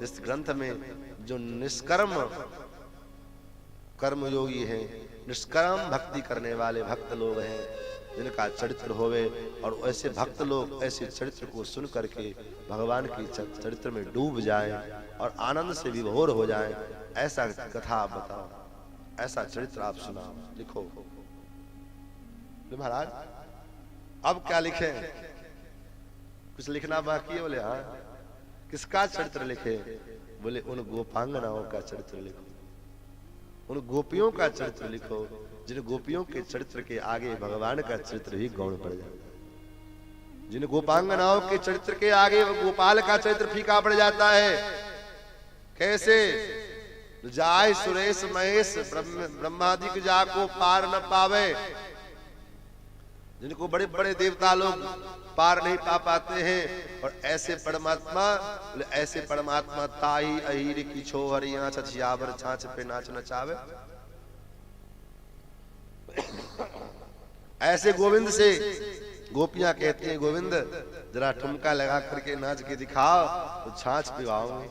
जिस ग्रंथ में जो निष्कर्म कर्मयोगी हैं, निष्कर्म भक्ति करने वाले भक्त लोग हैं, जिनका चरित्र होवे, और ऐसे भक्त लोग ऐसे चरित्र को सुन करके भगवान की चरित्र में डूब जाएं और आनंद से विभोर हो जाएं, ऐसा कथा आप बताओ, ऐसा चरित्र आप सुनाओ, लिखो। महाराज अब क्या लिखे? कुछ लिखना बाकी है? बोले हाँ। किसका चरित्र लिखे? बोले उन गोपांगनाओं का चरित्र लिखो, उन गोपियों का चरित्र लिखो, जिन गोपियों के चरित्र के आगे भगवान का चरित्र ही गौण पड़ जाता है। जिन गोपांगनाओं के चरित्र के आगे वो गोपाल का चरित्र फीका पड़ जाता है। कैसे? जाय सुरेश महेश ब्रह्मादि जाको पार न पावे, जिनको बड़े बड़े देवता लोग पार नहीं पा पाते हैं, और ऐसे परमात्मा ताई अहीर की छोहरियां छछियावर छाछ पे नाच नचावे। ऐसे गोविंद से गोपियां कहती हैं, गोविंद जरा ठुमका लगा करके नाच के दिखाओ तो छाछ पिवाओगे।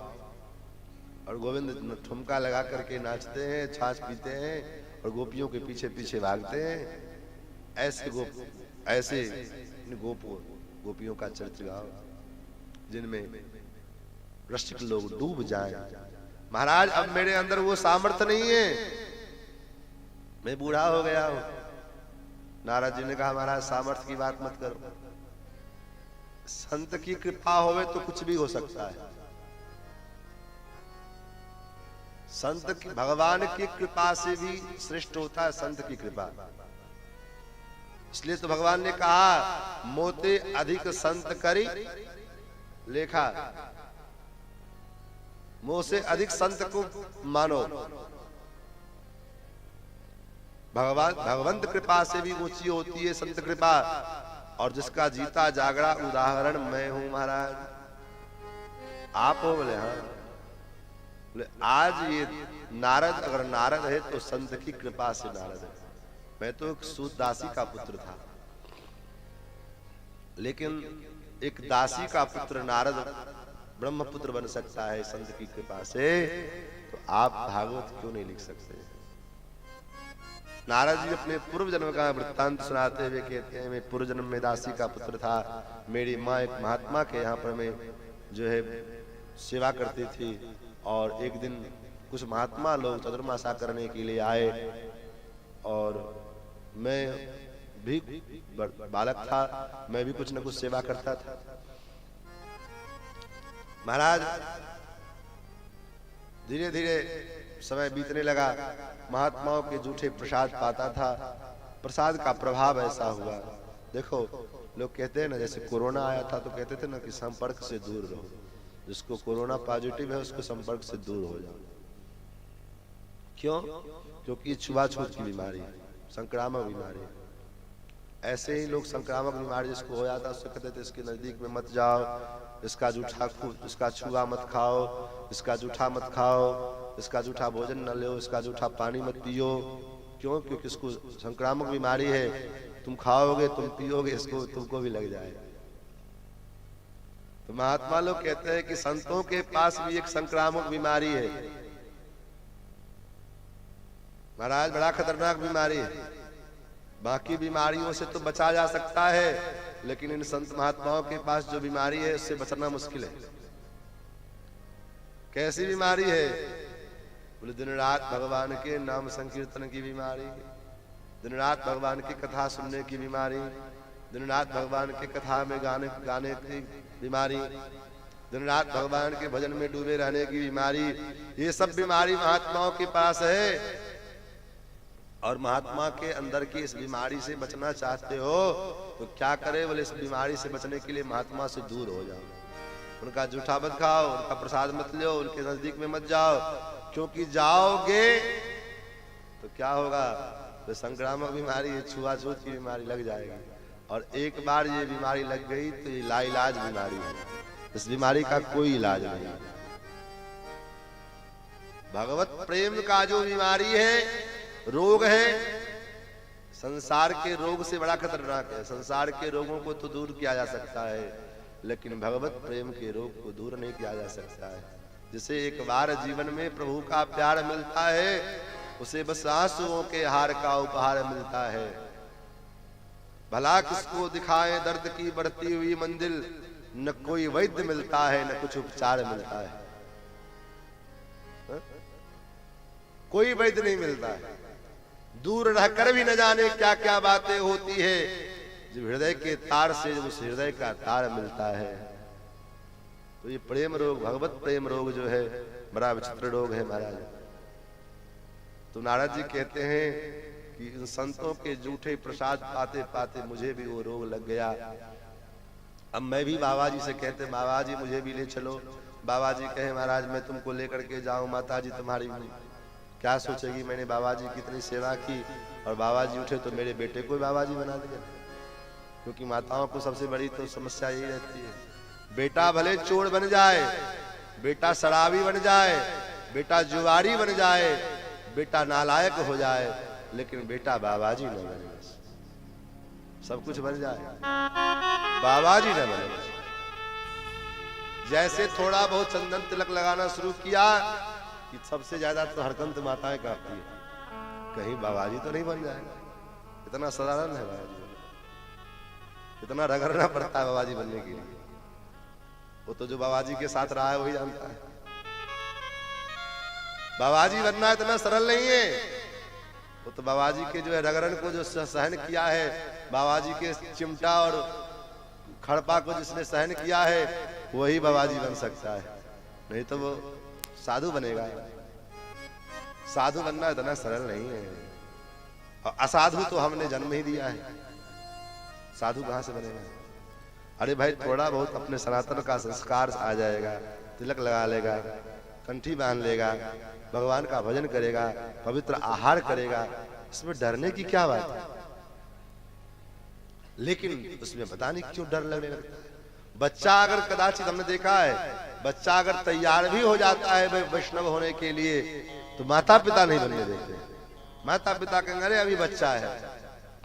और गोविंद ठुमका लगा करके नाचते हैं, छाछ पीते हैं और गोपियों के पीछे पीछे भागते हैं। ऐसे गोपियों का चरित्र गाओ जिनमें रसिक लोग डूब जाएं। महाराज अब मेरे अंदर वो सामर्थ्य नहीं है, मैं बूढ़ा हो गया हूं। नारद जी ने कहा, महाराज सामर्थ्य की बात मत करो, संत की कृपा होवे तो कुछ भी हो सकता है। संत की, भगवान की कृपा से भी श्रेष्ठ होता है संत की कृपा। इसलिए तो भगवान ने कहा, मोते अधिक संत करी लेखा, मोह से अधिक संत को मानो। भगवंत कृपा से भी ऊंची होती है संत कृपा। और जिसका जीता जागड़ा उदाहरण मैं हूं महाराज। आप हो? बोले हाँ। बोले आज ये नारद, अगर नारद है तो संत की कृपा से नारद है। मैं तो एक सूत दासी का पुत्र था, लेकिन एक दासी का पुत्र नारद ब्रह्मपुत्र बन सकता है संत की कृपा से, तो आप भागवत क्यों नहीं लिख सकते? नारद जी अपने पूर्व जन्म का वृत्तांत सुनाते हुए कहते हैं, मैं पूर्व जन्म में दासी का पुत्र था। मेरी माँ एक महात्मा के यहाँ पर मैं जो है सेवा करती थी, और एक दिन कुछ महात्मा लोग चतुर्मासा करने के लिए आए, और मैं भी बालक था, मैं भी कुछ न कुछ सेवा करता था। महाराज धीरे धीरे समय बीतने लगा, महात्माओं के जूठे प्रसाद पाता था। प्रसाद का प्रभाव ऐसा हुआ, देखो लोग कहते हैं ना, जैसे कोरोना आया था तो कहते थे ना कि संपर्क से दूर रहो, जिसको कोरोना पॉजिटिव है उसको संपर्क से दूर हो जाओ। क्यों? क्योंकि छुआछूत की बीमारी है, संक्रामक बीमारी है। ऐसे ही लोग संक्रामक बीमारी जिसको हो जाता है उससे कहते थे इसके नजदीक में मत जाओ, इसका छुआ मत खाओ, इसका जूठा मत खाओ, इसका जूठा भोजन न लो, इसका जूठा पानी मत पियो। क्यों? क्योंकि इसको संक्रामक बीमारी है, तुम खाओगे, तुम पियोगे, इसको तुमको भी लग जाएगा। तो महात्मा लोग कहते हैं कि संतों के पास भी एक संक्रामक बीमारी है महाराज, बड़ा खतरनाक बीमारी है। बाकी बीमारियों से तो बचा जा सकता है, लेकिन इन संत महात्माओं के पास जो बीमारी है उससे बचना मुश्किल है। कैसी बीमारी है? बोले दिन रात भगवान के नाम संकीर्तन की बीमारी, दिन रात भगवान की कथा सुनने की बीमारी, दिन रात भगवान के कथा में गाने की बीमारी, दिन रात भगवान के भजन में डूबे रहने की बीमारी। ये सब बीमारी महात्माओं के पास है। और महात्मा के अंदर की इस बीमारी से बचना चाहते हो तो क्या करे? बोले इस बीमारी से बचने के लिए महात्मा से दूर हो जाओ, उनका जूठा मत खाओ, उनका प्रसाद मत लो, उनके नजदीक में मत जाओ, क्योंकि जाओगे तो क्या होगा? तो संक्रामक बीमारी, छुआछूत की बीमारी लग जाएगी। और एक बार ये बीमारी लग गई तो ये लाइलाज बीमारी है, इस बीमारी का कोई इलाज नहीं। भगवत प्रेम का जो बीमारी है, रोग है, संसार के रोग से बड़ा खतरनाक है। संसार के रोगों को तो दूर किया जा सकता है, लेकिन भगवत प्रेम के रोग को दूर नहीं किया जा सकता है। जिसे एक बार जीवन में प्रभु का प्यार मिलता है, उसे बस आंसुओं के हार का उपहार मिलता है। भला किसको दिखाएं दर्द की बढ़ती हुई मंजिल, न कोई वैद्य मिलता है न कुछ उपचार मिलता है। कोई वैद्य नहीं मिलता है। दूर रहकर भी न जाने क्या क्या बातें होती है, जब हृदय के तार से जब उस हृदय का तार मिलता है। तो ये प्रेम रोग, भगवत प्रेम रोग जो है, बड़ा विचित्र रोग है महाराज। तो नारद जी कहते हैं कि इन संतों के जूठे प्रसाद पाते पाते मुझे भी वो रोग लग गया। अब मैं भी बाबा जी से कहते, बाबा जी मुझे भी ले चलो। बाबा जी कहे महाराज मैं तुमको लेकर के जाऊं, माता जी तुम्हारी क्या सोचेगी? मैंने बाबा जी की इतनी सेवा की और बाबा जी उठे तो मेरे बेटे को बाबा जी बना दिया। क्योंकि माताओं को सबसे बड़ी तो समस्या यही रहती है, बेटा भले चोर बन जाए, बेटा शराबी बन जाए, बेटा जुआरी बन जाए, बेटा नालायक हो जाए, लेकिन बेटा बाबा जी न बने। सब कुछ बन जाए, बाबा जी न बने। जैसे थोड़ा बहुत चंदन तिलक लगाना शुरू किया कि सबसे ज्यादा तो हरकंत माताएं काटती है, कहीं बाबाजी तो नहीं बन जाएगा। इतना साधारण है बाबाजी, इतना रगड़ना पड़ता है बाबाजी बनने के लिए। वो तो जो बाबाजी के साथ रहा है वही जानता है। बाबाजी बनना इतना सरल नहीं है। वो तो बाबाजी के जो है रगड़न को जो सहन किया है, बाबाजी के चिमटा और खड़पा को जिसने सहन किया है, वही बाबाजी बन सकता है, नहीं तो वो साधु बनेगा। साधु बनना इतना सरल नहीं है। और असाधु तो हमने जन्म ही दिया है, साधु कहां से बनेगा? अरे भाई थोड़ा बहुत अपने सनातन का संस्कार आ जाएगा, तिलक लगा लेगा, कंठी बांध लेगा, भगवान का भजन करेगा, पवित्र आहार करेगा, इसमें डरने की क्या बात है? लेकिन उसमें पता नहीं क्यों डर लगने लगता है। बच्चा अगर कदाचित हमने देखा है, बच्चा अगर तैयार भी हो जाता है वैष्णव होने के लिए, तो माता पिता नहीं बनने देते। माता पिता कहेंगे अरे अभी बच्चा है।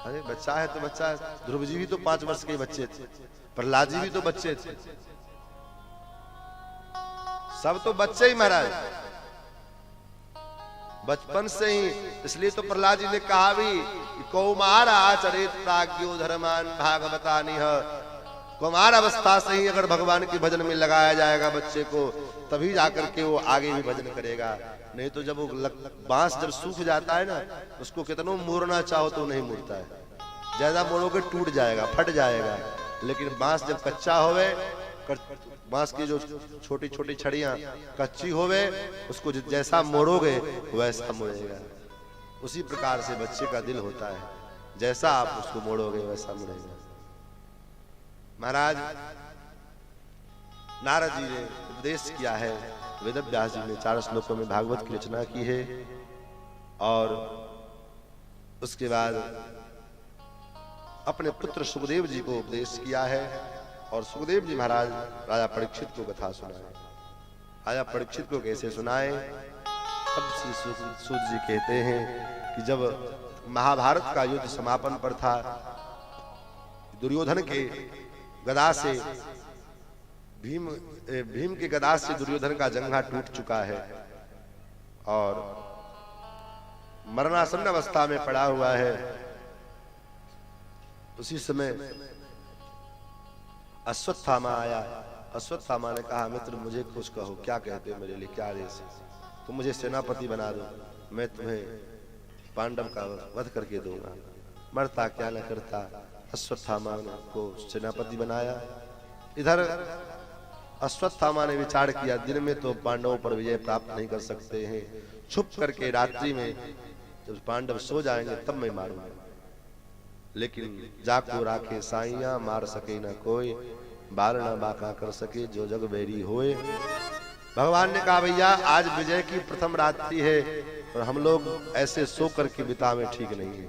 अरे बच्चा है तो बच्चा है। ध्रुव जी भी तो 5 वर्ष के बच्चे थे, प्रहलाद जी भी तो बच्चे थे, सब तो बच्चे ही महाराज, बचपन से ही। इसलिए तो प्रहलाद जी ने कहा भी कि कौमार आचरित प्राज्ञो धर्मान भागवतानिह। कुमार अवस्था से ही अगर भगवान के भजन में लगाया जाएगा बच्चे को, तभी जाकर के वो आगे भी भजन करेगा। नहीं तो जब वो बांस जब सूख जाता है ना, उसको कितना मोड़ना चाहो तो नहीं मुड़ता है। ज्यादा मोड़ोगे टूट जाएगा, फट जाएगा। लेकिन बांस जब कच्चा होवे, बांस की जो छोटी छोटी छड़ियां कच्ची होवे, उसको जैसा मोड़ोगे वैसा मुड़ेगा। उसी प्रकार से बच्चे का दिल होता है, जैसा आप उसको मोड़ोगे वैसा मुड़ेगा। महाराज नारद जी ने उपदेश किया है, वेद व्यास जी ने 4 श्लोकों में भागवत की रचना की है। और उसके बाद अपने पुत्र सुखदेव जी को उपदेश किया है। और सुखदेव जी महाराज राजा परीक्षित को कथा सुनाए। राजा परीक्षित को कैसे सुनाए? अब श्री सूत जी कहते हैं कि जब महाभारत का युद्ध समापन पर था, दुर्योधन के गदा से भीम के गदा से दुर्योधन का जंघा टूट चुका है और मरणासन्न अवस्था में पड़ा हुआ है। उसी समय अश्वत्थामा आया। अश्वत्थामा ने कहा, मित्र मुझे कुछ कहो, क्या कहते हो मेरे लिए, क्या आदेश है? तुम मुझे सेनापति बना दो, मैं तुम्हें पांडव का वध करके दूंगा। मरता क्या न करता, अश्वत्थामा को सेनापति बनाया। इधर अश्वत्थामा ने विचार किया, दिन में तो पांडवों पर विजय प्राप्त नहीं कर सकते हैं, छुप करके रात्रि में जब पांडव सो जाएंगे तब मैं मारूंगा। लेकिन जाको राखे साइया, मार सके न कोई, बार न बाका कर सके जो जग बैरी होए। भगवान ने कहा, भैया आज विजय की प्रथम रात्रि है और हम लोग ऐसे सो करके बितावे ठीक नहीं है,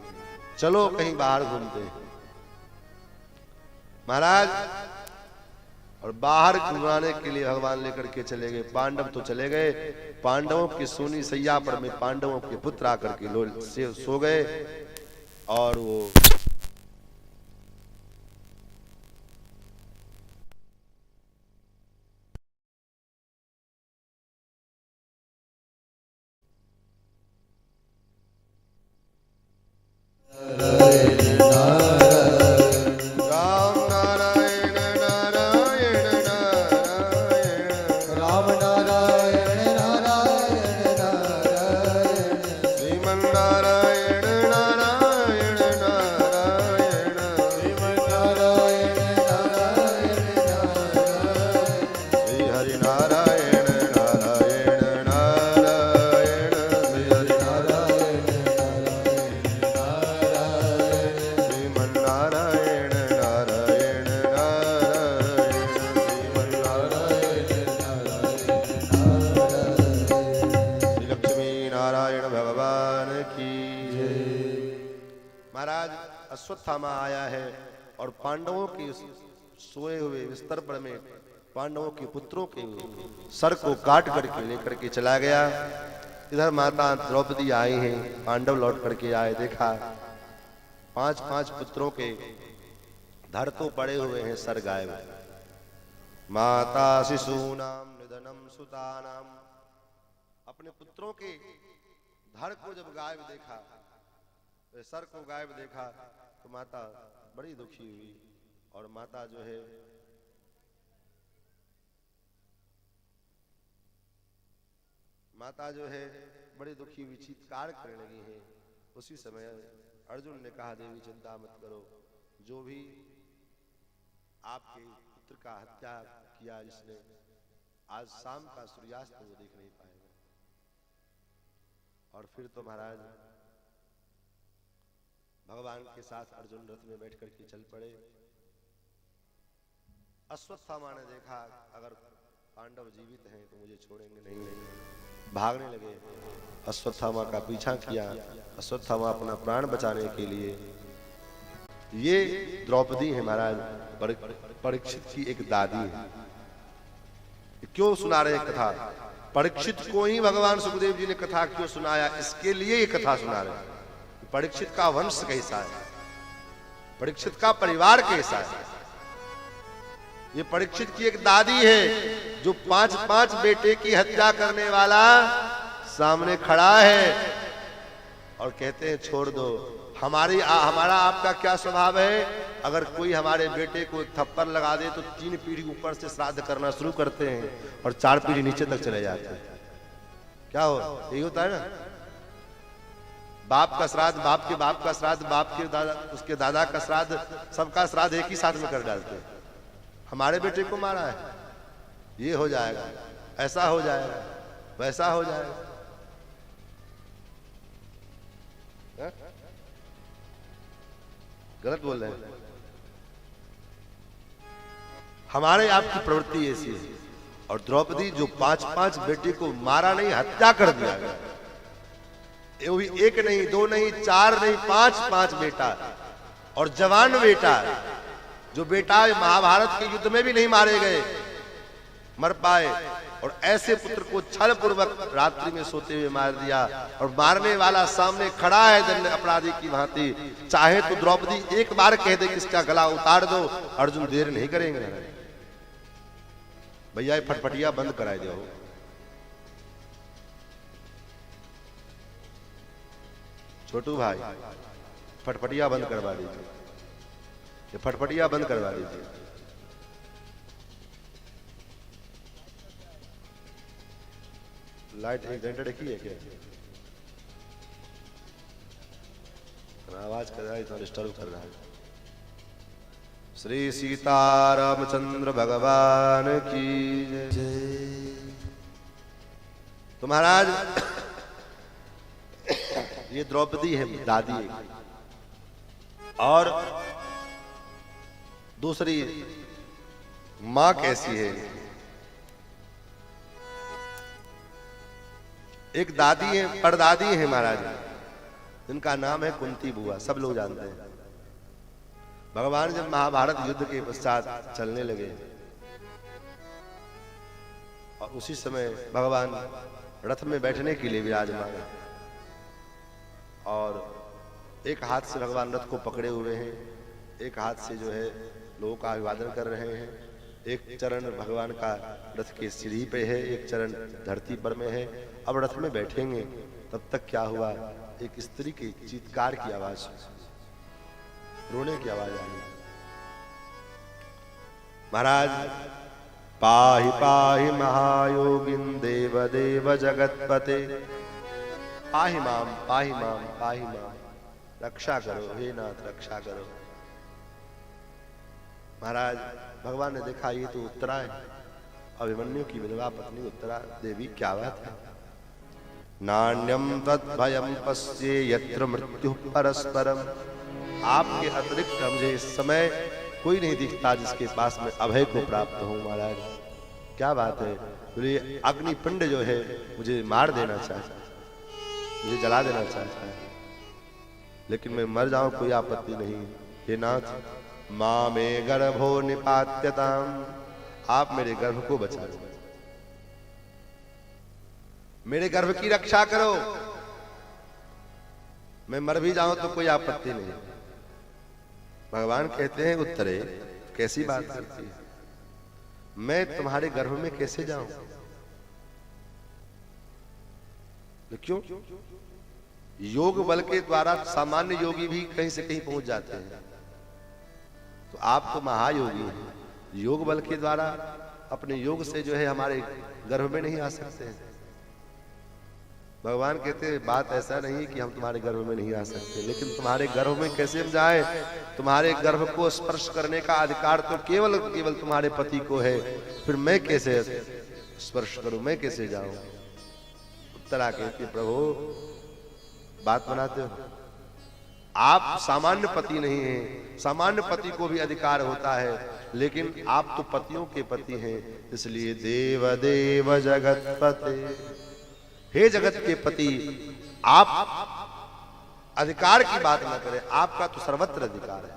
चलो कहीं बाहर घूमते हैं। महाराज और बाहर घुमाने के लिए भगवान लेकर के चले गए। पांडव तो चले गए, पांडवों की सोनी सैया पर में पांडवों के पुत्र आकर के सो गए और वो अश्वत्थामा आया है और पांडवों के सोए हुए बिस्तर पर में पांडवों के पुत्रों के सर को काट करके लेकर के चला गया। इधर माता द्रौपदी आई हैं, पांडव लौट करके आए, देखा 5-5 पुत्रों के धड़ तो पड़े हुए हैं, सर गायब। माता शिशूनाम निधनम सुतानाम, अपने पुत्रों के धड़ को जब गायब देखा, सर को गायब देखा तो माता बड़ी दुखी हुई और माता जो है बड़ी दुखी हुई, चीत्कार करने लगी है। उसी समय अर्जुन ने कहा, देवी चिंता मत करो, जो भी आपके पुत्र का हत्या किया जिसने, आज शाम का सूर्यास्त वो देख नहीं पाएगा। और फिर तो महाराज भगवान के साथ अर्जुन रथ में बैठ करके चल पड़े। अश्वत्थामा ने देखा अगर पांडव जीवित हैं तो मुझे छोड़ेंगे नहीं, भागने लगे। अश्वत्थामा का पीछा किया। अश्वत्थामा अपना प्राण बचाने के लिए, ये द्रौपदी है महाराज, परीक्षित की एक दादी है। क्यों सुना रहे कथा? परीक्षित को ही भगवान सुखदेव जी ने कथा क्यों सुनाया, इसके लिए ये कथा सुना रहे। परीक्षित का वंश कैसा है, परीक्षित का परिवार कैसा है। ये परीक्षित की एक दादी है जो 5-5 बेटे की हत्या करने वाला सामने खड़ा है और कहते हैं छोड़ दो। हमारा आपका क्या स्वभाव है, अगर कोई हमारे बेटे को थप्पड़ लगा दे तो 3 पीढ़ी ऊपर से श्राद्ध करना शुरू करते हैं और 4 पीढ़ी नीचे तक चले जाते हैं। क्या हो, यही होता है ना। बाप का श्राद्ध, बाप के बाप का श्राद्ध, बाप के दादा, उसके दादा का श्राद्ध, सबका श्राद्ध एक ही साथ में कर डालते हैं। हमारे बेटे को मारा है, ये हो जाएगा, ऐसा हो जाएगा, वैसा हो जाएगा। गलत बोल रहे हैं। हमारे आपकी प्रवृत्ति ऐसी है। और द्रौपदी जो 5-5 बेटे को मारा नहीं, हत्या कर दिया गया। वो भी 1 नहीं, 2 नहीं, 4 नहीं, 5-5 बेटा और जवान बेटा, जो बेटा महाभारत के युद्ध में भी नहीं मारे गए, मर पाए। और ऐसे पुत्र को छल पूर्वक रात्रि में सोते हुए मार दिया और मारने वाला सामने खड़ा है दंड अपराधी की भांति। चाहे तो द्रौपदी एक बार कह दे कि इसका गला उतार दो, अर्जुन देर नहीं करेंगे। भैया ये फटफटिया बंद कराए दो। छोटू भाई फटफटिया बंद करवा दीजिए, ये फटफटिया बंद करवा दीजिए। लाइट एक घंटा रखी है क्या? आवाज कर रहा है तो डिस्टर्ब कर रहा है। श्री सीतारामचंद्र भगवान की जय। तो महाराज ये द्रौपदी है दादी है, और दूसरी मां कैसी है? एक दादी है, परदादी है महाराज, जिनका नाम है कुंती बुआ, सब लोग जानते हैं। भगवान जब महाभारत युद्ध के पश्चात चलने लगे और उसी समय भगवान रथ में बैठने के लिए विराजमान है, और एक हाथ से भगवान रथ को पकड़े हुए हैं, एक हाथ से जो है लोगों का अभिवादन कर रहे हैं। एक चरण भगवान का रथ के सीढ़ी पे है, एक चरण धरती पर में है। अब रथ में बैठेंगे तब तक क्या हुआ, एक स्त्री की चीत्कार की आवाज, रोने की आवाज आई। महाराज पाहि पाहि महायोगिन देव देव जगतपते, पाहि माम पाहि माम पाहि माम, रक्षा करो हे नाथ रक्षा करो। महाराज भगवान ने देखा ये तो उत्तरा है, अभिमन्यु की विधवा पत्नी उत्तरा देवी, क्या बात है। नान्यम तद्भयम पश्ये यत्र मृत्यु परस्परम, आपके अतिरिक्त मुझे इस समय कोई नहीं दिखता जिसके पास में अभय को प्राप्त हो। महाराज क्या बात है, बोले अग्निपिंड जो है मुझे मार देना चाहता है, मुझे जला देना चाहता है, लेकिन मैं मर जाऊं कोई आपत्ति नहीं। हे नाथ मां में गर्भो निपात्यताम, आप मेरे गर्भ को बचा दो, मेरे गर्भ की रक्षा करो, मैं मर भी जाऊं तो कोई आपत्ति नहीं। भगवान कहते हैं उत्तरे कैसी बात करती है, मैं तुम्हारे गर्भ में कैसे जाऊं? क्यों? योग बल के द्वारा सामान्य योगी भी कहीं से कहीं पहुंच जाते हैं, तो आप तो महायोगी हैं, योग बल के द्वारा अपने योग से जो है हमारे गर्भ में नहीं आ सकते हैं। भगवान कहते हैं बात ऐसा नहीं कि हम तुम्हारे गर्भ में नहीं आ सकते, लेकिन तुम्हारे गर्भ में कैसे हम जाएं? तुम्हारे गर्भ को स्पर्श करने का अधिकार तो केवल केवल तुम्हारे पति को है, फिर मैं कैसे स्पर्श करूं, मैं कैसे जाऊं? उत्तरा कहती प्रभु बात बनाते हो, आप सामान्य पति नहीं हैं, सामान्य पति को भी अधिकार होता है, लेकिन आप तो पतियों के पति हैं, इसलिए देव देव जगतपते, हे जगत के पति आप अधिकार की बात न करें, आपका तो सर्वत्र अधिकार है।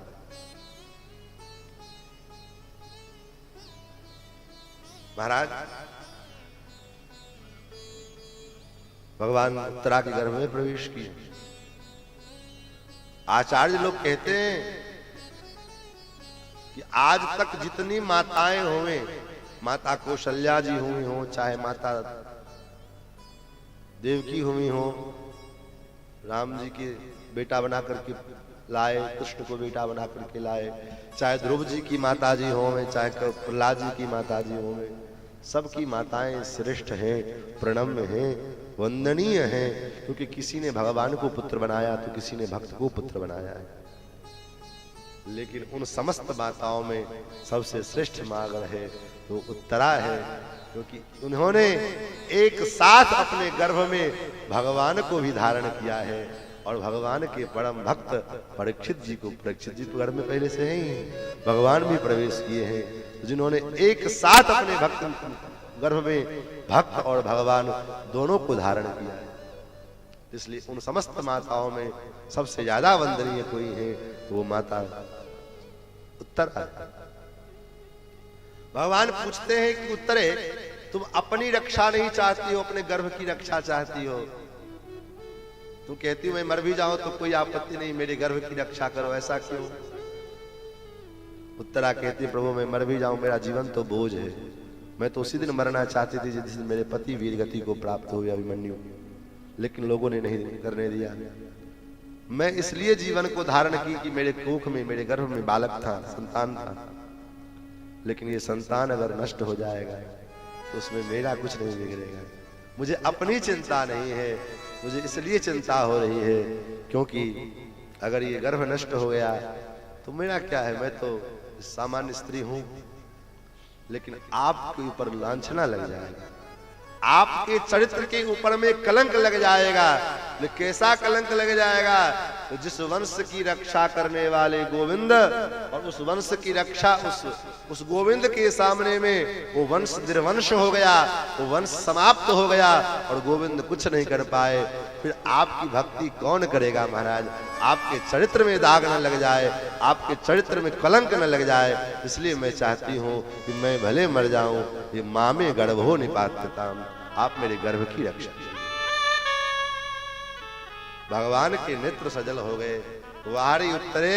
महाराज भगवान उत्तरा के गर्भ में प्रवेश किए। आचार्य लोग कहते हैं कि आज तक जितनी माताएं हुए, माता कौशल्या जी हुई हो, चाहे माता देवकी हुई हो, राम जी के बेटा बना करके लाए, कृष्ण को बेटा बना करके लाए, चाहे ध्रुव जी की माता जी हो, चाहे प्रहलाद जी की माता जी हो, सबकी माताएं श्रेष्ठ हैं, प्रणम्य हैं, वंदनीय हैं, क्योंकि किसी ने भगवान को पुत्र बनाया तो किसी ने भक्त को पुत्र बनाया है। लेकिन उन समस्त माताओं में सबसे श्रेष्ठ मां अगर है तो उत्तरा है, क्योंकि उन्होंने एक साथ अपने गर्भ में भगवान को भी धारण किया है, और भगवान के परम भक्त परीक्षित जी को, परीक्षित जी तो गर्भ में पहले से ही भगवान भी प्रवेश किए हैं, जिन्होंने एक साथ अपने भक्त गर्भ में भक्त और भगवान दोनों को धारण किया है। इसलिए उन समस्त माताओं में सबसे ज्यादा वंदनीय कोई है तो वो माता उत्तरा। भगवान पूछते हैं कि उत्तरे तुम अपनी रक्षा नहीं चाहती हो, अपने गर्भ की रक्षा चाहती हो? तुम कहती हो मैं मर भी जाऊं तो कोई आपत्ति नहीं, मेरे गर्भ की रक्षा करो, ऐसा क्यों? उत्तरा कहती प्रभु मैं मर भी जाऊं मेरा जीवन तो बोझ है, मैं तो उसी दिन मरना चाहती थी जिस दिन मेरे पति वीर गति को प्राप्त हुए अभिमन्यु, लेकिन लोगों ने नहीं करने दिया। मैं इसलिए जीवन को धारण की कि मेरे कोख में, मेरे गर्भ में बालक था, संतान था, लेकिन ये संतान अगर नष्ट हो जाएगा तो उसमें मेरा कुछ नहीं बिगड़ेगा। मुझे अपनी चिंता नहीं है, मुझे इसलिए चिंता हो रही है क्योंकि अगर ये गर्भ नष्ट हो गया तो मेरा क्या है, मैं तो सामान्य स्त्री हूं, लेकिन आपके ऊपर लांछना लग जाएगा, आपके चरित्र के ऊपर में कलंक लग जाएगा। कैसा कलंक लग जाएगा? तो जिस वंश की रक्षा करने वाले गोविंद और उस वंश की रक्षा उस गोविंद के सामने में वो वंश निर्वंश हो गया, वो वंश समाप्त हो गया और गोविंद कुछ नहीं कर पाए। फिर आपकी भक्ति कौन करेगा महाराज? आपके चरित्र में दाग न लग जाए, आपके चरित्र में कलंक न लग जाए, इसलिए मैं चाहती हूँ कि मैं भले मर जाऊं, ये माँ में गर्भो निपात्यताम, आप मेरे गर्भ की रक्षा कीजिए। भगवान के नेत्र सजल हो गए। वारी उत्तरे,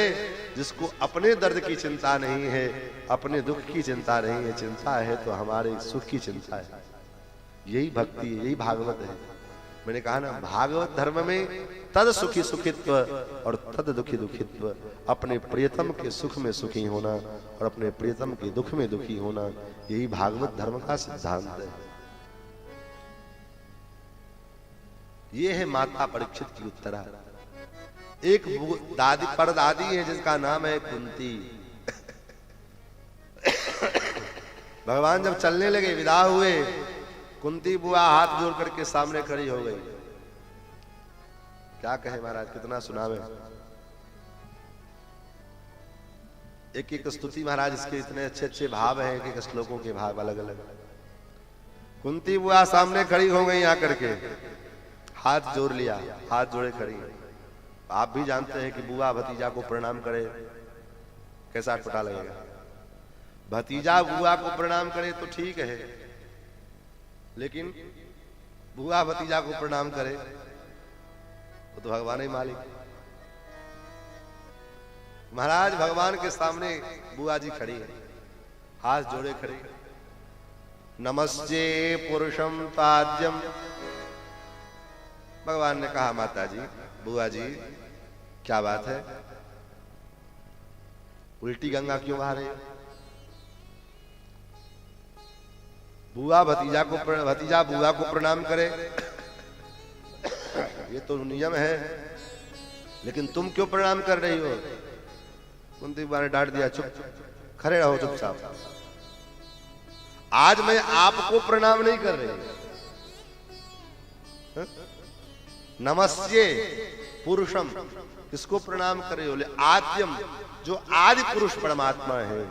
जिसको अपने दर्द की चिंता नहीं है, अपने दुख की चिंता नहीं है, चिंता है तो हमारे सुख की चिंता है। यही भक्ति है, यही भागवत है। मैंने कहा ना, भागवत धर्म में तद सुखी सुखित्व और तद दुखी दुखित्व, अपने प्रियतम के सुख में सुखी होना और अपने प्रियतम के दुख में दुखी होना, यही भागवत धर्म का सिद्धांत है। ये है माता परीक्षित की उत्तरा। एक दादी परदादी है जिसका नाम है कुंती। भगवान जब चलने लगे, विदा हुए, कुंती बुआ हाथ जोड़ करके सामने खड़ी हो गई। क्या कहे महाराज, कितना सुनावे। एक एक स्तुति महाराज, इसके इतने अच्छे अच्छे भाव हैं, एक एक श्लोकों के भाव अलग अलग। कुंती बुआ सामने खड़ी हो गई, आकर के हाथ जोड़ लिया, हाथ जोड़े खड़ी। आप भी जानते हैं कि बुआ भतीजा को प्रणाम करे कैसा अटपटा लगेगा। भतीजा बुआ को प्रणाम करे तो ठीक है, लेकिन बुआ भतीजा को प्रणाम करे वो तो भगवान ही मालिक। महाराज भगवान के सामने बुआ जी खड़ी है, हाथ जोड़े खड़ी। नमस्ते पुरुषम ताज्यम। भगवान ने कहा, माता जी, बुआ जी, क्या बात है, उल्टी गंगा क्यों बहा रही? बुआ भतीजा बुआ को प्रणाम करे, ये तो नियम है, लेकिन तुम क्यों प्रणाम कर रही हो? कुंती बुआ ने डांट दिया, चुप खड़े रहो, चुपचाप। आज मैं आपको प्रणाम नहीं कर रही। नमस्ते पुरुषम, किसको प्रणाम कर रहे हो? आद्यम, जो आदि पुरुष परमात्मा है।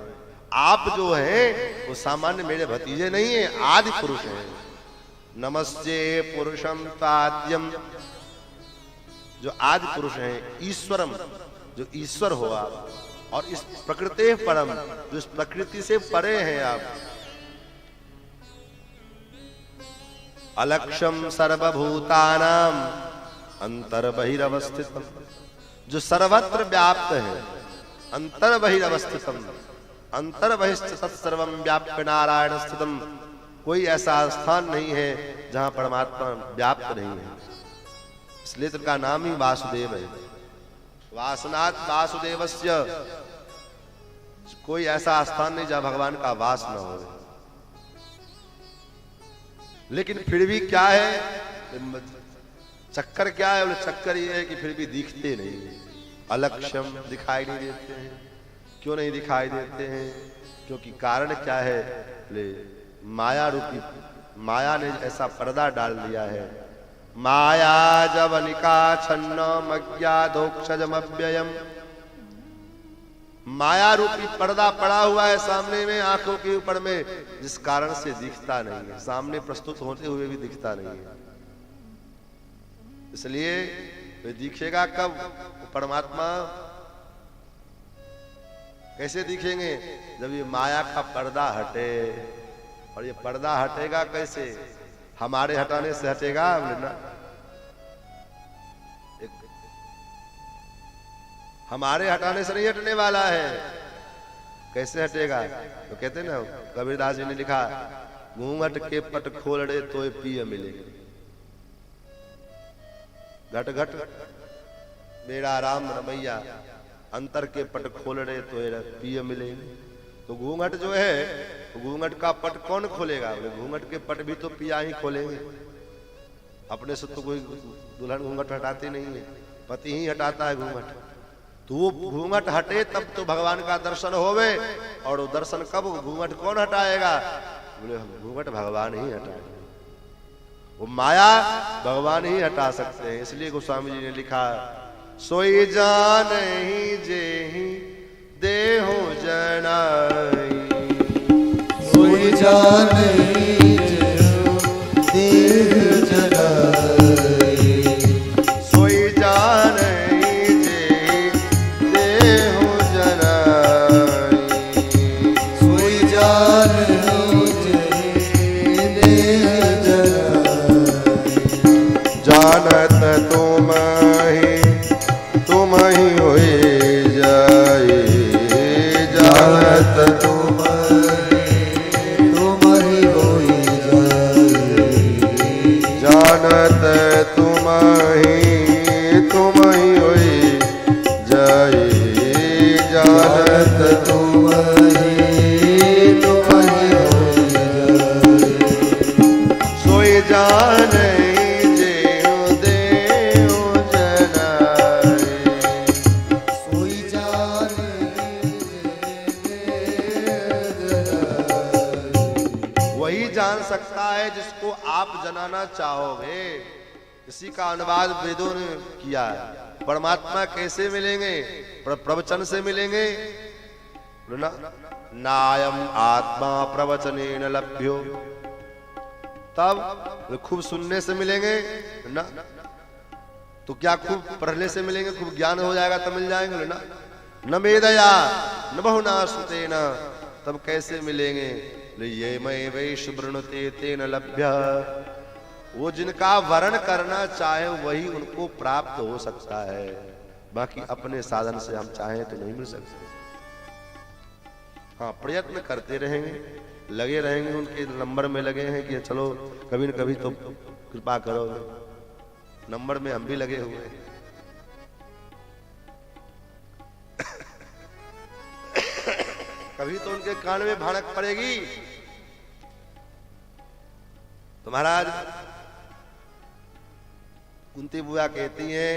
आप जो हैं वो सामान्य मेरे भतीजे नहीं है, आदि पुरुष हैं। नमस्ते पुरुषम ताद्यम, जो आदि पुरुष हैं, ईश्वरम, जो ईश्वर हो आप, और इस प्रकृति परम, जो इस प्रकृति से परे हैं आप। अलक्षम सर्वभूतानाम अंतर बहिरवस्थितम, जो सर्वत्र व्याप्त है, अंतर बहिरवस्थितम, अंतर बहिस्थित सर्वम व्याप्य नारायण स्थितम। कोई ऐसा स्थान नहीं है जहां परमात्मा व्याप्त नहीं है, इसलिए तो उनका नाम ही वासुदेव है। वासनात् वासुदेवस्य, कोई ऐसा स्थान नहीं जहां भगवान का वास न हो। लेकिन फिर भी क्या है, चक्कर क्या है? चक्कर ये है कि फिर भी दिखते नहीं है, अलक्षम, दिखाई नहीं देते हैं। क्यों नहीं दिखाई देते हैं? क्योंकि कारण क्या है? ले माया रूपी, माया ने ऐसा पर्दा डाल दिया है। माया जवनिका छन्नम अज्ञादोक्षजमव्ययम, माया रूपी पर्दा पड़ा हुआ है सामने में, आंखों के ऊपर में, जिस कारण से दिखता नहीं है, सामने प्रस्तुत होते हुए भी दिखता नहीं है। इसलिए वे दिखेगा कब? परमात्मा कैसे दिखेंगे? जब ये माया का पर्दा हटे। और ये पर्दा हटेगा कैसे? हमारे हटाने से हटेगा ना? हमारे हटाने से नहीं हटने वाला है। कैसे हटेगा? तो कहते ना, कबीरदास जी ने लिखा घूंघट के पट खोलड़े तो पिय मिले। घट घट मेरा राम रमैया, अंतर के पट खोलड़े तो पिय मिले। तो घूंघट जो है, तो घूंघट का पट कौन खोलेगा? घूंघट के पट भी तो पिया ही खोलेंगे। अपने से तो कोई दुल्हन घूंघट हटाती नहीं है, पति ही हटाता है घूंघट। तो वो घूंघट हटे तब तो भगवान का दर्शन होवे। और वो दर्शन कब, घूंघट कौन हटाएगा? बोले घूंघट भगवान ही हटाएगा। वो माया भगवान ही हटा सकते हैं। इसलिए गोस्वामी जी ने लिखा, सोई जान ही जेहि देहो जनाई, सोई जान ही देह जनाई, सोई जान ही जेहि देहो जनाई, सोई जान ही देह जनाई। जानत तुम ही होए जाए, जानत तुम ही होई जाए, जानत तुम ही होए जाए, जानत तुम ही होई जाए। सोई जान जेहो देहो जनाई, सोई जान वही जान सकता है जिसको आप जनाना चाहोगे। इसी का अनुवाद वेदों ने किया है। परमात्मा कैसे मिलेंगे? प्रवचन से मिलेंगे ना। नायम आत्मा प्रवचनेन लभ्यो, तब खूब सुनने से मिलेंगे ना। तो क्या खूब पढ़ने से मिलेंगे? खूब ज्ञान हो जाएगा तब मिल जाएंगे ना। न मेदया न बहुना सुतेन, तब कैसे मिलेंगे? ये मैं वैश्य वृणुते तेन लभ्य, वो जिनका वर्ण करना चाहे वही उनको प्राप्त हो सकता है। बाकी अपने साधन से हम चाहें तो नहीं मिल सकते। हाँ, प्रयत्न करते रहेंगे, लगे रहेंगे, उनके नंबर में लगे हैं कि चलो कभी न कभी तो कृपा करोगे। नंबर में हम भी लगे हुए हैं। कभी तो उनके कान में भड़क पड़ेगी। तो महाराज कुंती बुआ कहती हैं,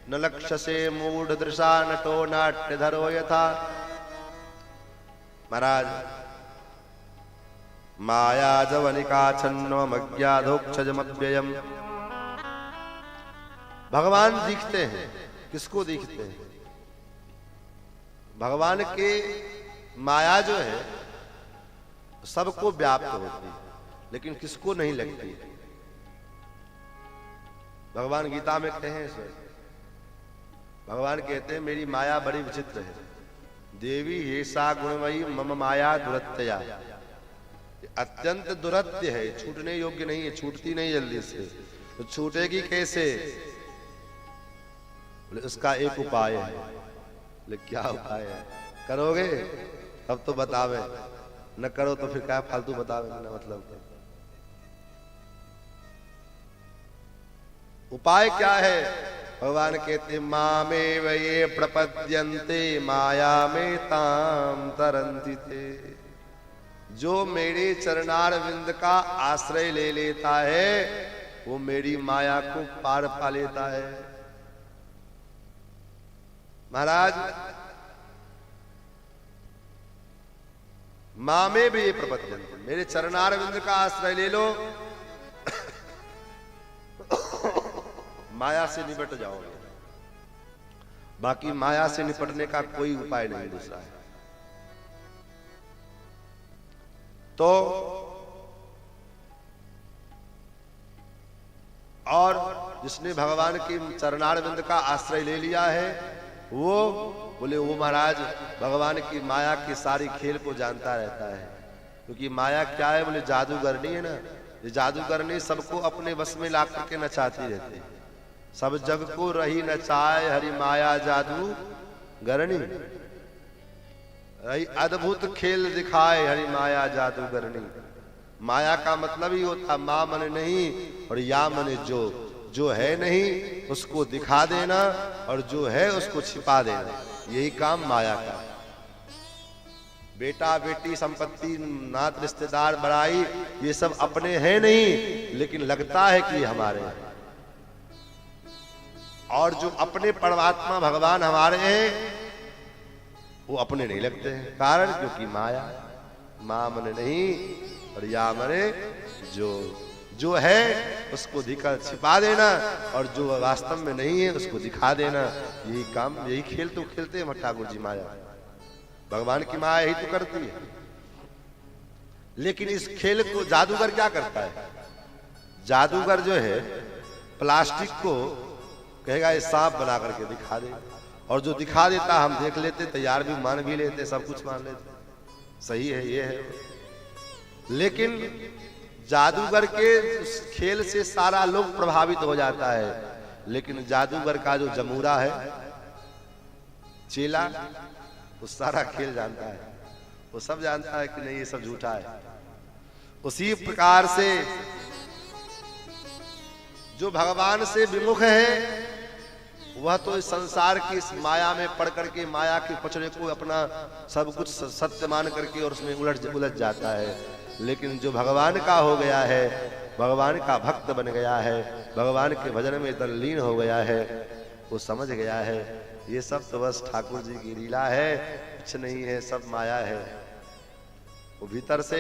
न लक्ष्य से मूढ़ दृशा नटो नाट्य धरो यथा। महाराज माया जवनिका छन्नो मज्ञाधोक्षजमव्ययम। भगवान दिखते हैं, किसको दिखते हैं? भगवान के माया जो है सबको व्याप्त होती है, लेकिन किसको नहीं लगती। भगवान गीता में कहते हैं इसे, भगवान कहते हैं मेरी माया बड़ी विचित्र है। देवी ये सा गुणमयी मम माया दुरत्यया, अत्यंत दुरत्य है, छूटने योग्य नहीं है, छूटती नहीं जल्दी से। तो छूटेगी कैसे? बोले उसका एक उपाय है। बोले क्या उपाय है? करोगे तब तो बतावे, न करो तो फिर क्या फालतू बतावे ना। मतलब उपाय क्या है? भगवान कहते मामेव ये प्रपद्यन्ते माया में ताम तरन्ति ते। जो मेरे चरणारविंद का आश्रय ले लेता है वो मेरी माया को पार पा लेता है। महाराज मामे भी ये प्रपद्यन्ते, मेरे चरणारविंद का आश्रय ले लो, माया से निपट जाओगे। बाकी माया से निपटने का कोई उपाय नहीं दूसरा है। तो और जिसने भगवान के चरणारविंद का आश्रय ले लिया है वो बोले वो महाराज भगवान की माया की सारी खेल को जानता रहता है। क्योंकि माया क्या है? बोले जादूगरनी है ना। ये जादूगरनी सबको अपने वश में ला करके नचाती रहती है। सब जग को रही नचाए हरि माया जादू गरनी, रही अद्भुत खेल दिखाए हरि माया जादू गरनी। माया का मतलब ही होता मा मने नहीं और या मने जो है नहीं उसको दिखा देना और जो है उसको छिपा देना, यही काम माया का। बेटा बेटी संपत्ति नात रिश्तेदार बड़ाई ये सब अपने हैं नहीं, लेकिन लगता है कि हमारे हैं। और जो अपने परमात्मा भगवान हमारे हैं वो अपने नहीं लगते हैं। कारण क्योंकि माया, मां मने नहीं और या मने जो है उसको दिखा छिपा देना और जो वास्तव में नहीं है उसको दिखा देना, यही काम, यही खेल तो खेलते हैं ठाकुर जी। माया भगवान की माया यही तो करती है। लेकिन इस खेल को जादूगर क्या करता है? जादूगर जो है प्लास्टिक को कहेगा ये सांप बना करके दिखा दे, और जो दिखा देता हम देख लेते, तैयार भी मान भी लेते, सब कुछ मान लेते, सही है ये है। लेकिन जादूगर के उस खेल से सारा लोग प्रभावित हो जाता है। लेकिन जादूगर का जो जमूरा है चेला, वो सारा खेल जानता है, वो सब जानता है कि नहीं ये सब झूठा है। उसी प्रकार से जो भगवान से विमुख है वह तो इस संसार की इस माया में पड़ करके माया के पचड़े को अपना सब कुछ सत्य मान करके और उसमें उलझ जाता है। लेकिन जो भगवान का हो गया है, भगवान का भक्त बन गया है, भगवान के भजन में तल्लीन हो गया है, वो समझ गया है ये सब तो बस ठाकुर जी की लीला है, कुछ नहीं है, सब माया है। वो भीतर से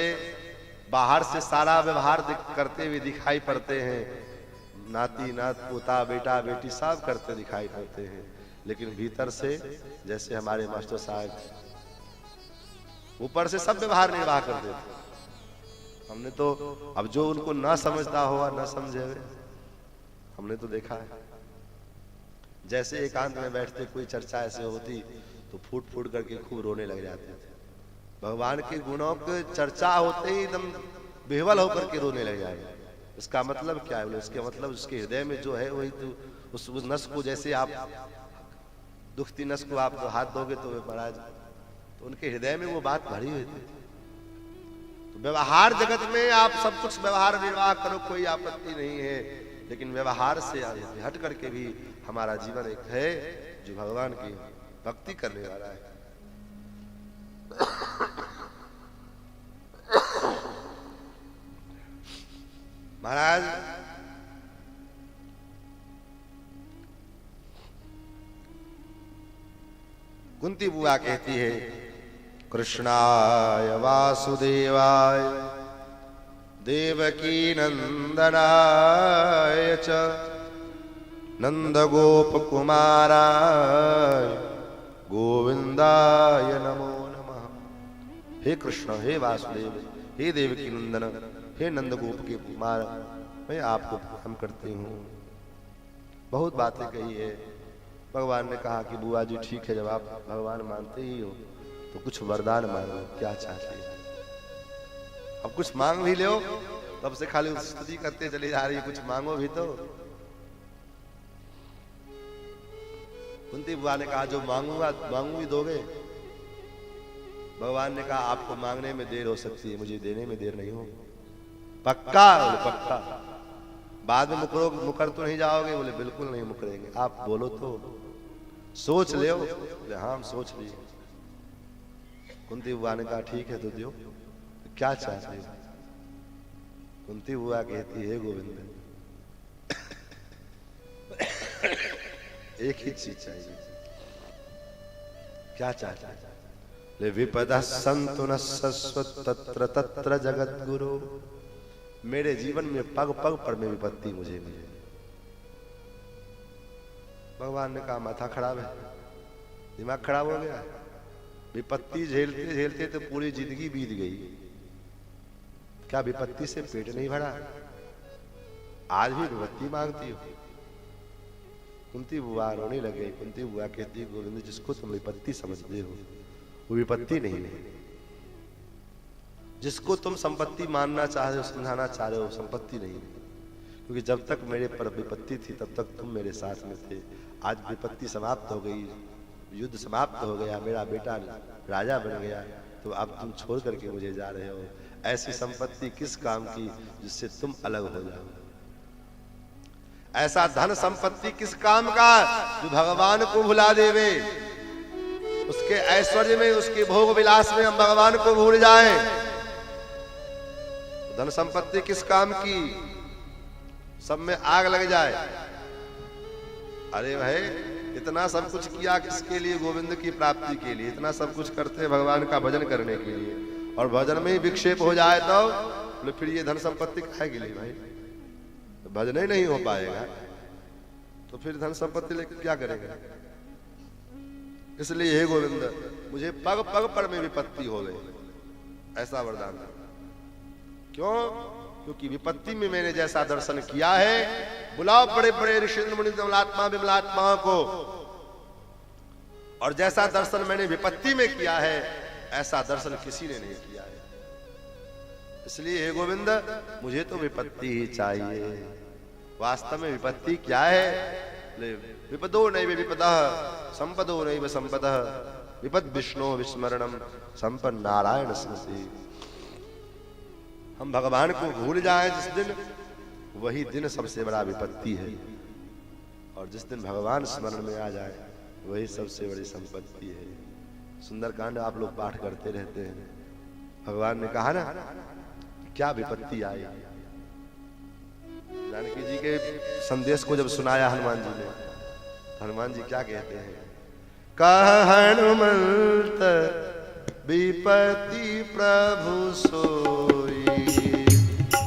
बाहर से सारा व्यवहार करते हुए दिखाई पड़ते हैं, नाती नात पोता बेटा बेटी सब करते दिखाई पड़ते हैं। लेकिन भीतर से जैसे हमारे मास्टर साहब ऊपर से सब व्यवहार निर्वाह करते थे। हमने तो अब जो उनको ना समझता हुआ ना समझे हुए हमने तो देखा है। जैसे एकांत में बैठते कोई चर्चा ऐसे होती तो फूट फूट करके खूब रोने लग जाते थे। भगवान के गुणों की चर्चा होते ही एकदम बेहवल होकर के रोने लग जाएगा। इसका मतलब क्या है? बोले इसके मतलब उसके हृदय में जो है वही तो उस नस को, जैसे आप दुखती नस को आप हाथ दोगे तो महाराज तो उनके हृदय में वो बात भरी हुई थी। तो व्यवहार जगत में आप सब कुछ व्यवहार निर्वाह करो, कोई आपत्ति नहीं है, लेकिन व्यवहार से हट करके भी हमारा जीवन एक है जो भगवान की भक्ति करने वाला है। महाराज कुंती बुआ कहती है कृष्णाय वासुदेवाय देवकी नंदनाय च नंद गोप कुमाराय गोविंदाय नमो नमः। हे कृष्ण, हे वासुदेव, हे देवकी नंदन, हे नंद गोप के कुमार, मैं आपको प्रणाम करती हूँ। बहुत बातें कही है। भगवान ने कहा कि बुआ जी ठीक है, जब आप भगवान मानते ही हो तो कुछ वरदान मांगो, क्या चाहते हैं? अब कुछ मांग भी लो, तब से खाली स्तुति करते चली जा रही है, कुछ मांगो भी तो। कुंती बुआ ने कहा जो मांगूंगी दोगे? भगवान ने कहा आपको मांगने में देर हो सकती है, मुझे देने में देर नहीं होगी। पक्का? बोले पक्का। बाद में मुकर तो नहीं जाओगे? बोले बिल्कुल नहीं मुकरेंगे, आप बोलो तो, सोच ले। बोले हाँ हम सोच लिए। कुंती बुआ ने कहा ठीक है तो दो, क्या चाहते हो? कुंती बुआ कहती है गोविंद एक ही चीज चाहिए। क्या चाहते हैं? ले विपदा संतु न तत्र तत्र जगत गुरु। मेरे जीवन में पग पग पर में विपत्ति मुझे मिले। भगवान ने कहा माथा खराब है, दिमाग खराब हो गया। विपत्ति झेलते झेलते तो पूरी जिंदगी बीत गई, क्या विपत्ति से पेट नहीं भरा? आज भी विपत्ति मांगती हो? कुंती बुआ रोने लगे। कुंती बुआ कहती गोविंद जिसको तुम विपत्ति समझते हो वो विपत्ति नहीं है, जिसको तुम संपत्ति मानना चाह रहे हो, समझाना चाह रहे हो, संपत्ति नहीं है। क्योंकि जब तक मेरे पर विपत्ति थी तब तक तुम मेरे साथ में थे। आज विपत्ति समाप्त हो गई, युद्ध समाप्त हो गया, मेरा बेटा राजा बन गया, तो अब तुम छोड़ करके मुझे जा रहे हो। ऐसी संपत्ति किस काम की जिससे तुम अलग हो जाओ? ऐसा धन संपत्ति किस काम का जो भगवान को भुला देवे? उसके ऐश्वर्य में, उसके भोग विलास में हम भगवान को भूल जाएं। धन संपत्ति किस काम की? सब में आग लग जाए। अरे भाई, इतना सब कुछ किया किसके लिए? गोविंद की प्राप्ति के लिए। इतना सब कुछ करते हैं भगवान का भजन करने के लिए, और भजन में ही विक्षेप हो जाए तो फिर ये धन संपत्ति काहे के लिए भाई? तो भजन ही नहीं हो पाएगा तो फिर धन संपत्ति लेकर क्या करेंगे? इसलिए हे गोविंद, मुझे पग पग पर में विपत्ति हो गई, ऐसा वरदान। क्यों? क्योंकि विपत्ति में मैंने जैसा दर्शन किया है, बुलाओ बड़े बड़े ऋषि मुनि विमलात्मा विमलात्माओं को, और जैसा दर्शन मैंने विपत्ति में किया है ऐसा दर्शन किसी ने नहीं किया है। इसलिए हे गोविंद, मुझे तो विपत्ति ही चाहिए। वास्तव में विपत्ति क्या है? विपदो नैव विपदः संपदो नैव संपदः विपद विष्णु विस्मरणम संपन्न नारायण स्मृति। हम भगवान को भूल जाएं जिस दिन, वही दिन सबसे बड़ा विपत्ति है, और जिस दिन भगवान स्मरण में आ जाए वही सबसे बड़ी संपत्ति है। सुंदरकांड आप लोग पाठ करते रहते हैं। भगवान ने कहा ना क्या विपत्ति आई। जानकी जी के संदेश को जब सुनाया हनुमान जी ने, हनुमान जी क्या कहते हैं? कह हनुमंत विपत्ति प्रभु सोई,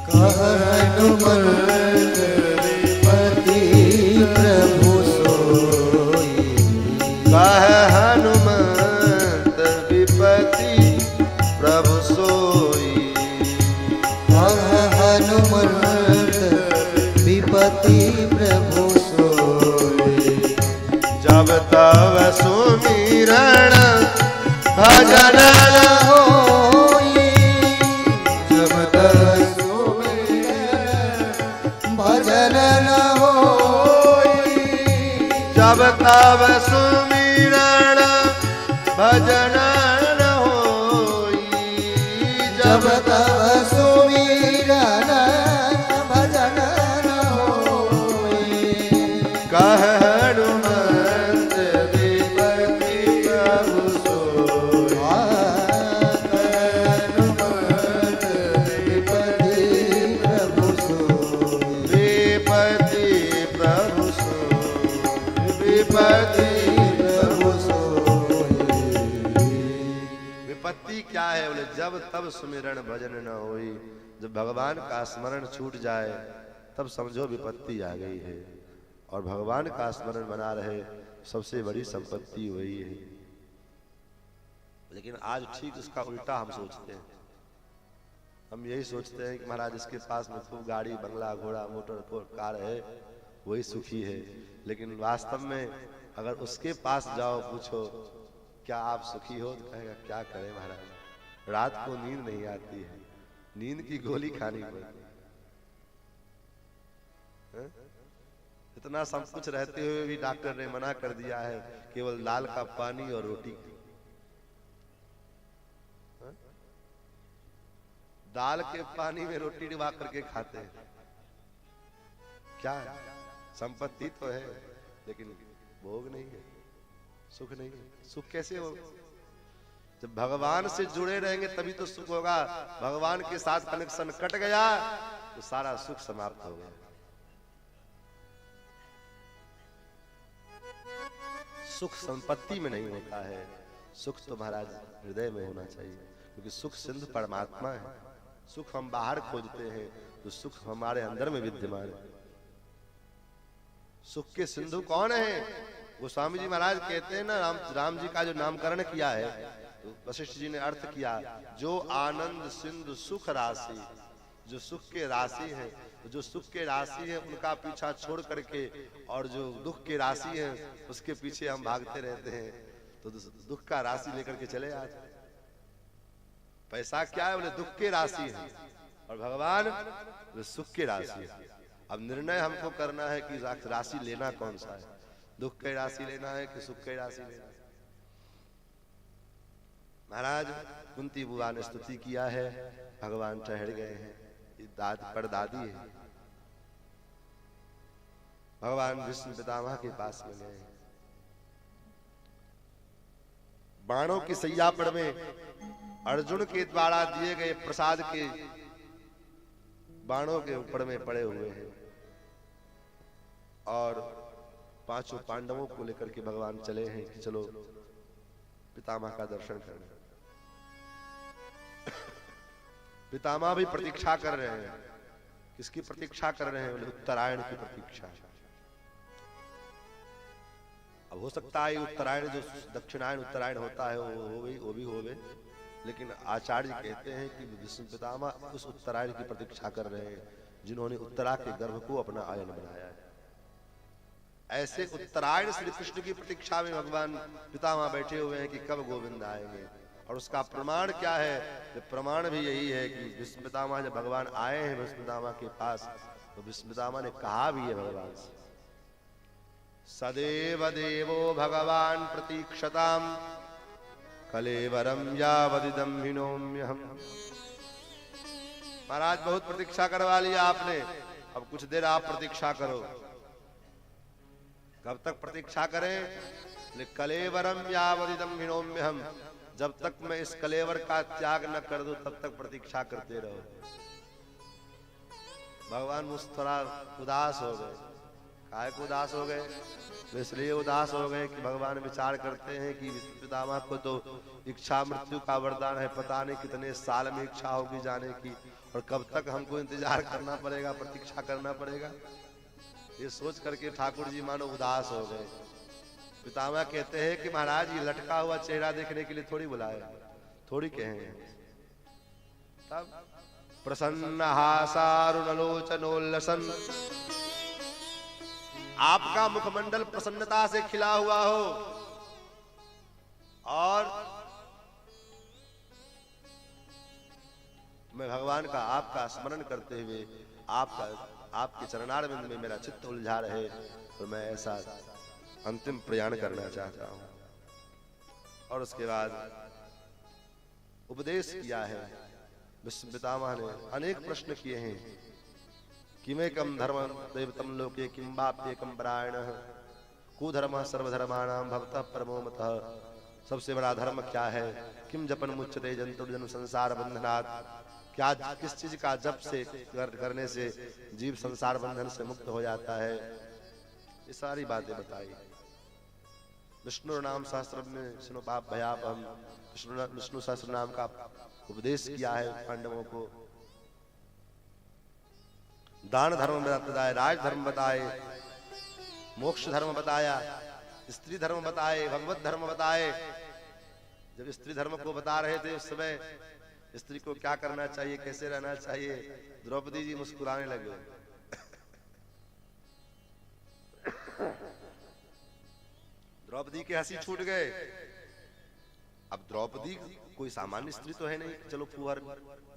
कह हनुमंत विपत्ति प्रभु सोई, कह हनुमंत विपत्ति प्रभु सोई, कह हनुमंत विपत्ति प्रभु सोई, जब तब सुमिरन भजन होई, जब तक सुमिरन भजन न होई, जब तब सुमिरन भजन न होई, जब तक सुमिरन भजन न होई, कह हनुमंत विपत्ति प्रभु सोई, हनुमंत विपत्ति प्रभु सोई, विपत्ति प्रभु सोई, विपत्ति प्रभु सोई। विपत्ति क्या है? बोले जब तब सुमिरन भजन न होई। जब भगवान का स्मरण छूट जाए तब समझो विपत्ति आ गई है, और भगवान का स्मरण बना रहे सबसे बड़ी संपत्ति वही है। लेकिन आज ठीक उसका उल्टा हम सोचते हैं। हम यही सोचते हैं कि महाराज इसके पास में खूब गाड़ी बंगला घोड़ा मोटर कार है वही सुखी है। लेकिन वास्तव में अगर उसके पास जाओ पूछो क्या आप सुखी हो, तो कहेगा क्या करें महाराज, रात को नींद नहीं आती है, नींद की गोली खानी पड़ती है। इतना सब कुछ रहते हुए भी डॉक्टर ने मना कर दिया है केवल दाल का पानी और रोटी। दाल के पानी में रोटी डुबा करके खाते हैं। क्या है? संपत्ति तो है लेकिन भोग नहीं है, सुख नहीं है। सुख कैसे हो? जब भगवान से जुड़े रहेंगे तभी तो सुख होगा। भगवान के साथ कनेक्शन कट गया तो सारा सुख समाप्त हो गया। सुख संपत्ति में नहीं होता है, सुख तो महाराज हृदय में होना चाहिए, क्योंकि सुख सिंधु परमात्मा है। सुख हम बाहर खोजते हैं तो सुख हमारे अंदर में विद्यमान है। सुख के सिंधु कौन है? गोस्वामी जी महाराज कहते हैं ना, राम जी का जो नामकरण किया है तो वशिष्ठ जी ने अर्थ किया, जो आनंद सिंधु सुख राशि, जो सुख के राशि है, जो सुख के राशि है उनका पीछा छोड़ करके और जो दुख के राशि है उसके पीछे हम भागते रहते हैं, तो दुख का राशि लेकर के चले आते। पैसा क्या है? बोले दुख के राशि है, और भगवान सुख के राशि है। अब निर्णय हमको करना है कि राशि लेना कौन सा है, दुख की राशि लेना है कि सुख की राशि लेना है। महाराज कुंती बुआ ने स्तुति किया है, भगवान ठहर गए हैं, परदादी है। भगवान विष्णु पितामह के पास में गए, बाणों की सैया पर में अर्जुन के द्वारा दिए गए प्रसाद के बाणों के ऊपर में पड़े हुए हैं और पांचों पांडवों को लेकर के भगवान चले हैं कि चलो पितामह का दर्शन करने। पितामह भी प्रतीक्षा कर रहे हैं। किसकी प्रतीक्षा कर रहे हैं? उत्तरायण की प्रतीक्षा। अब हो सकता है उत्तरायण जो दक्षिणायन उत्तरायण होता है वो भी होवे, लेकिन आचार्य कहते हैं कि विष्णु पितामह उस उत्तरायण की प्रतीक्षा कर रहे हैं जिन्होंने उत्तरा के गर्भ को अपना आयन बनाया है। ऐसे उत्तरायण श्री कृष्ण की प्रतीक्षा में भगवान पितामह बैठे हुए हैं कि कब गोविंद आएंगे। और उसका प्रमाण क्या है? प्रमाण भी यही है कि विष्णु पितामह जब भगवान आए हैं विष्णु पितामह के पास, तो विष्णु पितामह ने कहा भी है भगवान से, सदैव देवो भगवान प्रतीक्षताम कलेवरम यावदिदं हिनोम्यहम्। महाराज बहुत प्रतीक्षा करवा लिया आपने, अब कुछ देर आप प्रतीक्षा करो। कब तक प्रतीक्षा करें? कलेवरम यावदिदं हिनोम्यहम्, जब तक मैं इस कलेवर का त्याग न कर दूं तब तक प्रतीक्षा करते रहो। भगवान मुझसे थोड़ा उदास हो गए। काहे को उदास हो गए? तो इसलिए उदास हो गए कि भगवान विचार करते हैं कि विष्णु पितामह को तो इच्छा मृत्यु का वरदान है, पता नहीं कितने साल में इच्छा होगी जाने की, और कब तक हमको इंतजार करना पड़ेगा, प्रतीक्षा करना पड़ेगा। ये सोच करके ठाकुर जी मानो उदास हो गए। पितामह कहते हैं कि महाराज ये लटका हुआ चेहरा देखने के लिए थोड़ी बुलाए, थोड़ी कहे। तब प्रसन्न हासारुणलोचनोल्लसन, आपका मुखमंडल प्रसन्नता से खिला हुआ हो और मैं भगवान का आपका स्मरण करते हुए आपके चरणारविंद में मेरा चित्त उलझा रहे, तो मैं ऐसा अंतिम प्रयाण करना चाहता हूं। और उसके बाद उपदेश किया है विष्णु पितामह ने। अनेक प्रश्न किए हैं किमेकं धर्म दैवतम लोके किं वाप्येकं परायणः कुधर्मः सर्वधर्माणां भवतः परमो मतः। सबसे बड़ा धर्म क्या है? किम जपन मुच्यते जंतुर्जन्म संसार बंधनात्। क्या किस चीज का जप से करने से जीव संसार बंधन से मुक्त हो जाता है? ये सारी बातें बताई। विष्णु नाम सहस्त्र में सुनो पाप भयापहम, विष्णु सहस्त्र नाम का उपदेश किया है पांडवों को। दान धर्म बताए, राज धर्म बताए, मोक्ष धर्म बताया, स्त्री धर्म बताए, भगवत धर्म बताए। जब स्त्री धर्म को बता रहे थे उस समय स्त्री को क्या करना चाहिए, कैसे रहना चाहिए, द्रौपदी जी मुस्कुराने लगे। द्रौपदी के हंसी छूट गए। अब द्रौपदी कोई सामान्य स्त्री तो है नहीं, चलो फुहर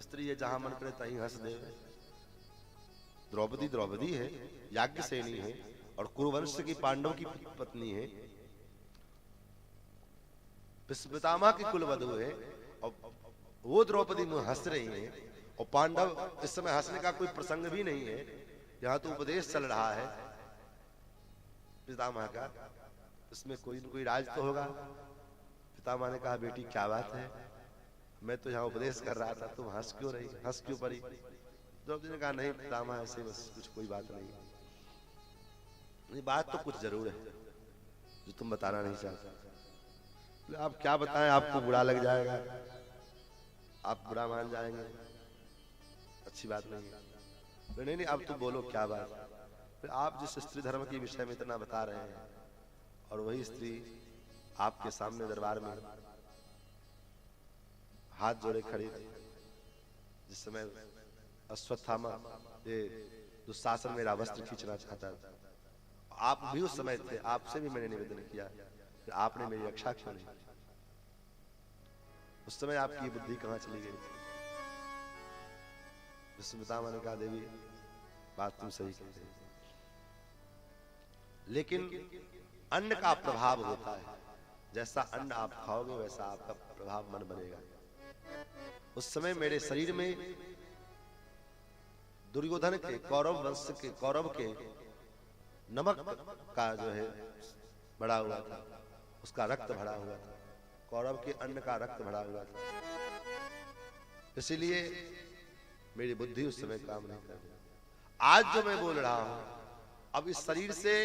स्त्री है, जहां मन करे तहीं हंस दे। द्रौपदी द्रौपदी है, याज्ञसेनी है और कुरुवंश की पांडव की पत्नी है, विष्णु पितामह की कुलवधू है, और वो द्रौपदी में हंस रही है। और पांडव इस समय हंसने का कोई प्रसंग भी नहीं है, यहाँ तो उपदेश चल रहा है पितामह का, इसमें कोई न कोई राज तो होगा। पितामह ने कहा बेटी क्या बात है, मैं तो यहाँ उपदेश कर रहा था, तुम हंस क्यों रही, हंस क्यों पड़ी? द्रौपदी ने कहा नहीं पितामह ऐसे बस कुछ कोई बात नहीं, बात तो कुछ जरूर है जो तुम बताना नहीं चाहते। आप क्या बताएं, आपको बुरा लग जाएगा, आप बुरा मान जाएंगे, अच्छी बात नहीं है। नहीं नहीं अब तो बोलो क्या बात। फिर आप जिस स्त्री धर्म के विषय में इतना बता रहे हैं और वही स्त्री आपके सामने दरबार में हाथ जोड़े खड़ी थी, जिस समय अश्वत्थामा ये दुशासन मेरा वस्त्र खींचना चाहता था, आप भी उस समय थे, आपसे भी मैंने निवेदन किया, फिर आपने मेरी रक्षा क्यों नहीं? उस समय आपकी बुद्धि कहां चली गई? विष्णु पितामह ने कहा देवी बात तुम सही कहते हो, लेकिन अन्न का प्रभाव होता है। जैसा अन्न आप खाओगे वैसा आपका प्रभाव मन बनेगा। उस समय मेरे शरीर में दुर्योधन के कौरव वंश के कौरव के नमक का जो है भरा हुआ था, उसका रक्त भरा हुआ था, कौरव के अन्न का रक्त भरा हुआ था। इसीलिए मेरी बुद्धि उस समय काम नहीं कर रही। आज जो मैं बोल रहा हूं, अब इस शरीर से,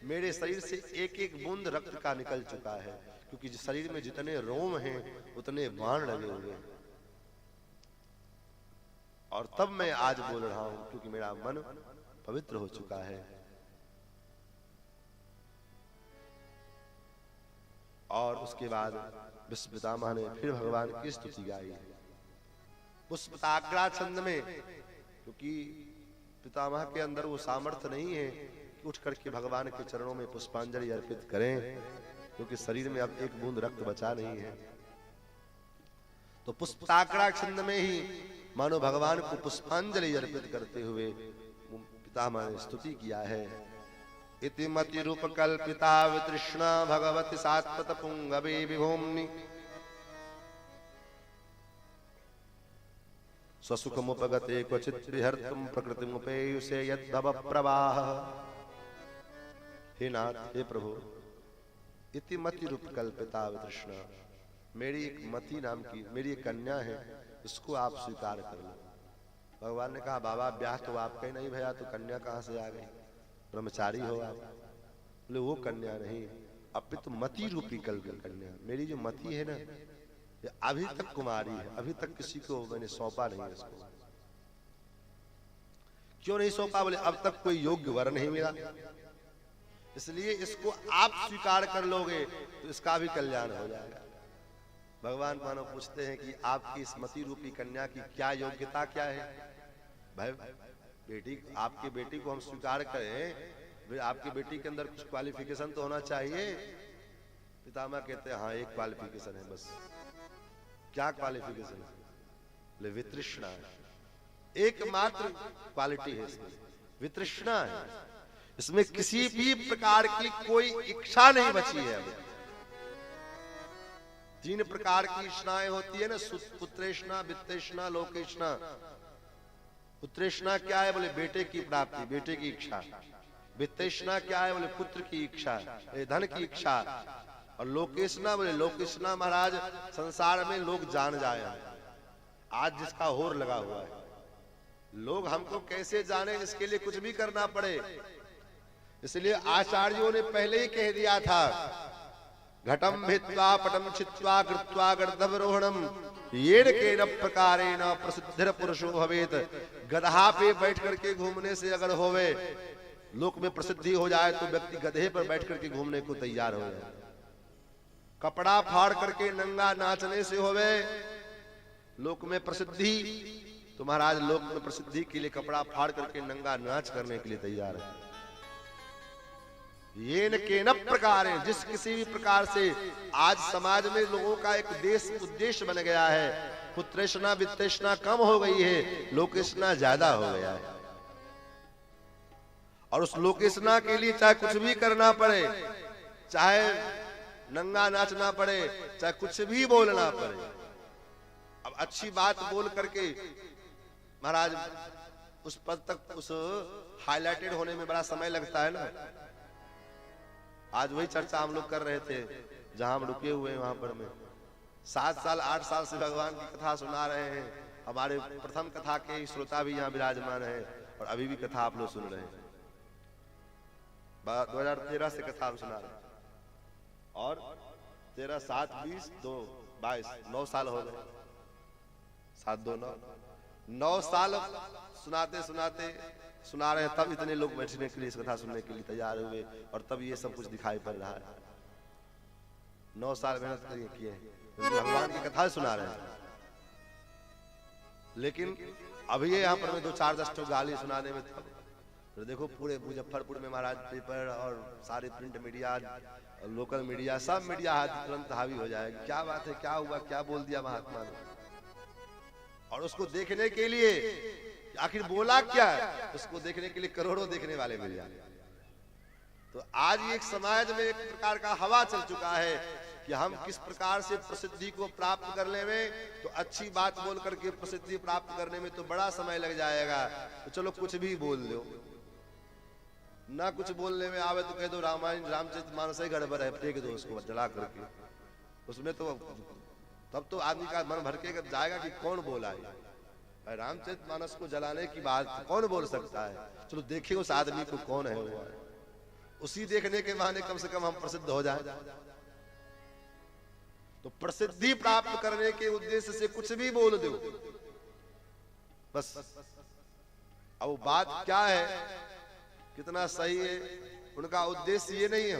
मेरे शरीर से एक एक बूंद रक्त का निकल चुका है, क्योंकि जिस शरीर में जितने रोम हैं उतने बाण लगे हुए हैं। और तब मैं आज बोल रहा हूं क्योंकि मेरा मन पवित्र हो चुका है। और उसके बाद विश्व पितामह ने फिर भगवान की स्तुति गाई पुष्पताग्रा छंद में, क्योंकि पितामह के अंदर वो सामर्थ्य नहीं है कि उठ करके भगवान के चरणों में पुष्पांजलि अर्पित करें, क्योंकि शरीर में अब एक बूंद रक्त बचा नहीं है। तो पुष्पताग्रा छंद में ही मानो भगवान को पुष्पांजलि अर्पित करते हुए पितामह ने स्तुति किया है। इति मति रूप कल्पिता वितृष्णा भगवति सात्वत पुंगवे विभूम्नि स्वसुखमुपगते क्वचित् विहर्तुं प्रकृतिमुपेयुषे यद्भव प्रवाह। हे नाथ, हे प्रभु, इति मति रूप कल्पिता वितृष्णा, मेरी एक मति नाम की मेरी एक कन्या है, इसको आप स्वीकार कर लो। भगवान ने कहा बाबा ब्याह तो आपका ही नहीं भैया, तो कन्या कहां से आ गई, ब्रह्मचारी हो आप। बोले वो कन्या नहीं, अपितु मति रूपी कन्या, मेरी जो मति है ना ये अभी तक कुमारी है, अभी तक किसी को मैंने सौंपा नहीं है इसको। क्यों नहीं सौंपा? बोले अब तक कोई योग्य वर नहीं मिला, इसलिए इसको आप स्वीकार कर लोगे तो इसका भी कल्याण हो जाएगा। भगवान मानो पूछते हैं कि आपकी इस मति रूपी कन्या की क्या योग्यता क्या है। भाई बेटी, आपकी बेटी को हम स्वीकार करें, आपकी बेटी के अंदर कुछ क्वालिफिकेशन तो होना चाहिए। पितामह कहते हैं हाँ एक क्वालिफिकेशन है बस। क्या क्वालिफिकेशन है? बोले वितृष्णा है, एकमात्र क्वालिटी है इसमें, वितृष्णा है। इसमें किसी भी प्रकार की कोई इच्छा नहीं बची है। अभी 3 प्रकार की इच्छाएं होती है ना, पुत्रेष्णा, वित्तेष्णा, लोकेष्णा। पुत्रेष्णा क्या है? बोले बेटे की प्राप्ति, बेटे की इच्छा। वित्तेष्णा क्या है? बोले पुत्र की इच्छा, धन की इच्छा। और लोकेष्णा, बोले लोकेष्णा महाराज संसार में लोग जान जाए। आज जिसका होर लगा हुआ है, लोग हमको कैसे जाने इसके लिए कुछ भी करना पड़े। इसलिए आचार्यों ने पहले ही कह दिया था, घटम भित्वा पटम छित्वा कृत्वा गर्दभरोहणम येन केन प्रकारेण प्रसिद्ध पुरुषो भवेत। गधा पे बैठ करके घूमने से अगर होवे, लोक में प्रसिद्धि हो जाए, तो व्यक्ति गधे पर बैठ करके घूमने को तैयार हो जाए। कपड़ा फाड़ करके नंगा नाचने से होवे लोक में प्रसिद्धि, तो महाराज लोक में प्रसिद्धि के लिए कपड़ा फाड़ करके नंगा नाच करने के लिए तैयार है। ये न के न प्रकार है, जिस किसी भी प्रकार से आज समाज में लोगों का एक देश उद्देश्य बन गया है, पुत्रेष्णा वित्तेष्णा कम हो गई है, लोकेष्णा ज्यादा हो गया है। और उस लोकेष्णा के लिए चाहे कुछ भी करना पड़े, चाहे नंगा नाचना पड़े, चाहे कुछ भी बोलना पड़े। अब अच्छी बात बोल करके महाराज उस पद तक, उस हाईलाइटेड होने में बड़ा समय लगता है ना। आज वही चर्चा हम लोग कर रहे थे जहां हम रुके हुए हैं, वहां पर में 7 साल 8 साल से भगवान की कथा सुना रहे हैं। हमारे प्रथम कथा के श्रोता भी यहाँ विराजमान है और अभी भी कथा आप लोग सुन रहे हैं। 2013 से कथा हम सुना रहे हैं और 13, 7, 20, 2, 22, 9 साल हो गए। 7, 2, 9 साल सुनाते सुनाते सुना रहे हैं, तब इतने लोग बैठने के लिए, इस कथा सुनने के लिए तैयार हुए और तब ये सब कुछ दिखाई पड़ रहा है। 9 साल मेहनत किए हैं, भगवान की कथा सुना रहे हैं। लेकिन अभी ये यहाँ पर मैं 2-4 गाली सुनाने में था। तो देखो पूरे मुजफ्फरपुर में महाराज पेपर और सारे प्रिंट मीडिया, लोकल मीडिया, सब मीडिया तुरंत हावी हो जाएगा। क्या बात है, क्या हुआ, क्या बोल दिया महात्मा ने। और उसको देखने के लिए आखिर बोला क्या, उसको देखने के लिए करोड़ों देखने वाले मिल जाते। तो आज एक समाज में एक प्रकार का हवा चल चुका है कि हम किस प्रकार से प्रसिद्धि को प्राप्त कर लेंगे, तो अच्छी बात बोल करके प्रसिद्धि प्राप्त करने में तो बड़ा समय लग जाएगा, तो चलो कुछ भी बोल दो। ना कुछ बोलने में आवे तो कह दो रामायण रामचरितमानस ही गड़बड़ है, फेंक दो उसको जला करके। उसमें तो तब तो आदमी का मन भर के जाएगा कि कौन बोला है। रामचरितमानस को जलाने की बात कौन बोल सकता है? चलो देखिए उस आदमी को कौन है वो, उसी देखने के बहाने कम से कम हम प्रसिद्ध हो जाए। तो प्रसिद्धि प्राप्त करने के उद्देश्य से कुछ भी बोल दो बस। अब बात क्या है, कितना सही है, उनका उद्देश्य ये नहीं है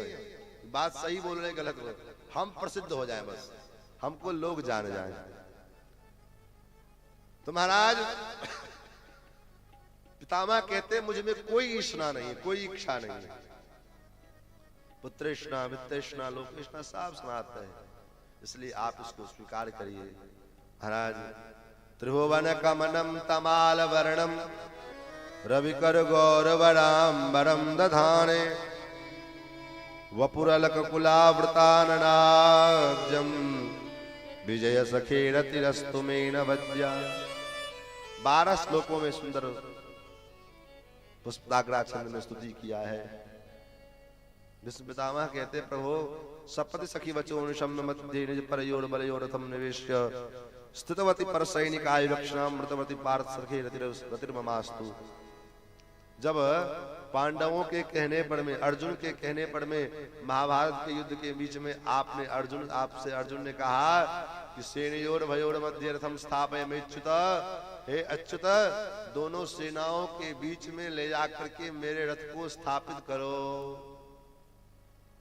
बात सही बोल रहे गलत बोल, हम प्रसिद्ध हो जाएं बस, हमको लोग जान जाएं। तो महाराज पितामह कहते मुझ में कोई इच्छा नहीं, कोई इच्छा नहीं है। पुत्रेष्णा वित्तेष्णा लोकेष्णा सब सुनाते हैं, इसलिए आप इसको स्वीकार करिए। महाराज त्रिभुवन कमनम तमाल वर्णम रविकर गौरवराम्बरम दधाने वपुरलक कुलावृताननाब्जम विजय सखे रतिरस्तु में नवज्या। 12 श्लोकों में सुंदर पुष्पदाग्राज छंद में स्तुति किया है। विष्णु पितामह कहते प्रभु सपति सखी वचो निशम्य मध्य निज परयोर बलयोरथम निवेश्य स्थितवती पर सैनिकाय रक्षणामृतवती पार्थ सखे रतिर्ममास्तु। जब पांडवों के कहने पर में, अर्जुन के कहने पर में महाभारत के युद्ध के बीच में आपने अर्जुन ने कहा कि सेनयोर भयोर मध्य रथम स्थापयमेच्युत, हे अच्युत दोनों सेनाओं के बीच में ले जाकर के मेरे रथ को स्थापित करो।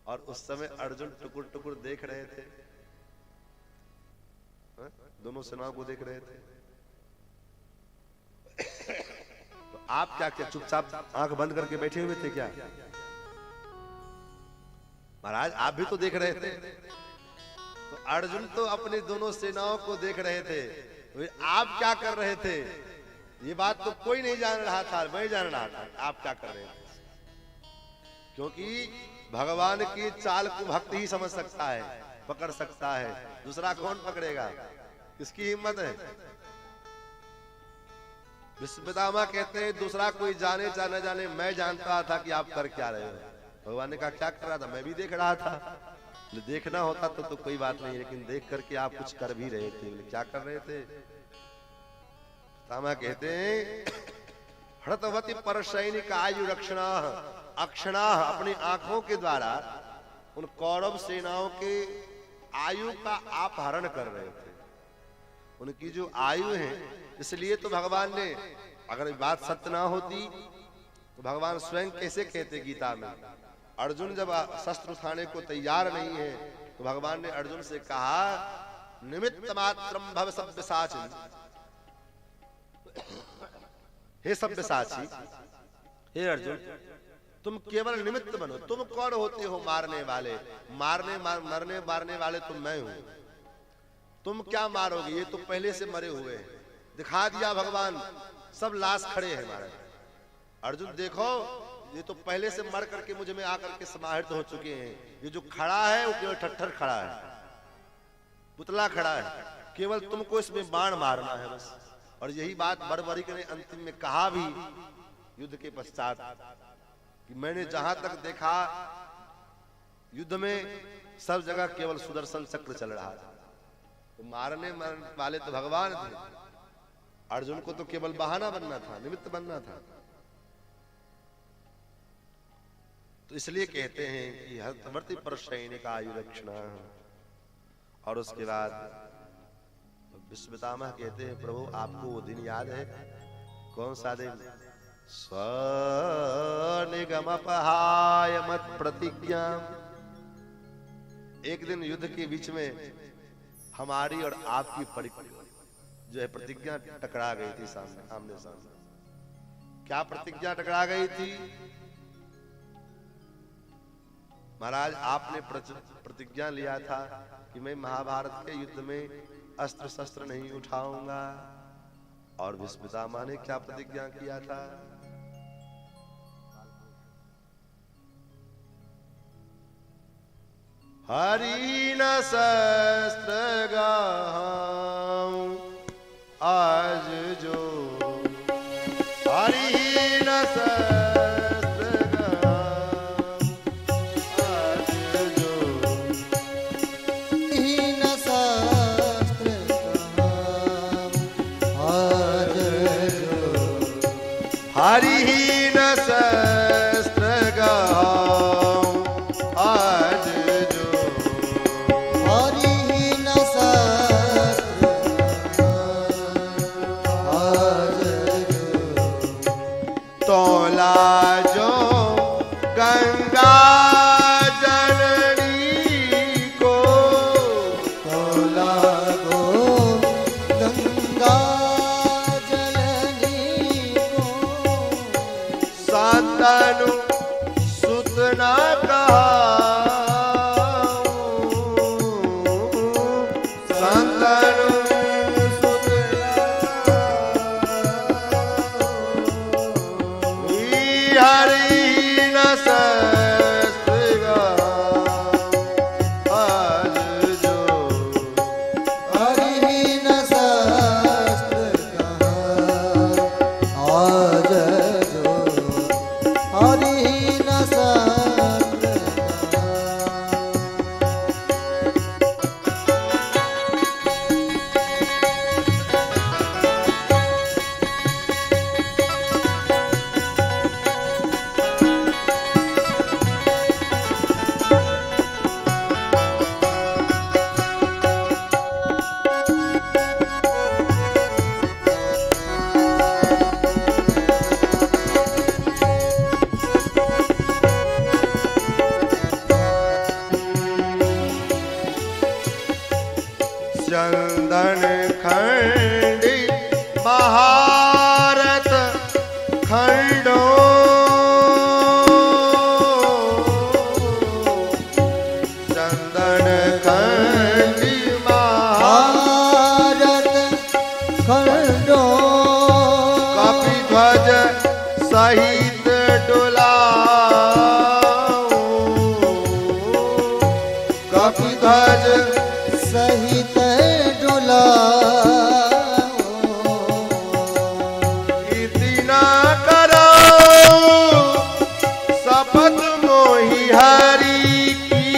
और उस समय अर्जुन टुकुर टुकुर देख रहे थे, दोनों सेनाओं को देख रहे थे। तो आप क्या चुपचाप आंख बंद करके बैठे हुए थे क्या? महाराज आप भी तो देख रहे थे। तो अर्जुन तो अपनी दोनों सेनाओं को देख रहे थे, तो आप क्या कर रहे थे ये बात तो कोई नहीं जान रहा था, मैं जान रहा था आप क्या कर रहे थे। क्योंकि भगवान की चाल को भक्त ही समझ सकता है, पकड़ सकता है, दूसरा कौन पकड़ेगा, किसकी हिम्मत है। विष्णु पितामह कहते हैं दूसरा कोई जाने या न जाने, मैं जानता था कि आप कर क्या रहे हो। भगवान ने कहा क्या कर रहा था, मैं भी देख रहा था। देखना होता तो कोई बात नहीं, लेकिन देख करके आप कुछ कर भी रहे थे। क्या कर रहे थे? पितामह कहते हैं हृतवती पर सैनिक आयु रक्षणा अक्षणा, अपनी आंखों के द्वारा उन कौरव सेनाओं के आयु का आप हरण कर रहे थे, उनकी जो आयु है। इसलिए तो भगवान ने, अगर बात सत्य ना होती तो भगवान स्वयं कैसे कहते गीता में, अर्जुन जब शस्त्र उठाने को तैयार नहीं है तो भगवान ने अर्जुन से कहा निमित्त मात्रम भव सव्यसाची, हे सव्यसाची, हे अर्जुन तुम केवल निमित्त बनो। तुम कौन होते हो मारने वाले? मरने मारने वाले तो मैं हूं। तुम क्या मारोगे, ये तो पहले से मरे हुए हैं। दिखा दिया भगवान, सब लाश खड़े हैं महाराज। अर्जुन देखो ये तो पहले से मर करके मुझ में आकर के समाहित हो चुके हैं। ये जो खड़ा है वो केवल ठट्ठर खड़ा है, पुतला खड़ा है, केवल तुमको इसमें बाण मारना है बस। और यही बात बड़बड़िक ने अंतिम में कहा भी युद्ध के पश्चात कि मैंने जहां तक देखा युद्ध में सब जगह केवल सुदर्शन चक्र चल रहा था। तो मारने वाले तो भगवान थे, अर्जुन को तो केवल बहाना बनना था, निमित्त बनना था। तो इसलिए कहते हैं कि हृतवर्ती पर सैनिक आयु रक्षणा। और उसके बाद विष्णु पितामह कहते हैं प्रभु आपको वो दिन याद है? कौन सा दिन? स्वनिगमपहाय मत प्रतिज्ञा। एक दिन युद्ध के बीच में हमारी और आपकी जो है प्रतिज्ञा टकरा गई थी आमने सामने। क्या प्रतिज्ञा टकरा गई थी? महाराज आपने प्रतिज्ञा लिया था कि मैं महाभारत के युद्ध में अस्त्र शस्त्र नहीं उठाऊंगा। और विष्णु पितामह ने क्या प्रतिज्ञा किया था? हरि न शस्त्र गाऊं आज जो, हरि न शस्त्र गाऊं आज जो, हीन शास्त्र कहाऊं आज जो, हरि न शस्त्र गाऊं आज जो, हरिहीन शास्त्र आज जो, तोला जो गंगा जननी को, तोला गो गंगा जलनी को, शांतनु सुतना शांतनु हरि न शस्त्र गाऊं आज जो, हरिहीन शास्त्र कहाऊं आज जो, हरिहीन शास्त्र चंदन खंडी महारत खंडो, चंदन खंडी भारत खंडो, कपि ध्वज सहित डुलाऊं, कपि ध्वज सहित डुलाओ, इतना करो शपथ मोहि हरि की,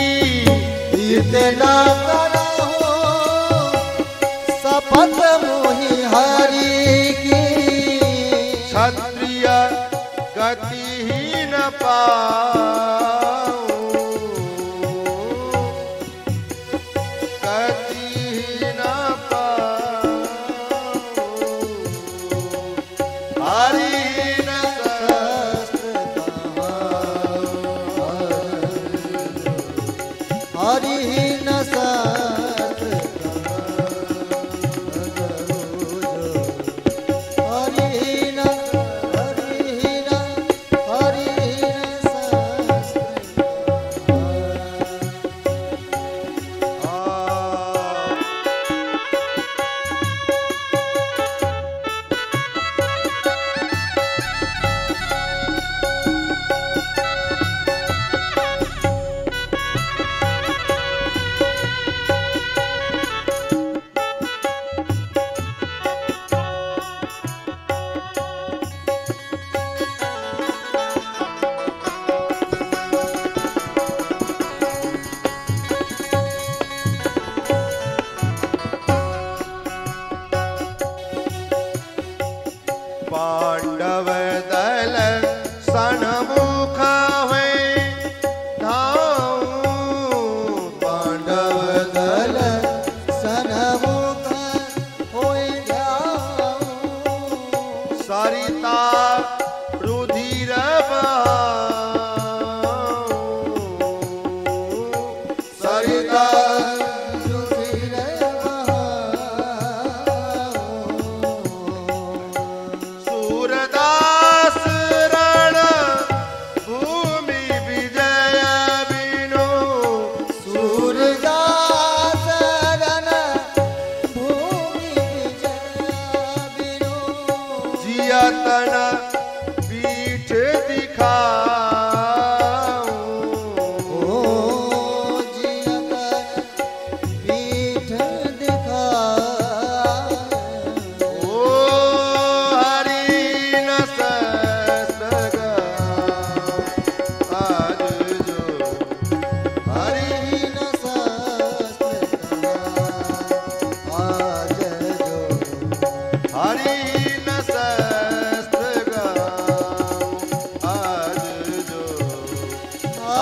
इतना करो शपथ मोहि हरि की, क्षत्रिय गति ही न पाऊं, गति ही न पाऊं, हरि न शास्त्र कहाऊं हरिहीन शास्त्र कहाऊं हरिहीन हरिहीन हरिहीन शास्त्र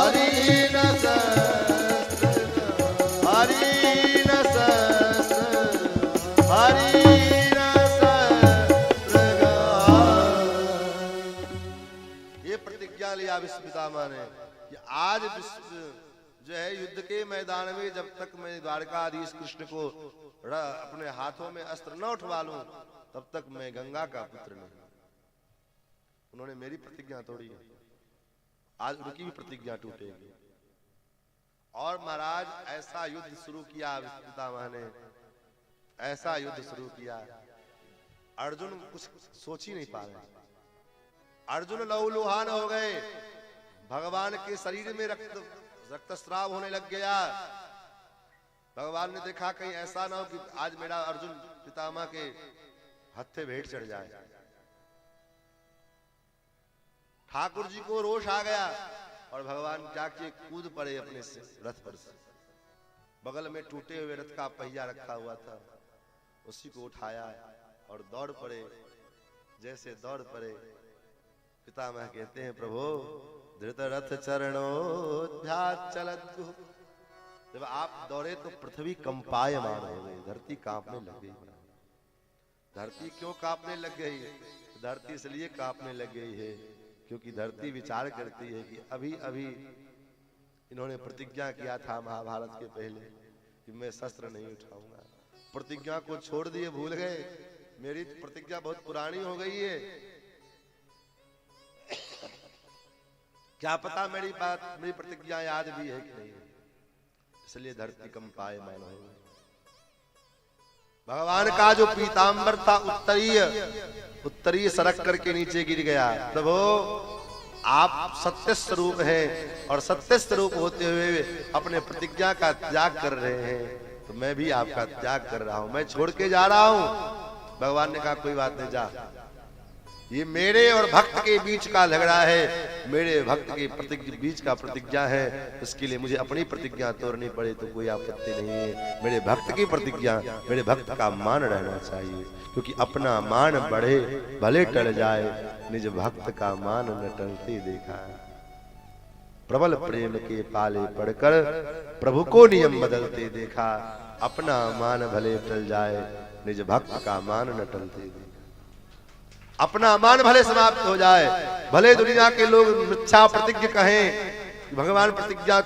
हरि न सहस्र हरि न सहस्र हरि न सहस्र। ये प्रतिज्ञा लिया विश्व पितामह ने कि आज विश्व जो है युद्ध के मैदान में जब तक मैं द्वारकाधीश कृष्ण को अपने हाथों में अस्त्र न उठवा लूं तब तक मैं गंगा का पुत्र नहीं। उन्होंने मेरी प्रतिज्ञा तोड़ी है, आज उनकी भी प्रतिज्ञा टूटेगी। और महाराज ऐसा युद्ध शुरू किया पितामह ने, ऐसा युद्ध शुरू किया, अर्जुन कुछ सोच ही नहीं पा रहे। अर्जुन लहूलुहान हो गए, भगवान के शरीर में रक्तस्राव होने लग गया। भगवान ने देखा कहीं ऐसा ना हो कि आज मेरा अर्जुन पितामह के हत्थे भेंट चढ़ जाए। ठाकुर जी को रोष आ गया और भगवान क्या किए, कूद पड़े अपने रथ पर से। बगल में टूटे हुए रथ का पहिया रखा हुआ था, उसी को उठाया और दौड़ पड़े। जैसे दौड़ पड़े, पितामह कहते हैं प्रभु धृतरथ चरणोध्यात चलद्गु। जब आप दौड़े तो पृथ्वी कंपायमान हो गई, धरती कांपने लग गई। धरती क्यों कांपने लग गई? धरती इसलिए कांपने लग गई है क्योंकि धरती विचार करती है कि अभी अभी इन्होंने प्रतिज्ञा किया था महाभारत के पहले कि मैं शस्त्र नहीं उठाऊंगा। प्रतिज्ञा को छोड़ दिए, भूल गए। मेरी प्रतिज्ञा बहुत पुरानी हो गई है, क्या पता मेरी प्रतिज्ञा याद भी है कि नहीं। इसलिए धरती कंपायमान हो गई। भगवान का जो पीतांबर था उत्तरीय सरक करके नीचे गिर गया। प्रभु आप सत्य स्वरूप हैं और सत्य स्वरूप होते हुए अपने प्रतिज्ञा का त्याग कर रहे हैं, तो मैं भी आपका त्याग कर रहा हूं, मैं छोड़ के जा रहा हूं। भगवान ने कहा कोई बात नहीं, जा। ये मेरे और भक्त के बीच का झगड़ा है, मेरे भक्त के बीच का प्रतिज्ञा है, इसके लिए मुझे अपनी प्रतिज्ञा तोड़नी पड़े तो कोई आपत्ति नहीं है। मेरे भक्त की प्रतिज्ञा, मेरे भक्त का मान रहना चाहिए, क्योंकि अपना मान बढ़े भले टल जाए, निज भक्त का मान न टलते देखा। प्रबल प्रेम के पाले पड़कर प्रभु को नियम बदलते देखा। अपना मान भले टल जाए, निज भक्त का मान न टलते देखा। अपना मान भले समाप्त हो जाए, भले दुनिया के लोग मिथ्या प्रतिज्ञा कहें, भगवान प्रतिज्ञा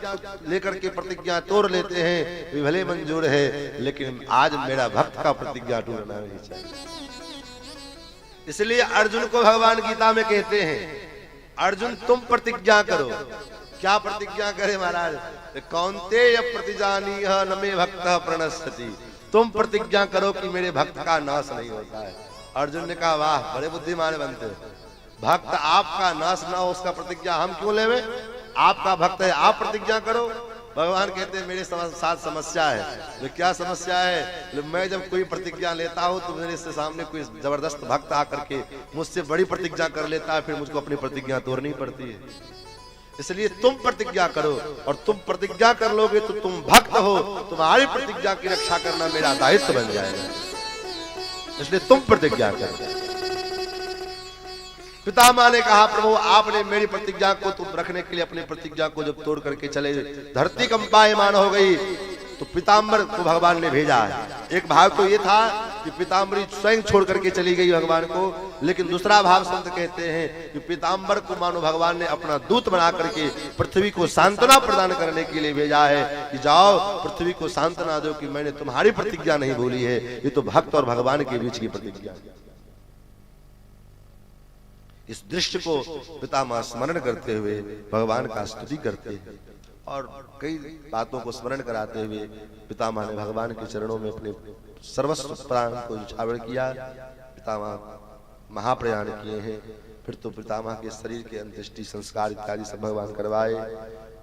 लेकर के प्रतिज्ञा तोड़ लेते हैं, भी भले मंजूर है, लेकिन आज मेरा भक्त का प्रतिज्ञा टूटना नहीं चाहिए। इसलिए अर्जुन को भगवान गीता में कहते हैं, अर्जुन तुम प्रतिज्ञा करो। क्या प्रतिज्ञा करे महाराज? कौन्तेय प्रतिजानीह न मे भक्तः प्रणश्यति। तुम प्रतिज्ञा करो कि मेरे भक्त का नाश नहीं होता है। अर्जुन ने कहा वाह, बड़े बुद्धिमान बनते हो। भक्त आपका नाश ना हो उसका प्रतिज्ञा हम क्यों लेवे? आपका भक्त है, आप प्रतिज्ञा करो। भगवान कहते हैं मेरे साथ समस्या है। तो क्या समस्या है? मैं जब कोई प्रतिज्ञा लेता हूँ तो मेरे से सामने कोई जबरदस्त भक्त आकर के मुझसे बड़ी प्रतिज्ञा कर लेता है, फिर मुझको अपनी प्रतिज्ञा तोड़नी पड़ती है। इसलिए तुम प्रतिज्ञा करो, और तुम प्रतिज्ञा कर लोगे तो तुम भक्त हो, तुम्हारी प्रतिज्ञा की रक्षा करना मेरा दायित्व बन जाएगा। इसलिए तुम प्रतिज्ञा करो। पितामह ने कहा प्रभु आपने मेरी प्रतिज्ञा को तुम रखने के लिए अपनी प्रतिज्ञा को जब तोड़ करके चले, धरती कंपायमान हो गई, तो पीताम्बर को भगवान ने भेजा है। एक भाव तो ये था कि पीताम्बरी स्वयं छोड़ करके चली गई भगवान को, लेकिन दूसरा भाव संत कहते हैं कि पीताम्बर को मानो भगवान ने अपना दूत बना करके पृथ्वी को सांत्वना प्रदान करने के लिए भेजा है कि जाओ पृथ्वी को सांत्वना दो कि मैंने तुम्हारी प्रतिज्ञा नहीं भूली है। ये तो भक्त और भगवान के बीच की प्रतिज्ञा है। इस दृश्य को पितामह स्मरण करते हुए भगवान का स्तुति करते हैं और कई बातों को स्मरण कराते हुए पितामह ने भगवान के चरणों में अपने सर्वस्व प्राण को न्यौछावर किया। पितामह महाप्रयाण किए हैं। फिर तो पितामह के शरीर के अंत्येष्टि संस्कार इत्यादि सब भगवान करवाए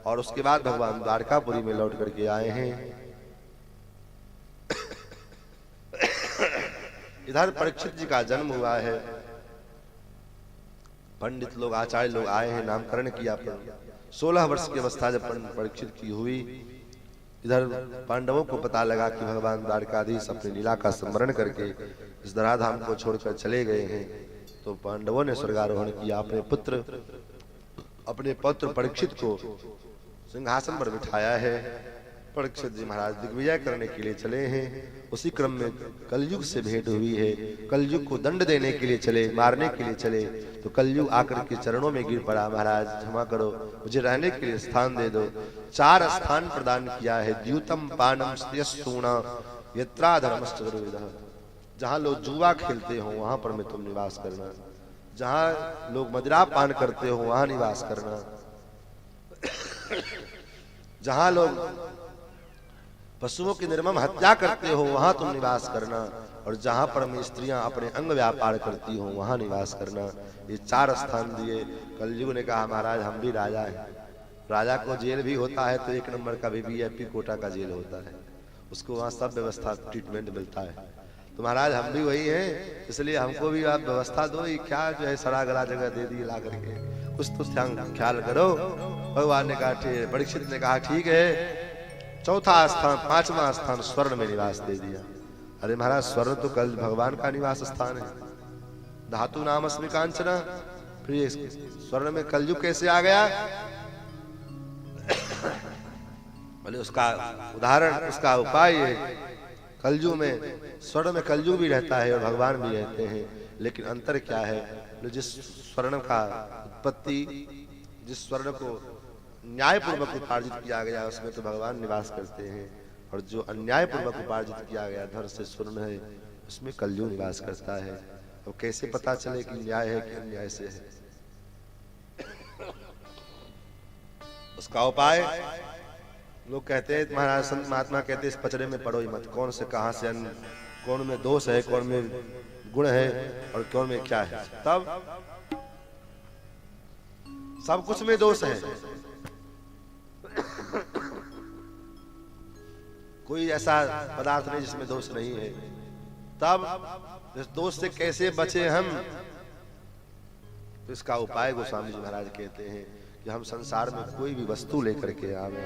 और उसके बाद भगवान द्वारकापुरी में लौट करके आए हैं। इधर परीक्षित जी का जन्म हुआ है। पंडित लोग आचार्य लोग आए हैं, नामकरण किया। 16 वर्ष की अवस्था जब परीक्षित की हुई, इधर पांडवों को पता लगा कि भगवान द्वारकाधीश अपनी लीला का स्मरण करके इस धराधाम को छोड़कर चले गए हैं, तो पांडवों ने स्वर्गारोहण किया। अपने पुत्र परीक्षित को सिंहासन पर बिठाया है। परीक्षित जी महाराज दिग्विजय करने के लिए चले हैं। उसी क्रम में कलयुग से भेंट हुई है। कलयुग को दंड देने के लिए चले, मारने के लिए चले, तो कलयुग आकर के चरणों में गिर पड़ा, महाराज क्षमा करो, मुझे रहने के लिए स्थान दे दो। 4 स्थान प्रदान किया है। द्यूतम पानम स्त्रियस्तूण यत्रा धर्मश्च गुरुविदः। जहाँ लोग जुआ खेलते हो वहां पर में तुम निवास करना, जहाँ लोग मदिरा पान करते हो वहां निवास करना, जहाँ लोग पशुओं की निर्मम हत्या करते हो वहां तुम निवास करना, और जहां पर में स्त्रियां अपने अंग व्यापार करती हो वहां निवास करना। ये 4 स्थान दिए। कलयुग ने कहा महाराज हम भी राजा हैं, राजा को जेल भी होता है तो 1 नंबर का VIP कोटा का जेल होता है, उसको वहां सब व्यवस्था ट्रीटमेंट मिलता है। तो महाराज हम भी वही हैं, इसलिए हमको भी आप व्यवस्था दो। ये क्या जो है सड़ा गला जगह दे दी ला करके, कुछ तो ख्याल करो। भगवान ने कहा ठीक। परीक्षित ने कहा ठीक है। चौथा स्थान, 5वां स्थान स्वर्ण में निवास दे दिया। अरे महाराज स्वर्ण तो कल भगवान का निवास स्थान है। धातु नाम अस्मि कांचना, फिर स्वर्ण में कलयुग कैसे आ गया? बोले उसका उदाहरण, उसका उपाय है। कलयुग में स्वर्ण में कलयुग भी रहता है और भगवान भी रहते हैं, लेकिन अंतर क्या है? जिस स्वर्ण का उत्पत्ति, जिस स्वर्ण को न्याय पूर्वक उपार्जित किया गया उसमें तो भगवान निवास करते हैं, और जो अन्याय पूर्वक उपार्जित किया गया धन से स्वर्ण है उसमें कलयुग निवास करता है। तो कैसे पता चले कि न्याय है कि अन्याय से है? उसका उपाय लोग कहते हैं, महाराज संत महात्मा कहते हैं इस पचड़े में पड़ो ही मत, कौन से कहां से अन्न, कौन में दोष है, कौन में गुण है और कौन में क्या है। तब सब कुछ में दोष है, कोई ऐसा पदार्थ नहीं जिसमें दोष नहीं है। तब इस दोष से कैसे बचे हम? तो इसका उपाय गोस्वामी जी महाराज कहते हैं कि हम संसार में कोई भी वस्तु लेकर के आवे,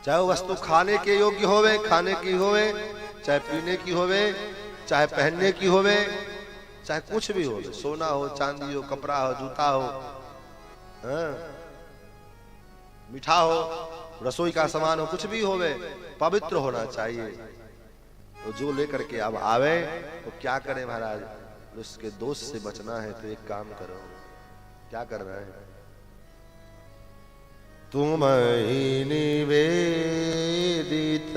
चाहे वो वस्तु खाने के योग्य होवे, खाने की होवे, चाहे पीने की होवे, चाहे पहनने की होवे, चाहे कुछ भी हो, सोना हो, चांदी हो, कपड़ा हो, जूता हो, मीठा हो, रसोई का सामान हो, कुछ भी होवे, पवित्र होना चाहिए। तो जो लेकर के अब आवे तो क्या करे महाराज? उसके दोष से बचना है तो एक काम करो। क्या करना है? तुम ही निवेदित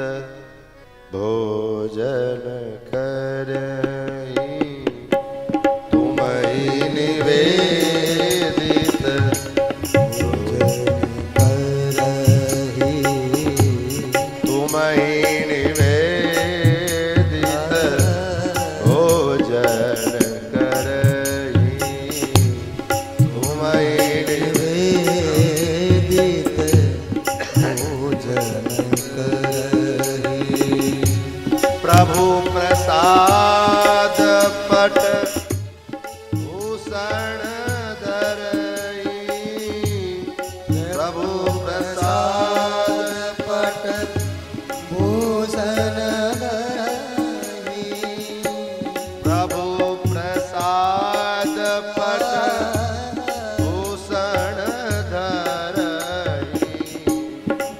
भोजन करई, तुम ही निवेदित भोजन करई, तुम ही निवेदित भोजन करई, तुम ही निवेदित भोजन करई। प्रभु प्रसाद पट भूषण धरई, प्रभु प्रसाद पट भूषण धरई, प्रभु प्रसाद पट भूषण धरई,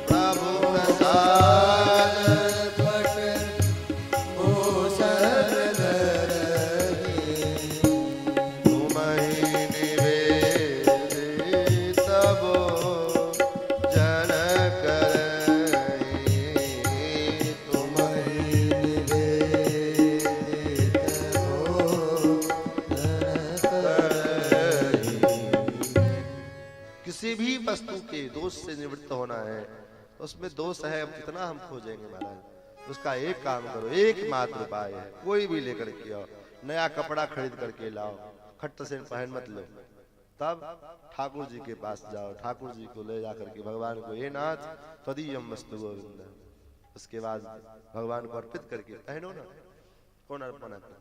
प्रभु प्रसाद पट भूषण धरई, तुम ही निवेदित भोजन करई, तुम ही निवेदित भोजन करई। किसी भी वस्तु के दोष से निवृत्त होना है, उसमें दोष है अब कितना हम खोजेंगे महाराज? उसका एक काम करो, एकमात्र उपाय है, कोई भी लेकर के आओ, नया कपड़ा खरीद करके लाओ, खट्ट से पहन मत लो, तब ठाकुर जी के पास जाओ, ठाकुर जी को ले जाकर के भगवान को, हे नाथ तदीयम वस्तु गोविंद, उसके बाद भगवान को अर्पित करके पहनो ना। कौन अर्पण करता है?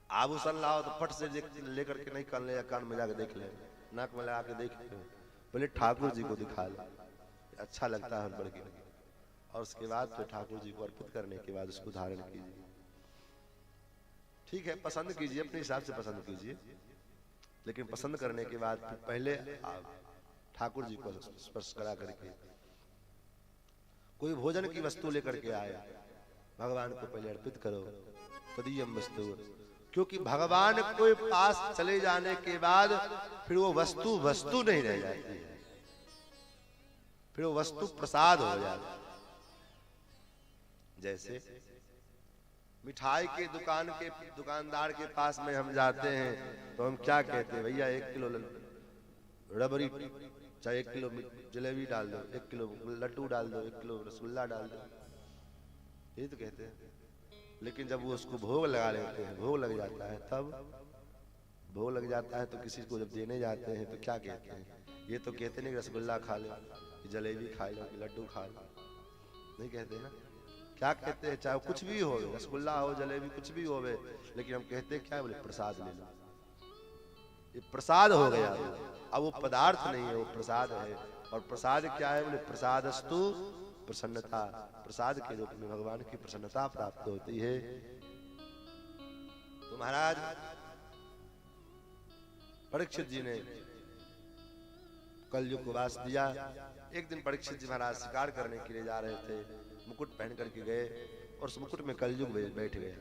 आभूषण लाओ तो फट से लेकर के नहीं कान ले, या कान में जाकर देख ले, नाक में लगा के देख ले, बोले ठाकुर जी को दिखा ले, अच्छा लगता है बड़ के, और उसके बाद तो ठाकुर जी को अर्पित करने के बाद उसको धारण कीजिए। ठीक है, पसंद कीजिए, अपने हिसाब से पसंद कीजिए, लेकिन पसंद करने के बाद पहले ठाकुर जी को स्पर्श करा करके कोई भोजन की वस्तु लेकर के आए, भगवान को पहले अर्पित करो, तदीयम वस्तु। क्योंकि भगवान के पास चले जाने के बाद फिर वो वस्तु वस्तु नहीं रह जाती है, फिर वो वस्तु प्रसाद हो जाती है। जैसे मिठाई के दुकानदार के पास में हम जाते हैं तो हम क्या कहते हैं, भैया 1 किलो रबड़ी, चाहे 1 किलो जलेबी डाल दो, 1 किलो लड्डू डाल दो, 1 किलो रसगुल्ला डाल दो, यही तो कहते हैं। लेकिन जब वो उसको भोग लगा लेते हैं, भोग लग जाता है, तब भोग लग जाता है तो किसी को जब देने जाते हैं तो क्या कहते हैं, ये तो कहते नहीं रसगुल्ला खा लो, जलेबी खा लो, लड्डू खा लो, नहीं कहते ना। क्या कहते हैं, चाहे कुछ भी हो, रसगुल्ला हो, जलेबी, कुछ भी हो, लेकिन हम कहते हैं क्या, बोले प्रसाद ले लो, ये प्रसाद हो गया। अब वो पदार्थ नहीं है, वो प्रसाद है। और प्रसाद क्या है, बोले प्रसादस्तु प्रसन्नता, प्रसाद के रूप में भगवान की प्रसन्नता प्राप्त होती है। तो महाराज परीक्षित जी ने कलयुग को वास दिया। एक दिन परीक्षित जी महाराज शिकार करने के लिए जा रहे थे, मुकुट पहन करके गए और उस मुकुट में कलयुग बैठ गए।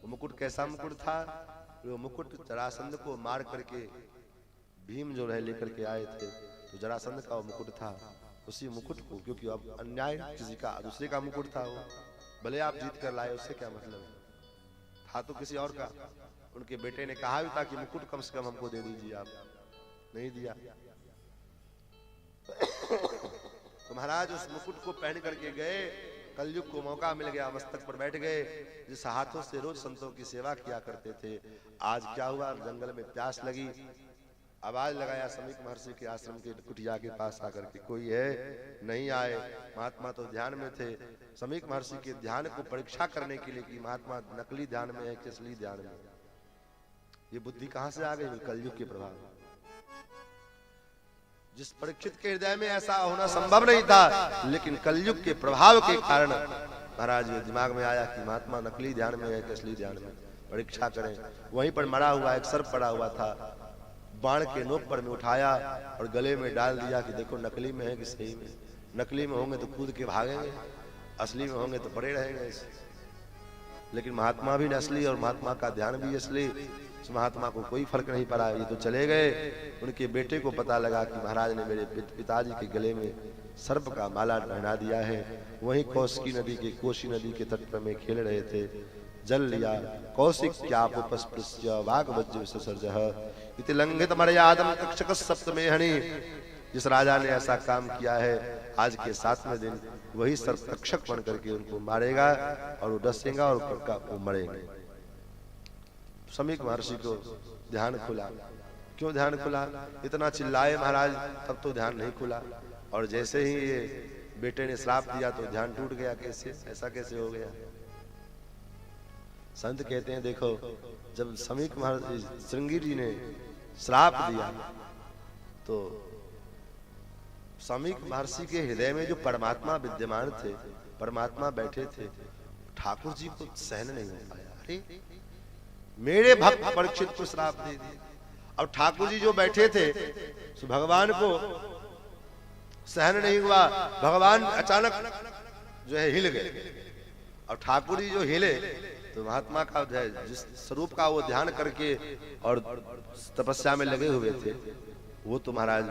वो मुकुट कैसा मुकुट था, वो मुकुट जरासंध को मार करके भीम जो रहे लेकर के आए थे, तो जरासंध का वो मुकुट था। उसी मुकुट को, क्योंकि अब अन्याय किसी का दूसरे का मुकुट था, वो भले आप जीत कर लाए, उससे क्या मतलब है, था तो किसी और का। उनके बेटे ने कहा भी था कि मुकुट कम से कम हमको दे दीजिए, आप नहीं दिया। तो महाराज उस मुकुट को पहन करके गए, कलयुग को मौका मिल गया, मस्तक पर बैठ गए। जिस हाथों से रोज संतों की सेवा किया करते थे, आज क्या हुआ, जंगल में प्यास लगी, आवाज लगाया समीक महर्षि के आश्रम के कुटिया के पास आकर के, कोई है, नहीं आए। महात्मा तो ध्यान में थे। समीक महर्षि के ध्यान को परीक्षा करने के लिए कि महात्मा नकली ध्यान में है कि असली ध्यान में, ये बुद्धि कहां से आ गई, कलयुग के प्रभाव। जिस परीक्षित के हृदय में ऐसा होना संभव नहीं था, लेकिन कलयुग के प्रभाव के कारण महाराज दिमाग में आया कि महात्मा नकली ध्यान में है कि असली ध्यान में, परीक्षा करें। वहीं पर मरा हुआ एक सर्प पड़ा हुआ था, बाण के नोक पर में उठाया और गले में डाल दिया कि देखो नकली में है कि सही में। नकली में होंगे तो कूद के भागेंगे, असली में होंगे तो पड़े रहेंगे। लेकिन महात्मा भी असली और महात्मा का ध्यान भी असली, महात्मा को कोई फर्क नहीं पड़ा, ये तो चले गए। उनके बेटे को पता लगा कि महाराज ने मेरे पिताजी के गले में सर्प का माला पहना दिया है। वहीं कौशिकी नदी के कोशी नदी के तट पर में खेल रहे थे, जल लिया कौशिक क्यापुपस्पृश्य वाग्वज्र विसर्जः इति लंघित मर्यादम तक्षक सप्तमेहनि। जिस राजा ने ऐसा काम किया है, आज के 7वें दिन वही सर्प तक्षक बन करके उनको मारेगा और वो डसेगा और वो मरेंगे। समीक महर्षि को ध्यान खुला। क्यों ध्यान खुला, इतना चिल्लाए महाराज तब तो ध्यान नहीं खुला, और जैसे ही ये बेटे ने श्राप दिया तो ध्यान टूट गया। कैसे, ऐसा कैसे हो गया। संत कहते हैं देखो, जब समीक महर्षि श्रृंगी जी ने श्राप दिया तो समीक महर्षि के हृदय में जो परमात्मा विद्यमान थे, परमात्मा बैठे थे, ठाकुर जी को सहन नहीं हो पाया। अरे मेरे भक्त परीक्षित को श्राप दे दिए। अब ठाकुर जी जो बैठे थे तो भगवान को सहन नहीं हुआ। भगवान अचानक जो है हिल गए, और ठाकुर जी जो हिले तो महात्मा का जिस स्वरूप का वो ध्यान करके और तपस्या में लगे हुए थे, वो तो महाराज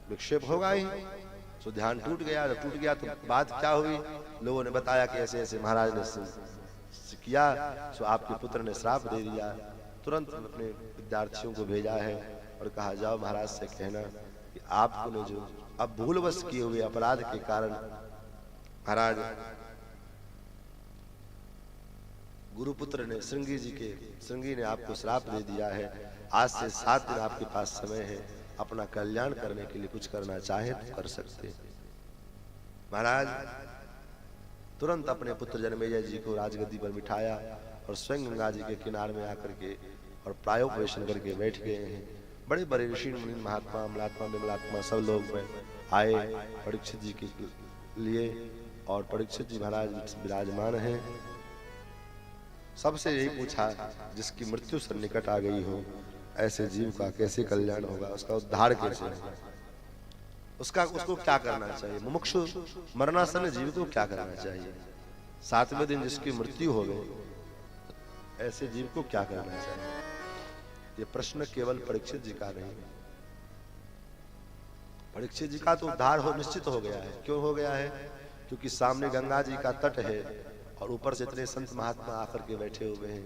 विक्षेप होगा ही। तो ध्यान टूट गया। जब टूट गया तो बात क्या हुई, लोगों ने बताया कि ऐसे ऐसे महाराज ने किया, सो आपके पुत्र ने श्राप दे दिया। तुरंत अपने विद्यार्थियों को भेजा है और कहा जाओ महाराज से कहना कि आपको ने जो अब भूलवश किए हुए अपराध के कारण महाराज गुरुपुत्र ने श्रृंगी ने आपको श्राप दे दिया है। आज से 7 दिन आपके पास समय है, अपना कल्याण करने के लिए कुछ करना चाहे तो कर सकते। महाराज तुरंत अपने पुत्र जनमेजय जी को राजगद्दी पर बिठाया और स्वयं गंगा जी के किनारे में आकर के और प्रायोपवेशन करके बैठ गए हैं। बड़े बड़े ऋषि मुनि महात्मा अमलात्मा विमलात्मा सब लोग आए परीक्षित जी के लिए, और परीक्षित जी महाराज विराजमान हैं। सबसे यही पूछा, जिसकी मृत्यु से निकट आ गई हो, ऐसे जीव का कैसे कल्याण होगा, उसका उद्धार कैसे होगा। उसको क्या करना चाहिए? मुमुक्षु मरणासन जीव को क्या करना चाहिए? 7वें दिन जिसकी मृत्यु हो गई, ऐसे जीव को क्या करना चाहिए? ये प्रश्न केवल परीक्षित जी का नहीं, परीक्षित जी का तो उद्धार हो निश्चित हो गया है। क्यों हो गया है? क्योंकि सामने गंगा जी का तट है और ऊपर से इतने संत महात्मा आकर के बैठे हुए हैं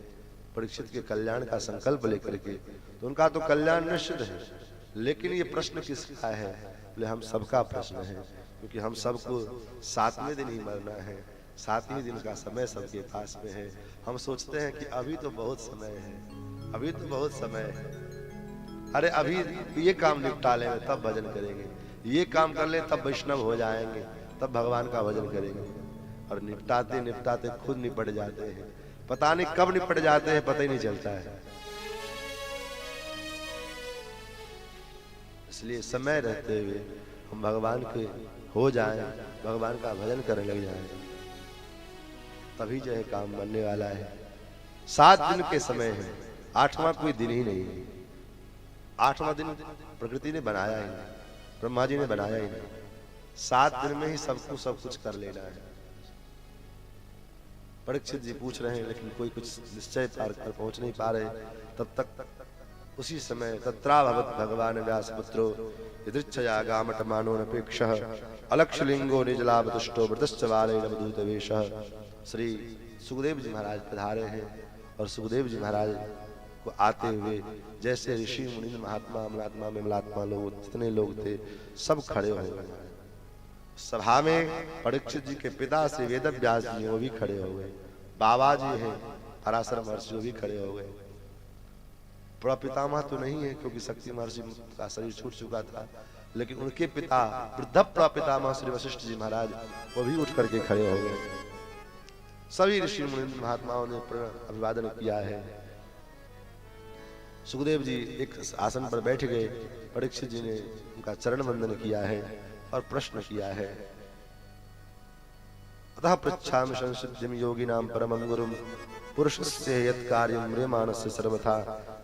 परीक्षित के कल्याण का संकल्प लेकर के, तो उनका तो कल्याण निश्चित है। लेकिन ये प्रश्न किसका है? बोले हम सबका प्रश्न है, क्योंकि हम सबको 7वें दिन ही मरना है। 7वें दिन का समय सबके पास में है। हम सोचते हैं कि अभी तो बहुत समय है, अभी तो बहुत समय है, अरे अभी ये काम निपटा लेंगे तब भजन करेंगे, ये काम कर ले तब वैष्णव हो जाएंगे, तब भगवान का भजन करेंगे। और निपटाते निपटाते खुद निपट जाते हैं, पता नहीं कब निपट जाते हैं, पता ही नहीं चलता है। इसलिए समय रहते हुए हम भगवान के हो जाएं, भगवान का भजन करने लग जाएं, तभी जो है काम बनने वाला है। 7 दिन के समय है, 8वां कोई दिन ही नहीं है। 8वां दिन प्रकृति ने बनाया ही नहीं, ब्रह्मा जी ने बनाया ही नहीं। 7 दिन में ही सबको सब कुछ कर लेना है। परीक्षित जी पूछ रहे हैं लेकिन कोई कुछ निश्चय पार कर पहुंच नहीं पा रहे। तब तक उसी समय तत्राभवत् भगवान व्यासपुत्रो यदृच्छया गामटमानो नपेक्षः अलक्षलिंगो निजलाभतुष्टो वृतश्च बालेन अवधूतवेषः। श्री सुखदेव जी महाराज पधारे हैं और सुखदेव जी महाराज को आते हुए जैसे ऋषि मुनि महात्मा अमलात्मा विमलात्मा लोग जितने लोग थे सब खड़े हो गए। सभा में परीक्षित जी के पिता श्री वेदव्यास जी वो भी खड़े हो गए, बाबा जी हैं पराशर महर्षि वो भी खड़े हो गए। प्रपितामह तो नहीं है क्योंकि शक्ति महर्षि का शरीर छूट चुका था, लेकिन उनके पिता वृद्ध प्रपितामह श्री वशिष्ठ जी महाराज वो भी उठ करके खड़े हो गए। सभी ऋषि मुनि महात्माओं ने अभिवादन किया है। सुखदेव जी एक आसन पर बैठ गए, परीक्षित जी ने उनका चरण वंदन किया है और प्रश्न किया है। अतः पृच्छामि संसिद्धिं योगिनां परमं गुरुं पुरुषस्य यत् कार्यं म्रियमाणस्य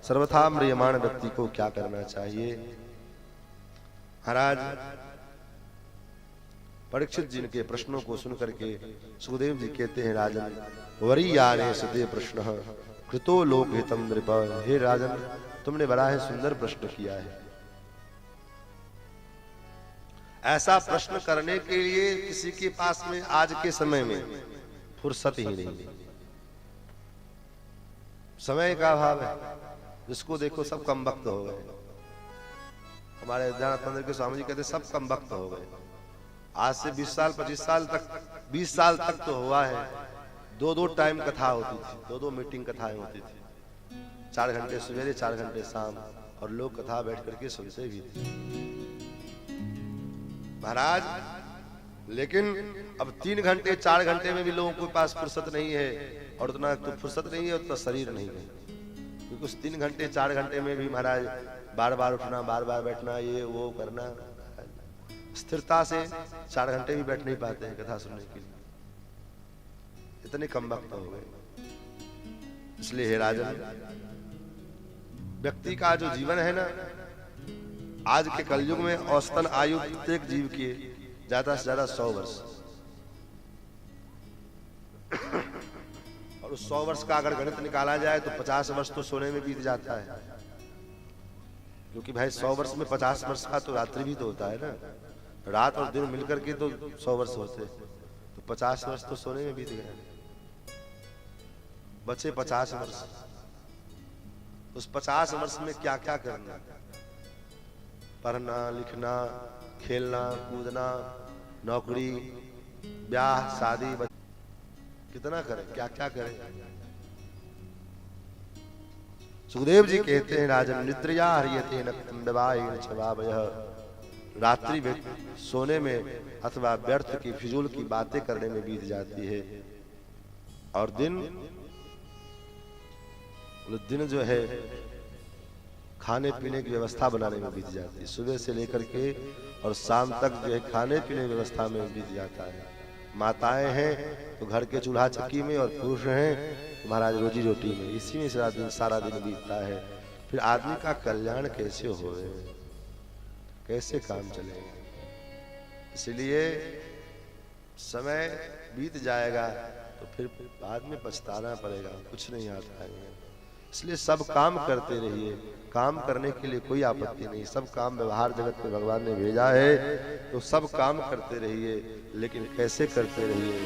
सर्वथा म्रियमाण व्यक्ति को क्या करना चाहिए? महाराज परीक्षित जी के प्रश्नों को सुनकर के सुखदेव जी कहते हैं, राजन वरीयाने सते प्रश्न कृतो लोकहितं नृप। हे राजन, तुमने बड़ा है सुंदर प्रश्न किया है। ऐसा प्रश्न करने के लिए किसी के पास में आज के समय में फुर्सत ही नहीं, समय का अभाव है। जिसको देखो सब कमबख्त हो गए। हमारे ध्यान मंदिर के स्वामी जी कहते सब कमबख्त हो गए। आज से 20 साल 25 साल तक 20 साल तक तो हुआ है 2-2 टाइम कथा होती थी, 2-2 मीटिंग कथाएं होती थी, 4 घंटे सवेरे 4 घंटे शाम, और लोग कथा बैठ करके सुनते भी थे महाराज। लेकिन अब 3 घंटे 4 घंटे में भी लोगों के पास फुर्सत नहीं है, और उतना तो फुर्सत नहीं है उतना शरीर नहीं है, क्योंकि उस 3 घंटे 4 घंटे में भी महाराज बार बार उठना, बार बार बैठना, ये वो करना, स्थिरता से 4 घंटे भी बैठ नहीं पाते हैं कथा सुनने के लिए, इतने कमबख्त हो गए। इसलिए हे राजन, व्यक्ति का जो जीवन है ना, आज के कलयुग में औसतन आयु प्रत्येक जीव की ज्यादा से ज्यादा 100 वर्ष, और उस 100 वर्ष का अगर गणित निकाला जाए तो 50 वर्ष तो सोने में बीत जाता है, क्योंकि भाई 100 वर्ष में 50 वर्ष का तो रात्रि भी तो होता है ना, रात और दिन मिलकर के तो 100 वर्ष होते, तो 50 वर्ष तो सोने में बीत गए, बचे 50 वर्ष। उस 50 वर्ष में क्या क्या करना, पढ़ना लिखना, खेलना कूदना, नौकरी, ब्याह शादी, कितना करें, क्या क्या करें। सुखदेव जी कहते हैं, राजन निद्रया हरियते नक्तम विवाहेन छवावयः। रात्रि सोने में अथवा व्यर्थ की फिजूल की बातें करने में बीत जाती है, और दिन जो है खाने पीने की व्यवस्था बनाने में बीत जाती है। सुबह से लेकर के और शाम तक जो है खाने पीने की व्यवस्था में बीत जाता है। माताएं हैं तो घर के चूल्हा चक्की में, और पुरुष हैं तो महाराज रोजी रोटी में, इसी में सारा दिन बीतता है। फिर आदमी का कल्याण कैसे हो, कैसे काम चलेगा? इसलिए समय बीत जाएगा तो फिर बाद में पछताना पड़ेगा, कुछ नहीं आता है। इसलिए सब काम करते रहिए, काम करने के लिए कोई आपत्ति नहीं, सब काम व्यवहार जगत में भगवान ने भेजा है तो सब काम करते रहिए, लेकिन कैसे करते रहिए,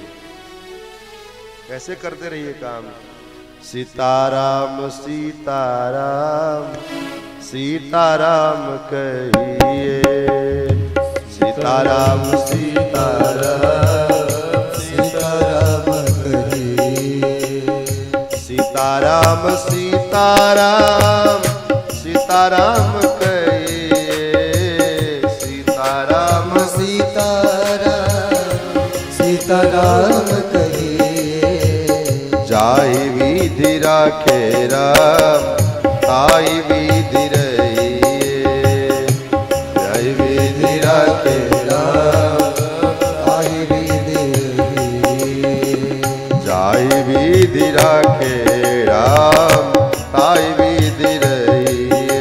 कैसे करते रहिए काम। सीताराम सीताराम सीताराम कहिए, सीताराम सीताराम सीताराम कहिए, सीताराम सीताराम सीताराम कहिए, सीताराम सीताराम सीताराम कहिए। जाई विधि राखे राम, ताई विधि रहिए, जाई विधि राखे राम, ताई विधि रहिए, जाई विधि राखे राम, ताई विधि रहिए,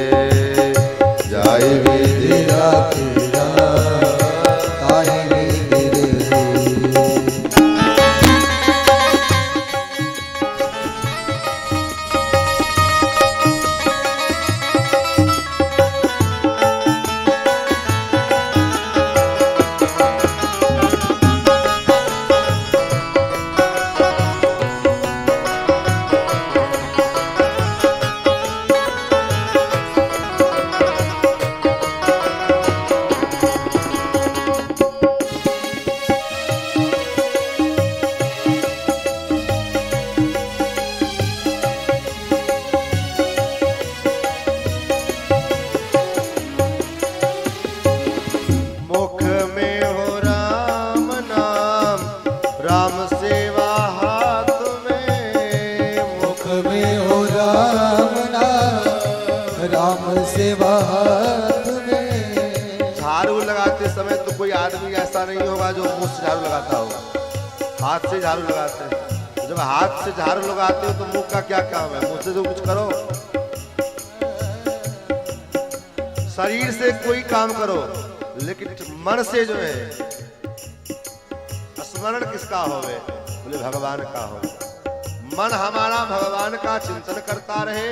जाई विधि राखे राम, ताई विधि रहिए। मुख में हो राम नाम, राम सेवा हाथ में, मुख में हो राम नाम, राम सेवा हाथ में। झाड़ू लगाते समय तो कोई आदमी ऐसा नहीं होगा जो मुंह से झाड़ू लगाता हो, हाथ से झाड़ू लगाते हैं। जब हाथ से झाड़ू लगाते हो तो मुंह का क्या काम है, मुंह से तो कुछ करो, शरीर से कोई काम करो, लेकिन मन से जो है स्मरण किसका होवे, बोले भगवान का हो। मन हमारा भगवान का चिंतन करता रहे,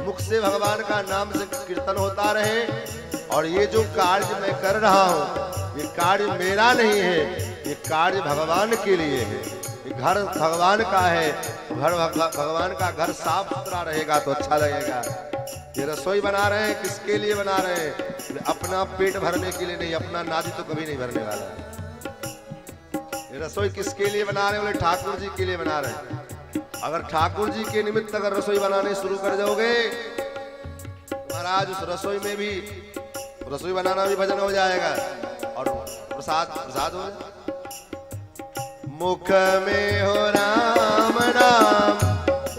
मुख से भगवान का नाम से कीर्तन होता रहे, और ये जो कार्य मैं कर रहा हूँ ये कार्य मेरा नहीं है, ये कार्य भगवान के लिए है। ये घर भगवान का है, घर भगवान का घर साफ सुथरा रहेगा तो अच्छा लगेगा। ये रसोई बना रहे हैं किसके लिए बना रहे हैं, अपना पेट भरने के लिए नहीं, अपना नादी तो कभी नहीं भरने वाला है। ये रसोई किसके लिए बना रहे हैं, बोले ठाकुर जी के लिए बना रहे हैं। अगर ठाकुर जी के निमित्त अगर रसोई बनाने शुरू कर जाओगे महाराज, उस रसोई में भी रसोई बनाना भी भजन हो जाएगा और प्रसाद प्रसाद हो जाएगा। मुख में हो राम नाम,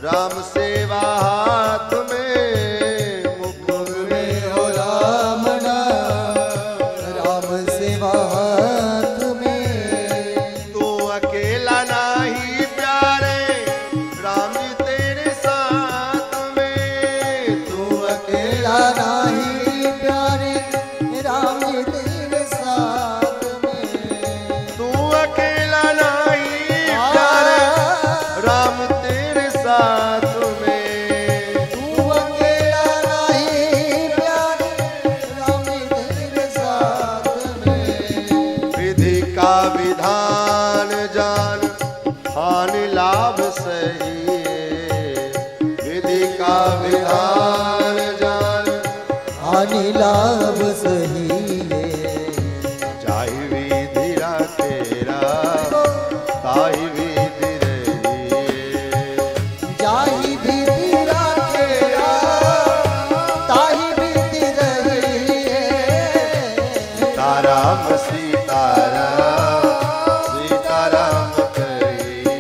राम सेवा हाथ में, मुख में हो राम नाम, राम सेवा हाथ में। तू अकेला नहीं प्यारे, राम जी तेरे साथ में, तू अकेला नहीं प्यारे, राम जी तेरे साथ में। तू अकेला नहीं प्यारे, राम तेरे साथ में, तू अकेला नहीं प्यारे, राम जी तेरे साथ में। विधि का विधान जान, हानि लाभ सही, विधि का विधान जान, हानि लाभ सही है। जाहि विधि राखे राम, ताहि विधि रहिए, जाहि विधि राखे राम, ताहि विधि रहिए। सीताराम सीताराम सीताराम कहिए,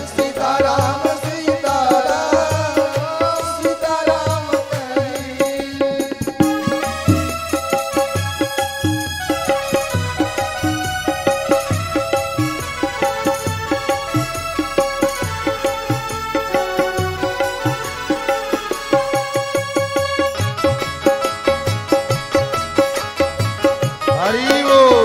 सीताराम सीताराम सीताराम कहिए। हरि बोल।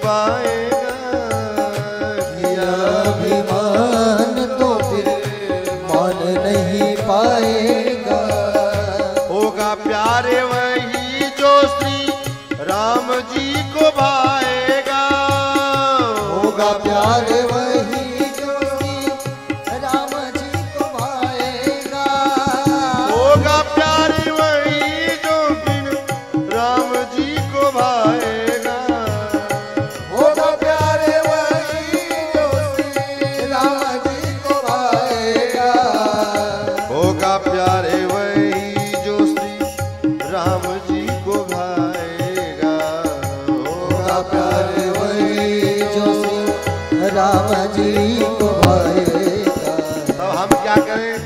पाएगा, किया अभिमान तो फिर मान नहीं पाएगा। होगा प्यारे वही जो श्री राम जी को भाएगा, होगा प्यारे वही जो श्री राम जी को भाएगा। होगा प्यारे वही जो बिन राम जी को भाएगा, होगा प्यारे वही जो श्री राम जी को भाएगा। होगा प्यारे वही जो श्री राम जी को भाएगा, होगा प्यारे वही जो श्री राम जी को भाएगा। तब हम क्या करें?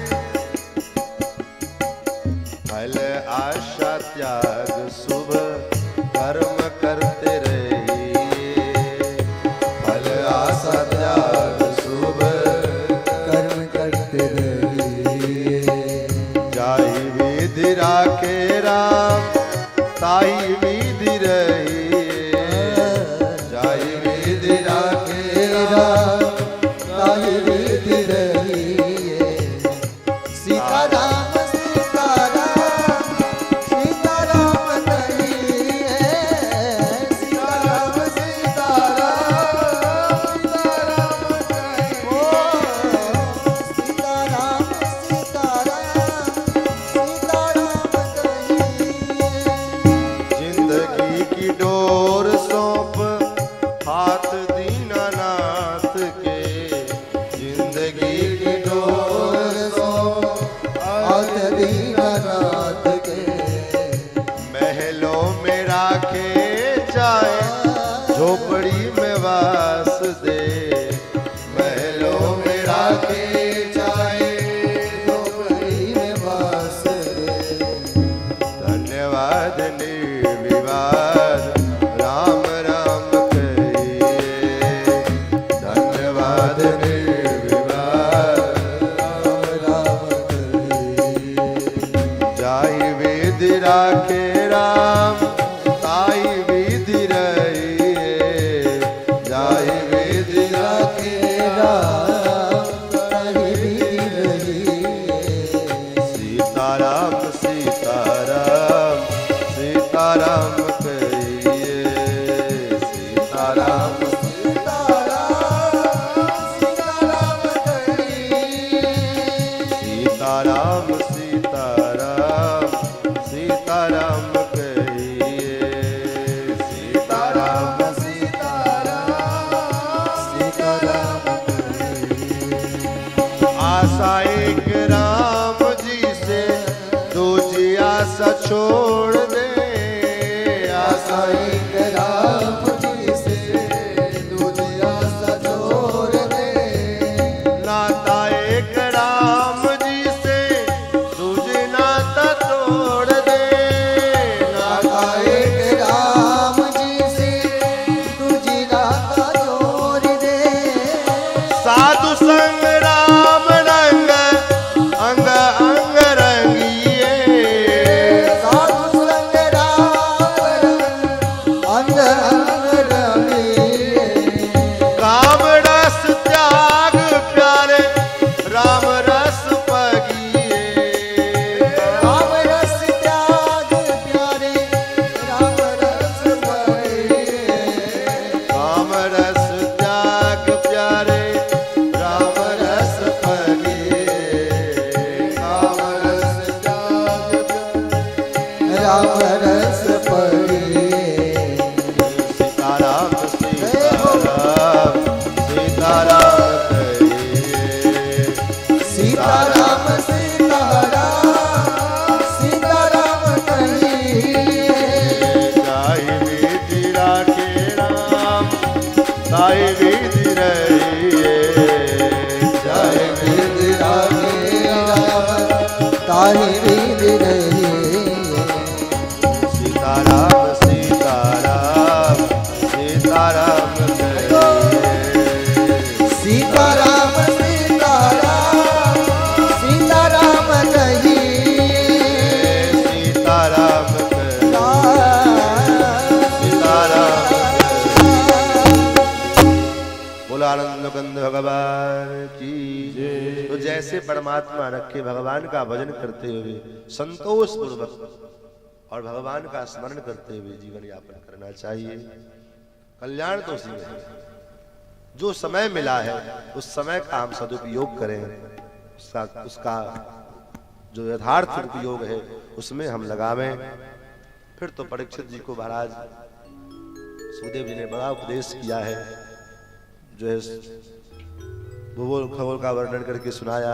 फल आशा त्याग शुभ कर्म करते रहिए, फल आशा त्याग शुभ कर्म करते रहिए। जाहि विधि राखे राम ताहि विधि रहिए, जाहि विधि राखे राम ताहि विधि रहिए। सीताराम सीताराम सीताराम कहिए। सीताराम सीताराम सीताराम कहिए। सीताराम सीताराम सीताराम कहिए। जिंदगी की डोर सौंप हाथ दीनानाथ के, जिंदगी की डोर सौंप हाथ दीनानाथ के। महलों में राखे जाए झोपड़ी में वास दे, महलों में राखे जाए झोपड़ी में वास दे। धन्यवाद निर्विवाद राम राम कहिए, धन्यवाद निर्विवाद राम राम कहिए। जाहि विधि राखे राम ताहि विधि रहिए, जाहि विधि राखे राम ताहि विधि रहिए। सीताराम सीताराम सीताराम कहिए, सीताराम सीताराम सीताराम कहिए। सीताराम सीताराम सीताराम कहिए, सीताराम सीताराम कहिए। आशा एक राम जी से दूजी आशा छोड़ दे, आशा एक राम जी से दूजी आशा छोड़ दे। नाता एक राम जी से दूजे नाता तोड़ दे, नाता एक राम जी से दूजी नाता जोड़ दे। साधु संग राम रंग अंग अंग रंगिए, साधु संग राम अंग अंग रंगिए। काम रस त्याग प्यारे राम रस पगिए, राम रस त्याग प्यारे राम रस पगिए। काम रस त्याग प्यारे राम रस पगिए, काम रस त्याग राम रस पगिए। सीताराम सीताराम सीताराम कहिए, सीताराम सीताराम सीताराम कहिए। जाहि विधि राखे राम ताहि विधि रहिए, जाहि विधि राखे राम ताहि विधि रहिए। सीताराम सीताराम सीताराम कहिए, सीताराम सीताराम सीताराम कहिए। सीताराम कहिए, सीताराम सीताराम कमलानंद कंद भगवान की। तो जैसे परमात्मा रखे भगवान का भजन करते हुए संतोष पूर्वक और भगवान का स्मरण करते हुए जीवन यापन करना चाहिए। कल्याण तो उसी में है। जो समय मिला है उस समय का हम सदुपयोग करें, उसका जो यथार्थ उपयोग है उसमें हम लगावें। फिर तो परीक्षित जी को महाराज सुखदेव जी ने बड़ा उपदेश किया है, जो है भूगोल खगोल का वर्णन करके सुनाया,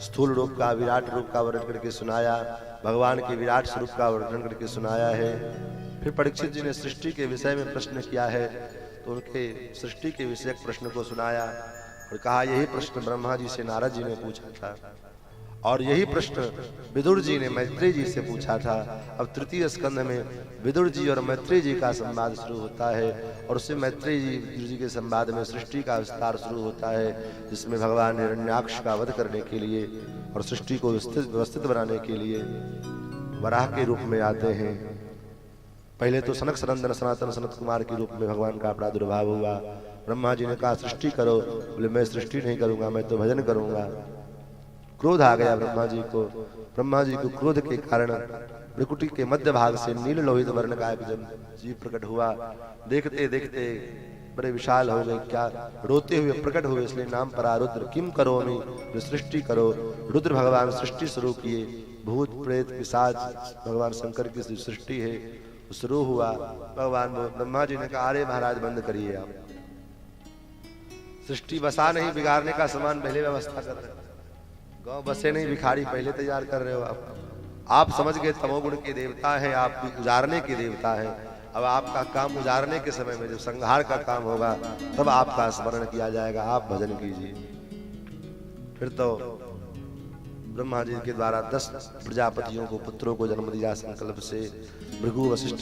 स्थूल रूप का विराट रूप का वर्णन करके सुनाया, भगवान के विराट स्वरूप का वर्णन करके सुनाया है। फिर परीक्षित जी ने सृष्टि के विषय में प्रश्न किया है, तो उनके सृष्टि के विषय प्रश्न को सुनाया और कहा यही प्रश्न ब्रह्मा जी से नारद जी ने पूछा था और यही प्रश्न विदुर जी ने मैत्रेय जी से पूछा था। अब तृतीय स्कंध में विदुर जी और मैत्रेय जी का संवाद शुरू होता है और उससे मैत्रेय जी के संवाद में सृष्टि का विस्तार शुरू होता है, जिसमें भगवान हिरण्याक्ष का वध करने के लिए और सृष्टि को व्यवस्थित बनाने के लिए वराह के रूप में आते हैं। पहले तो सनक सनंदन सनातन सनत कुमार के रूप में भगवान का प्रादुर्भाव हुआ। ब्रह्मा जी ने कहा सृष्टि करो, बोले मैं सृष्टि नहीं करूंगा, मैं तो भजन करूंगा। क्रोध आ गया ब्रह्मा जी को। ब्रह्मा जी को क्रोध के कारण भृकुटी के मध्य भाग से नील लोहित वर्ण का एक जीव प्रकट हुआ। देखते देखते बड़े विशाल हो गए, क्या रोते हुए प्रकट हुए, इसलिए नाम परा रुद्र। किम करोमि, सृष्टि करो। रुद्र भगवान सृष्टि शुरू किए। भूत प्रेत पिशाच भगवान शंकर की सृष्टि है, शुरू हुआ। भगवान ब्रह्मा जी ने कहा अरे महाराज बंद करिए, आप सृष्टि बसा नहीं, बिगाड़ने का सामान पहले व्यवस्था कर रहे हो। गाँव बसे नहीं, भिखारी पहले तैयार कर रहे हो। आप समझ गए तमोगुण के देवता हैं, आप उजारने के देवता हैं। अब आपका काम उजारने के समय में जब संहार का काम होगा तब आपका स्मरण किया जाएगा, आप भजन कीजिए। फिर तो ब्रह्मा जी के द्वारा 10 प्रजापतियों को पुत्रों को जन्म दिया संकल्प से। भृगु वशिष्ठ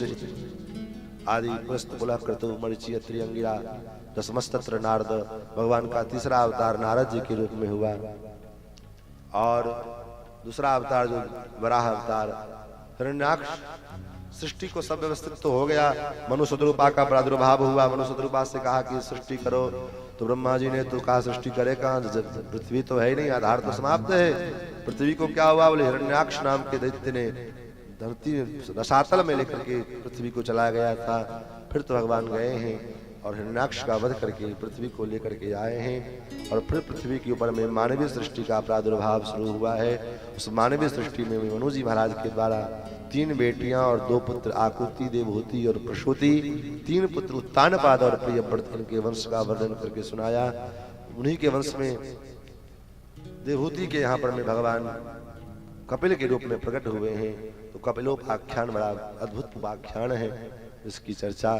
आदि पुलस्त कुलह क्रतु मरीचि अत्रि अंगिरा दशमस्तत्र नारद। भगवान का तीसरा अवतार नारद जी के रूप में हुआ और दूसरा अवतार जो वराह अवतार हिरण्याक्ष। सृष्टि को सब व्यवस्थित तो हो गया, मनुष्य रूपा का प्रादुर्भाव हुआ। मनुष्य रूपा से कहा कि सृष्टि करो, तो ब्रह्मा जी ने तो कहा सृष्टि करे कहाँ, पृथ्वी तो है ही नहीं, आधार तो समाप्त है। पृथ्वी को क्या हुआ, बोले हिरण्याक्ष नाम के दैत्य ने धरती रसातल में लेकर के पृथ्वी को चला गया था। फिर तो भगवान गए हैं और हिरण्याक्ष का वध करके पृथ्वी को लेकर के आए हैं और फिर पृथ्वी के ऊपर में मानवीय सृष्टि का प्रादुर्भाव शुरू हुआ है। उस मानवीय सृष्टि में मनु जी महाराज के द्वारा 3 बेटियां और 2 पुत्र आकुति, देवहूति और प्रसूति, 3 पुत्र उत्तानपाद और प्रियव्रत, इनके वंश का वर्णन करके सुनाया। उन्हीं के वंश में देवहूति के यहाँ पर में भगवान कपिल के रूप में प्रकट हुए हैं। तो कपिलोपाख्यान बड़ा अद्भुत उपाख्यान है, इसकी चर्चा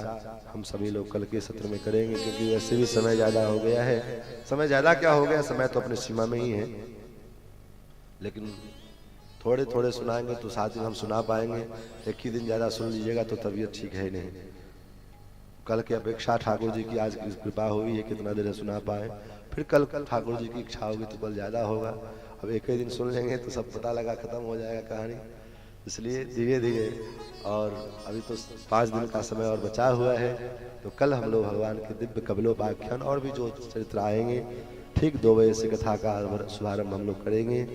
हम सभी लोग कल के सत्र में करेंगे, क्योंकि वैसे भी समय ज्यादा हो गया है। समय ज्यादा क्या हो गया, समय तो अपनी सीमा में ही है, लेकिन थोड़े थोड़े सुनाएंगे तो साथ ही हम सुना पाएंगे। एक ही दिन ज्यादा सुन लीजिएगा तो तबीयत ठीक है नहीं। कल की अपेक्षा ठाकुर जी की आज की कृपा हुई है, कितना देर सुना पाए। फिर कल ठाकुर जी की इच्छा होगी तो कल ज्यादा होगा। अब एक ही दिन सुन लेंगे तो सब पता लगा खत्म हो जाएगा कहानी, इसलिए धीरे धीरे। और अभी तो 5 दिन का समय और बचा हुआ है, तो कल हम लोग भगवान के दिव्य कपिलोपाख्यान और भी जो चरित्र आएंगे ठीक 2 बजे से कथा का शुभारंभ हम लोग करेंगे।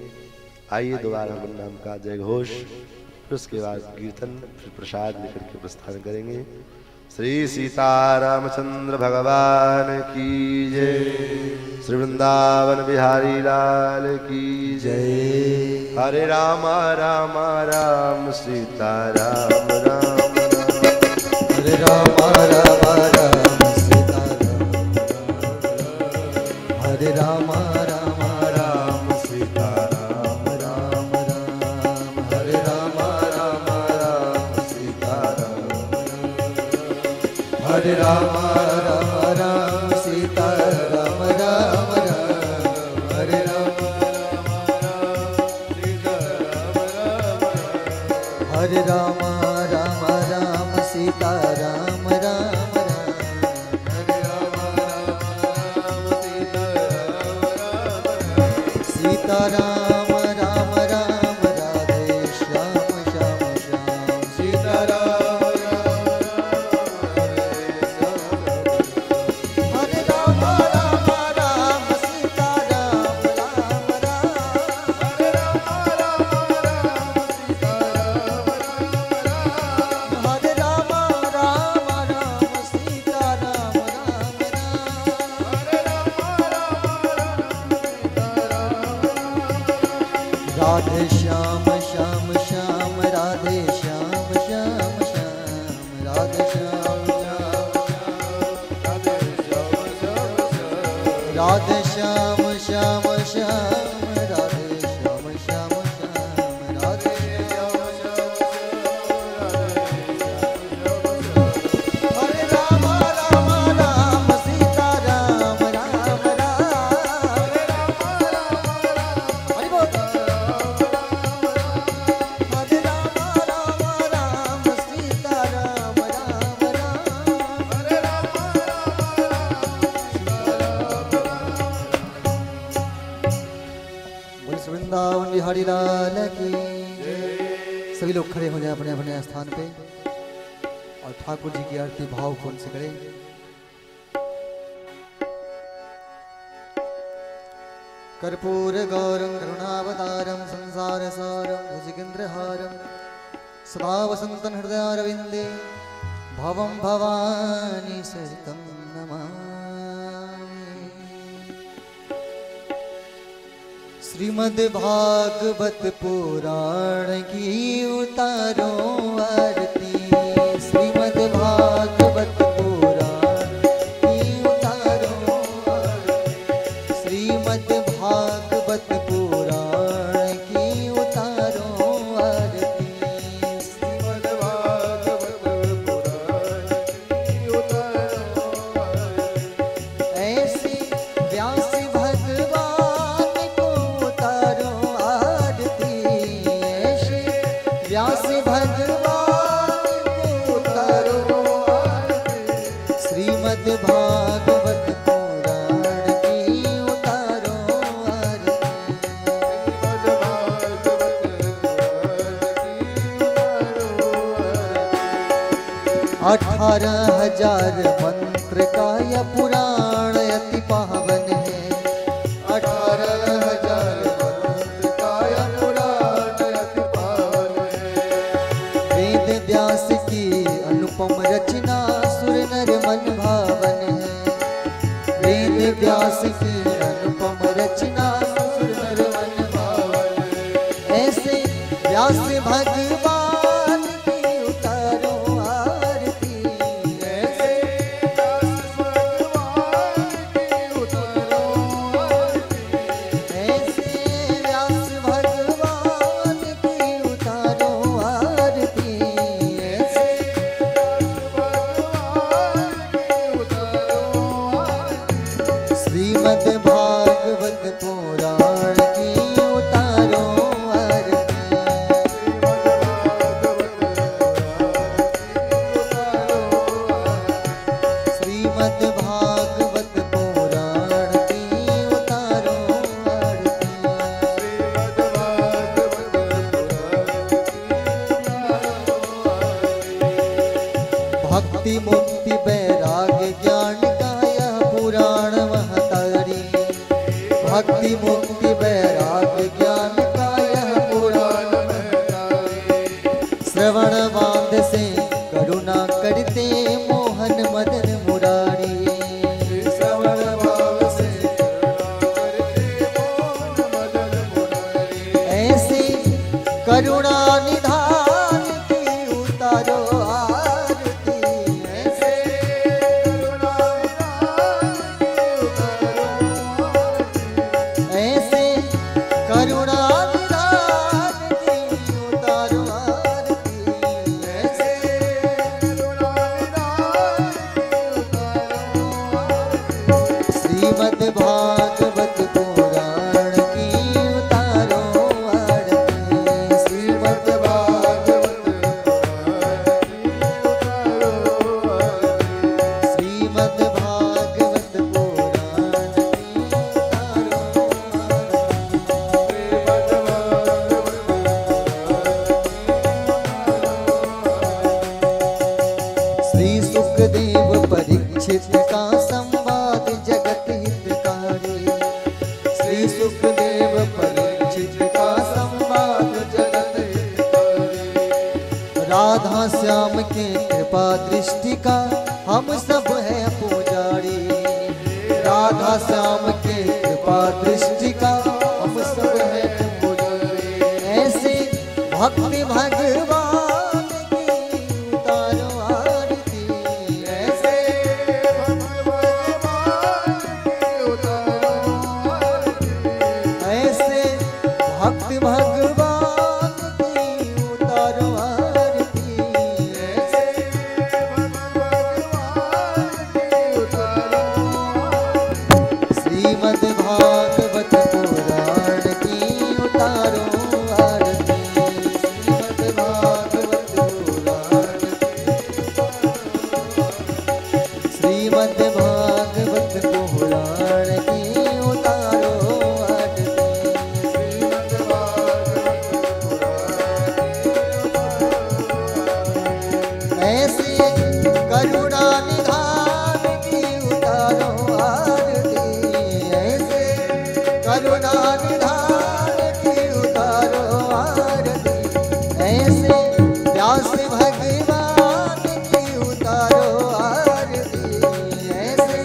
आइए दोबारा हम नाम का जय घोष, फिर उसके बाद कीर्तन, फिर प्रसाद लेकर के प्रस्थान करेंगे। श्री सीतारामचंद्र भगवान की जय। श्री वृंदावन बिहारी लाल की जय। हरे राम राम राम सीता राम राम राम। हरे राम राम राम सीता राम। हरे राम राम राम सीता राम राम राम। हरे राम राम राम सीता राम। हरे राम राम राम सीता राम राम राम। हरे राम हरे राम राम राम सीता राम राम राम। राधे श्याम श्याम श्याम राधे श्याम श्याम श्याम राधे श्याम राधे श्याम श्याम श्याम राधे श्याम श्याम श्याम राधे हरे राम राम राम सीता राम राम राम हरि बोल हरे राम राम राम सीता राम राम राम हरे राम बोल वृंदावन बिहारी लाल की सभी लोग खड़े हो जाए अपने अपने स्थान पे और ठाकुर जी की आरती भाव कौन से करें। कर्पूर गौरम करुणावतारम संसार सारम भुजगेन्द्रहारम सदा वसंतन हृदयारविंदे भवं भवानी सरितं नमामि। श्रीमद्भागवत पुराण की उतारो आरती श्रीमद्भागवत पुराण की उतारो आरती श्रीमद्भागवत पुराण की उतारो आरती श्रीमद्भागवत पुराण की उतारो आरती ऐसे व्यास भगवान को उतारो आरती ऐसे व्यास भगवान को उतारो आरती श्रीमद्भागवत पुराण की उतारो आरती श्रीमद्भागवत पुराण की उतारो आरती 18,000 मंत्र का यह पुराण अति पावन है 18,000 मंत्र का यह पुराण अति पावन है वेद व्यास की अनुपम रचना सुर नर मन भावन है वेद व्यास की अनुपम रचना सुर नर मन भावन है ऐसे व्यास भगवान की उतारो आरती ऐसे व्यास भगवान की उतारो आरती ऐसे व्यास भगवान की उतारो आरती ऐसे श्रीमद्भागवत पुराण की उतारो आरती श्रीमद्भागवत पुराण की उतारो आरती भक्ति मुक्ति वैराग्य ज्ञान का यह पुराण महतारी भक्ति मुक्ति वैराग्य ज्ञान का यह पुराण महतारी श्रवण बांध से करुणा करते मोहन मदन मुरारी श्रवण बांध से करुणा करते मोहन मदन मुरारी ऐसे करुणा निधान की उतारो आरती ऐसे करुणा निधान की उतारो आरती ऐसे करुणा निधान की उतारो आरती ऐसे करुणा निधान की उतारो आरती श्रीमद्भागवत पुराण की उतारो आरती श्रीमद्भागवत श्रीमद्भागवत पुराण की श्री सुखदेव परीक्षित का संवाद जगत हितकारी श्री सुखदेव परीक्षित का संवाद जगत हितकारी राधा श्याम के कृपा दृष्टि का हम सब है पुजारी राधा श्याम के कृपा दृष्टि का हम सब है पुजारी श्रीमद् भागवत पुराण की उतारो आरती। श्रीमद् भागवत पुराण श्रीमद् भागवत पुराण की उतारो आरती। श्रीमद् भागवत ऐसे करुणा निधान की उतारो आरती। ऐसे करुणा निधान की उतारो आरती। ऐसे व्यास भगवान की उतारो आरती। ऐसे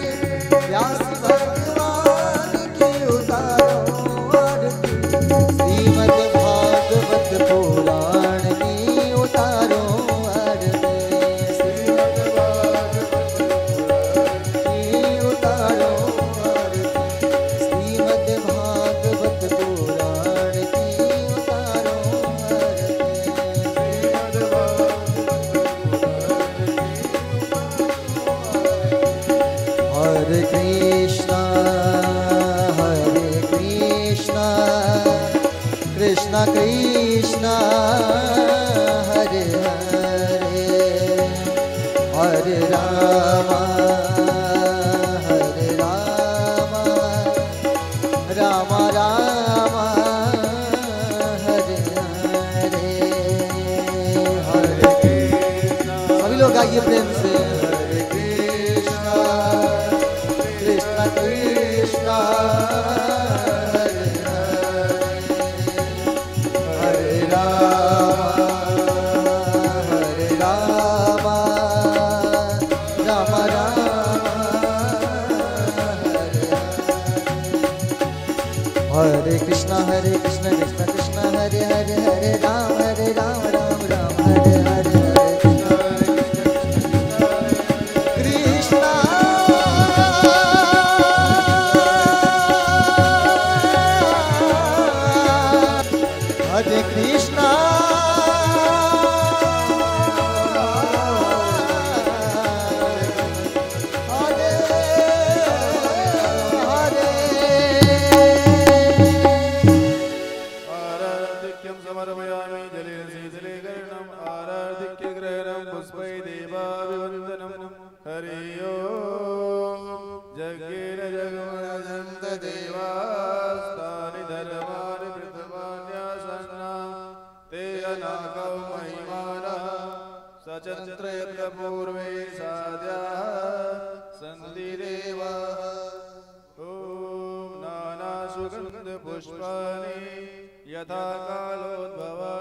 व्यास भगवान की उतारो आरती। श्रीमद् भागवत पुराण की उतारो आरती। श्रीमद् भागवत की उतारो आरती। श्रीमद् भागवत पुराण की उतारो आरती। हरे कृष्णा कृष्णा कृष्णा हरे हरे, हरे राम राम राम हरे हरे, हरे कृष्णा। सभी लोग आइए प्रेम से। हरे कृष्णा कृष्णा कृष्णा हरे हरे, हरे राम राम राम हरे कृष्णा कृष्ण कृष्ण हरे हरे, हरे राम राम राम हरे हरे, हरे कृष्णा हरे कृष्णा हरे हरे। आराधिक्यं समर्पयामि जलेन शीतलीकरणम् आराधिक्यग्रहणं पुष्पै देवाभिवन्दनं। हरि ओम्। यज्ञेन जगमनन्त देवास्तानि धर्माणि प्रथमान्यासन्ना ते अनाकौ महिमानः सचन्द्र यत्र पूर्वे साद्याः सन्ति देवाः। ॐ नानासुगन्धपुष्पाणि यथा कालोद्भवानि